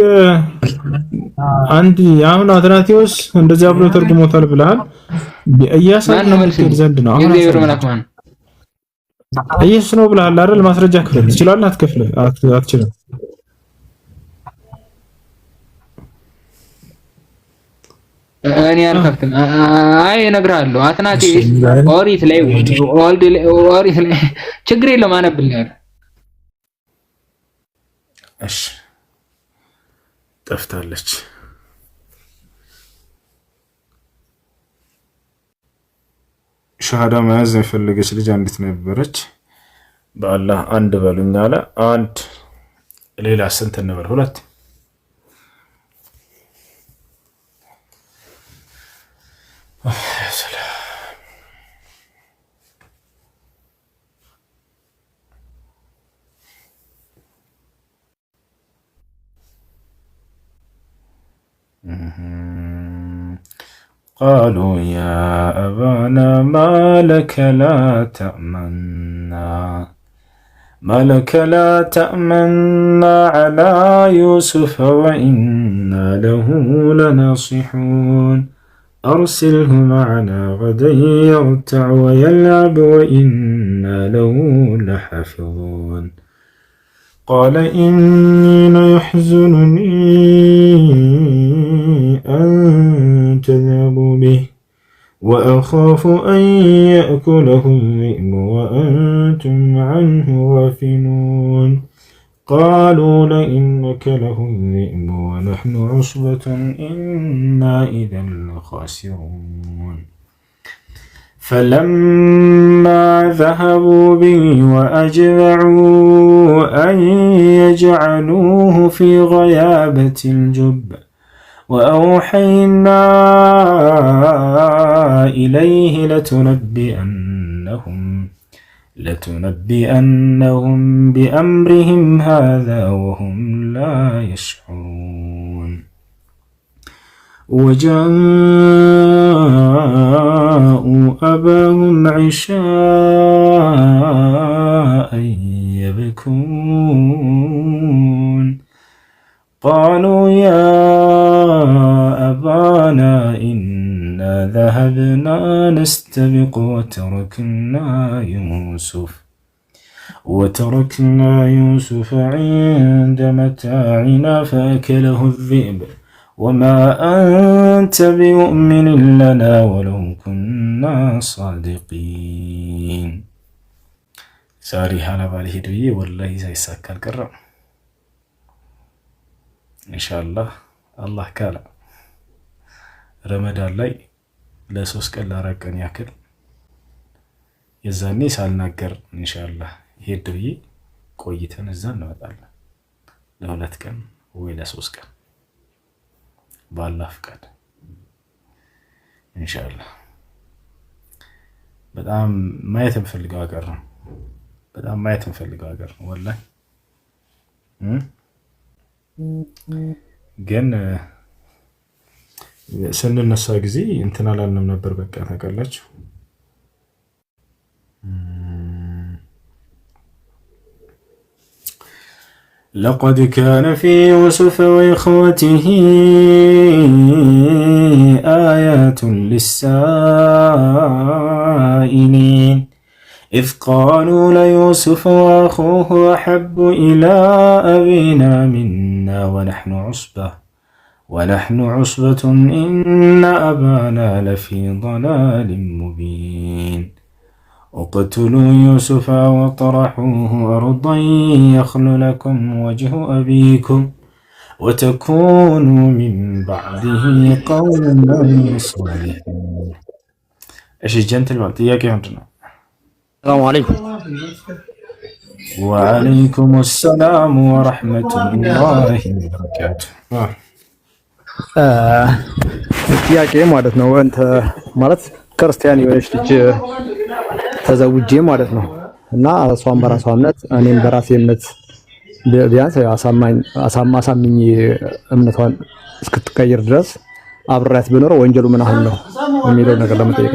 Speaker 1: አንድ አሁን አትናቴዎስ እንደዚያ ብሎ ተርጉሞታል ብለሃል። እያሳየን ዘንድ ነው። አሁን
Speaker 2: የእግዚአብሔር መልአክ ማን
Speaker 1: ኢየሱስ ነው ብለሃል አይደል? ማስረጃ ክፈል። ትችላለህ? አትችልም?
Speaker 2: እኔ አልከፍትም። አይ እነግርሃለሁ። አትናቴስ ኦሪት ላይ ችግር የለውም አነብልሃለሁ።
Speaker 1: እሺ ጠፍታለች። ሻሃዳ መያዝ የፈለገች ልጅ አንዲት ነበረች። በአላህ አንድ በሉኝ አለ። አንድ ሌላ ስንት እንበል? ሁለት قالوا يا أبانا ما لك لا تأمنا على يوسف وإنا له لناصحون أرسله معنا غدا يرتع ويلعب وإنا له لحافظون قال إني ليحزنني أن تذهبوا به وأخاف أن يأكله الذئب وأنتم عنه غافلون قالوا لئنك له الذئب ونحن عصبة إنا إذا لخاسرون فلما ذهبوا به وأجمعوا أن يجعلوه في غيابة الجب وأوحينا إليه لتنبئنهم بأمرهم هذا وهم لا يشعرون وجاءوا أباهم عشاء يبكون قالوا يا أبانا إنا ذهبنا نستبق وتركنا يوسف عند متاعنا فأكله الذئب وما أنت بمؤمن لنا ولو كنا صادقين ساري حالا بالي هدوية والله سيساك الكرم ኢንሻአላህ አላህ ካለ ረመዳን ላይ ለ3 ቀን ላረቀን ያክል የዛኔ ሳልናገር ኢንሻአላህ ሄድ ብዬ ቆይተን እዛ እንመጣለን። ለሁለት ቀን ወይ ለሶስት ቀን በአላህ ፍቃድ ኢንሻአላህ። በጣም ማየት እንፈልገው ሀገር ነው። በጣም ማየት እንፈልገው ሀገር ነው ወላሂ። ግን ስንነሳ ጊዜ እንትን አላልንም ነበር። በቃ ታውቃላችሁ لقد كان في يوسف وإخوته آيات للسائلين إذ قالوا ليوسف وأخوه أحب إلى أبينا منا ونحن عصبة إن أبانا لفي ضلال مبين اقتلوا يوسف وطرحوه أرضا يخل لكم وجه أبيكم وتكونوا من بعده قوما صالحين. ايش الجنتلمان تياكي عندنا.
Speaker 11: السلام عليكم.
Speaker 1: وعليكم السلام ورحمة الله وبركاته.
Speaker 11: ጥያቄ ማለት ነው አንተ ማለት ክርስቲያን የሆነች ልጅ ተዘውጄ ማለት ነው እና እሷን በራሷ እምነት እኔም በራሴ እምነት ቢያንስ አሳማኝ እምነቷን እስክትቀይር ድረስ አብሬያት ብኖር ወንጀሉ ምን አሁን ነው የሚለው ነገር ለመጠየቅ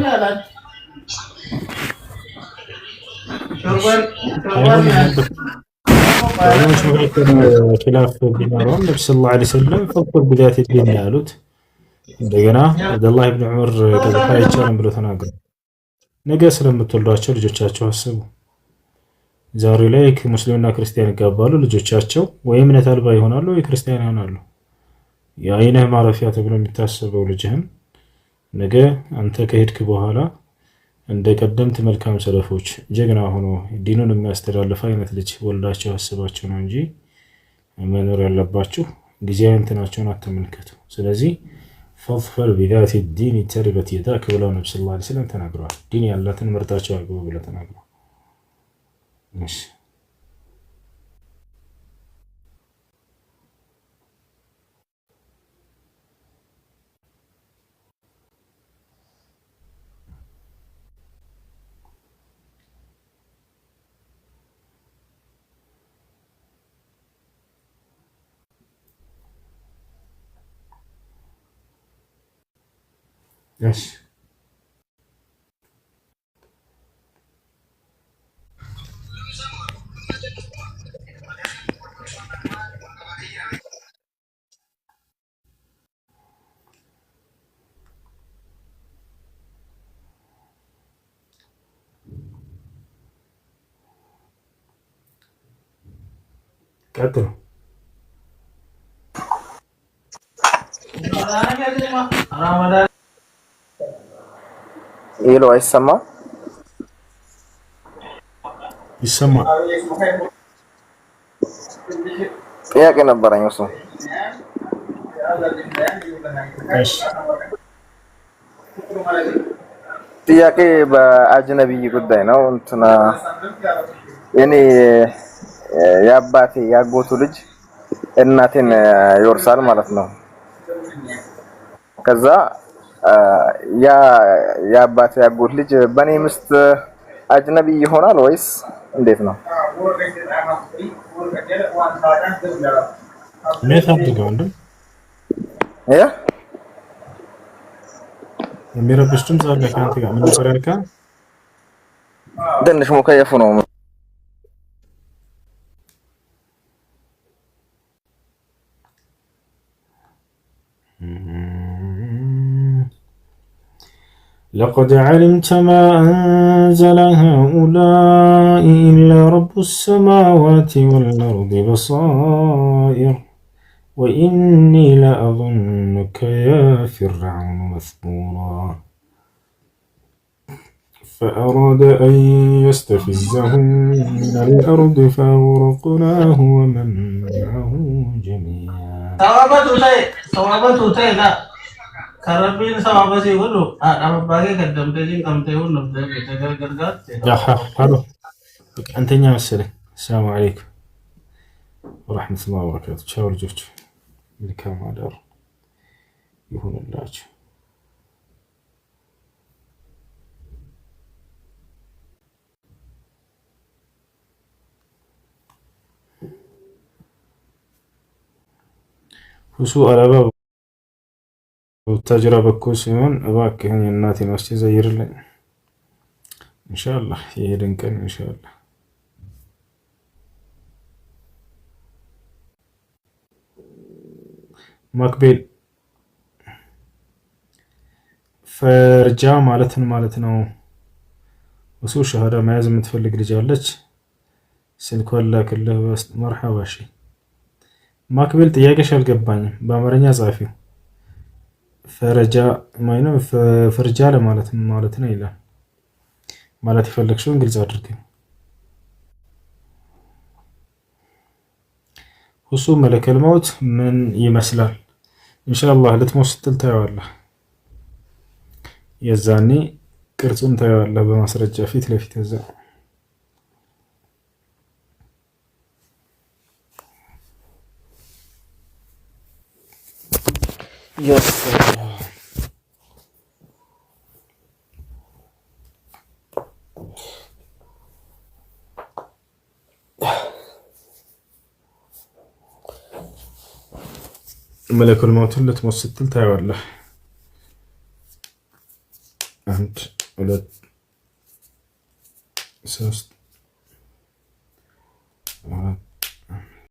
Speaker 1: ኺላፍ ቢኖረውም ነብዩ ሰለላሁ ዐለይሂ ወሰለም ፈቅር ቢዛቲ ዲን ያሉት እንደገና አብዱላህ ኢብኑ ዑመር ቀጥታ አይቻልም ብሎ ተናገሩ። ነገ ስለምትወልዷቸው ልጆቻቸው አስቡ። ዛሬ ላይ ሙስሊምና ክርስቲያን ይጋባሉ፣ ልጆቻቸው ወይ እምነት አልባ ይሆናሉ ወይ ክርስቲያን ይሆናሉ። የአይንህ ማረፊያ ተብሎ የሚታሰበው ልጅህን ነገ አንተ ከሄድክ በኋላ እንደ ቀደምት መልካም ሰለፎች ጀግና ሆኖ ዲኑን የሚያስተላልፍ አይነት ልጅ ወልዳቸው አስባቸው ነው እንጂ መኖር ያለባችሁ ጊዜያዊ እንትናቸውን አትመልከቱ። ስለዚህ ፈظፈር ቢዛቲ ዲን ተሪበት የዳክ ብለው ነብዩ ሰለላሁ ዐለይሂ ወሰለም ተናግረዋል። ዲን ያላትን ምርጣቸው አግቡ ብለው ተናግረዋል። እሺ Yes. ቀጥሉ።
Speaker 12: ሄሎ፣ አይሰማም?
Speaker 1: ይሰማል።
Speaker 12: ጥያቄ ነበረኝ። እሱ ጥያቄ በአጅነቢይ ጉዳይ ነው። እንትና የኔ የአባቴ ያጎቱ ልጅ እናቴን ይወርሳል ማለት ነው። ከዛ ያ የአባቴ ያጎት ልጅ በኔ ምስት አጅነቢ ይሆናል ወይስ እንዴት ነው?
Speaker 1: እንዴት አድርገው እንዴ የሚረብሽ ድምፅ አለ ከአንተ ጋር ምን ነበር ያልከው?
Speaker 12: ትንሽ ሙከየፉ ነው።
Speaker 1: لقد علمت ما أنزل هؤلاء إلا رب السماوات والأرض بصائر وإني لأظنك يا فرعون مثبورا فأراد أن يستفزهم من الأرض فأغرقناه ومن معه جميعا كربين سبب سيقولوا أنا باقي قدم تجين كم تقول نبدأ بتجرجرات يا حلو أنت يا مسلم السلام عليكم ወራህመቱላሂ ወበረካቱ። ቻው ልጆች፣ መልካም አዳር ይሁንላችሁ። ሁሱ አለባ ወታጀራ በኩል ሲሆን እባክህን የእናቴን መስጂድ ዘይርልኝ ኢንሻአላህ። የሄድን ቀን ኢንሻአላህ። ማክቤል ፈርጃ ማለትን ማለት ነው። ሁሱ ሸሃዳ መያዝ የምትፈልግ ልጅ አለች። ስልኳን ላክልህ። መርሐባ። እሺ ማክቤል ጥያቄሽ አልገባኝም። በአማርኛ ጻፊው ፈረጃ ማይነው ፈርጃ ለማለት ማለት ነው ይላል። ማለት የፈለግሽውን ግልጽ አድርገኝ። ሁሱ መለከል መውት ምን ይመስላል? ኢንሻአላህ ልትሞት ስትል ታየዋለህ። የዛኔ ቅርጹን ታየዋለህ በማስረጃ ፊት ለፊት እዛ መለኩል መውትን ልትሞት ስትል ታየዋለህ። 1 2 3 4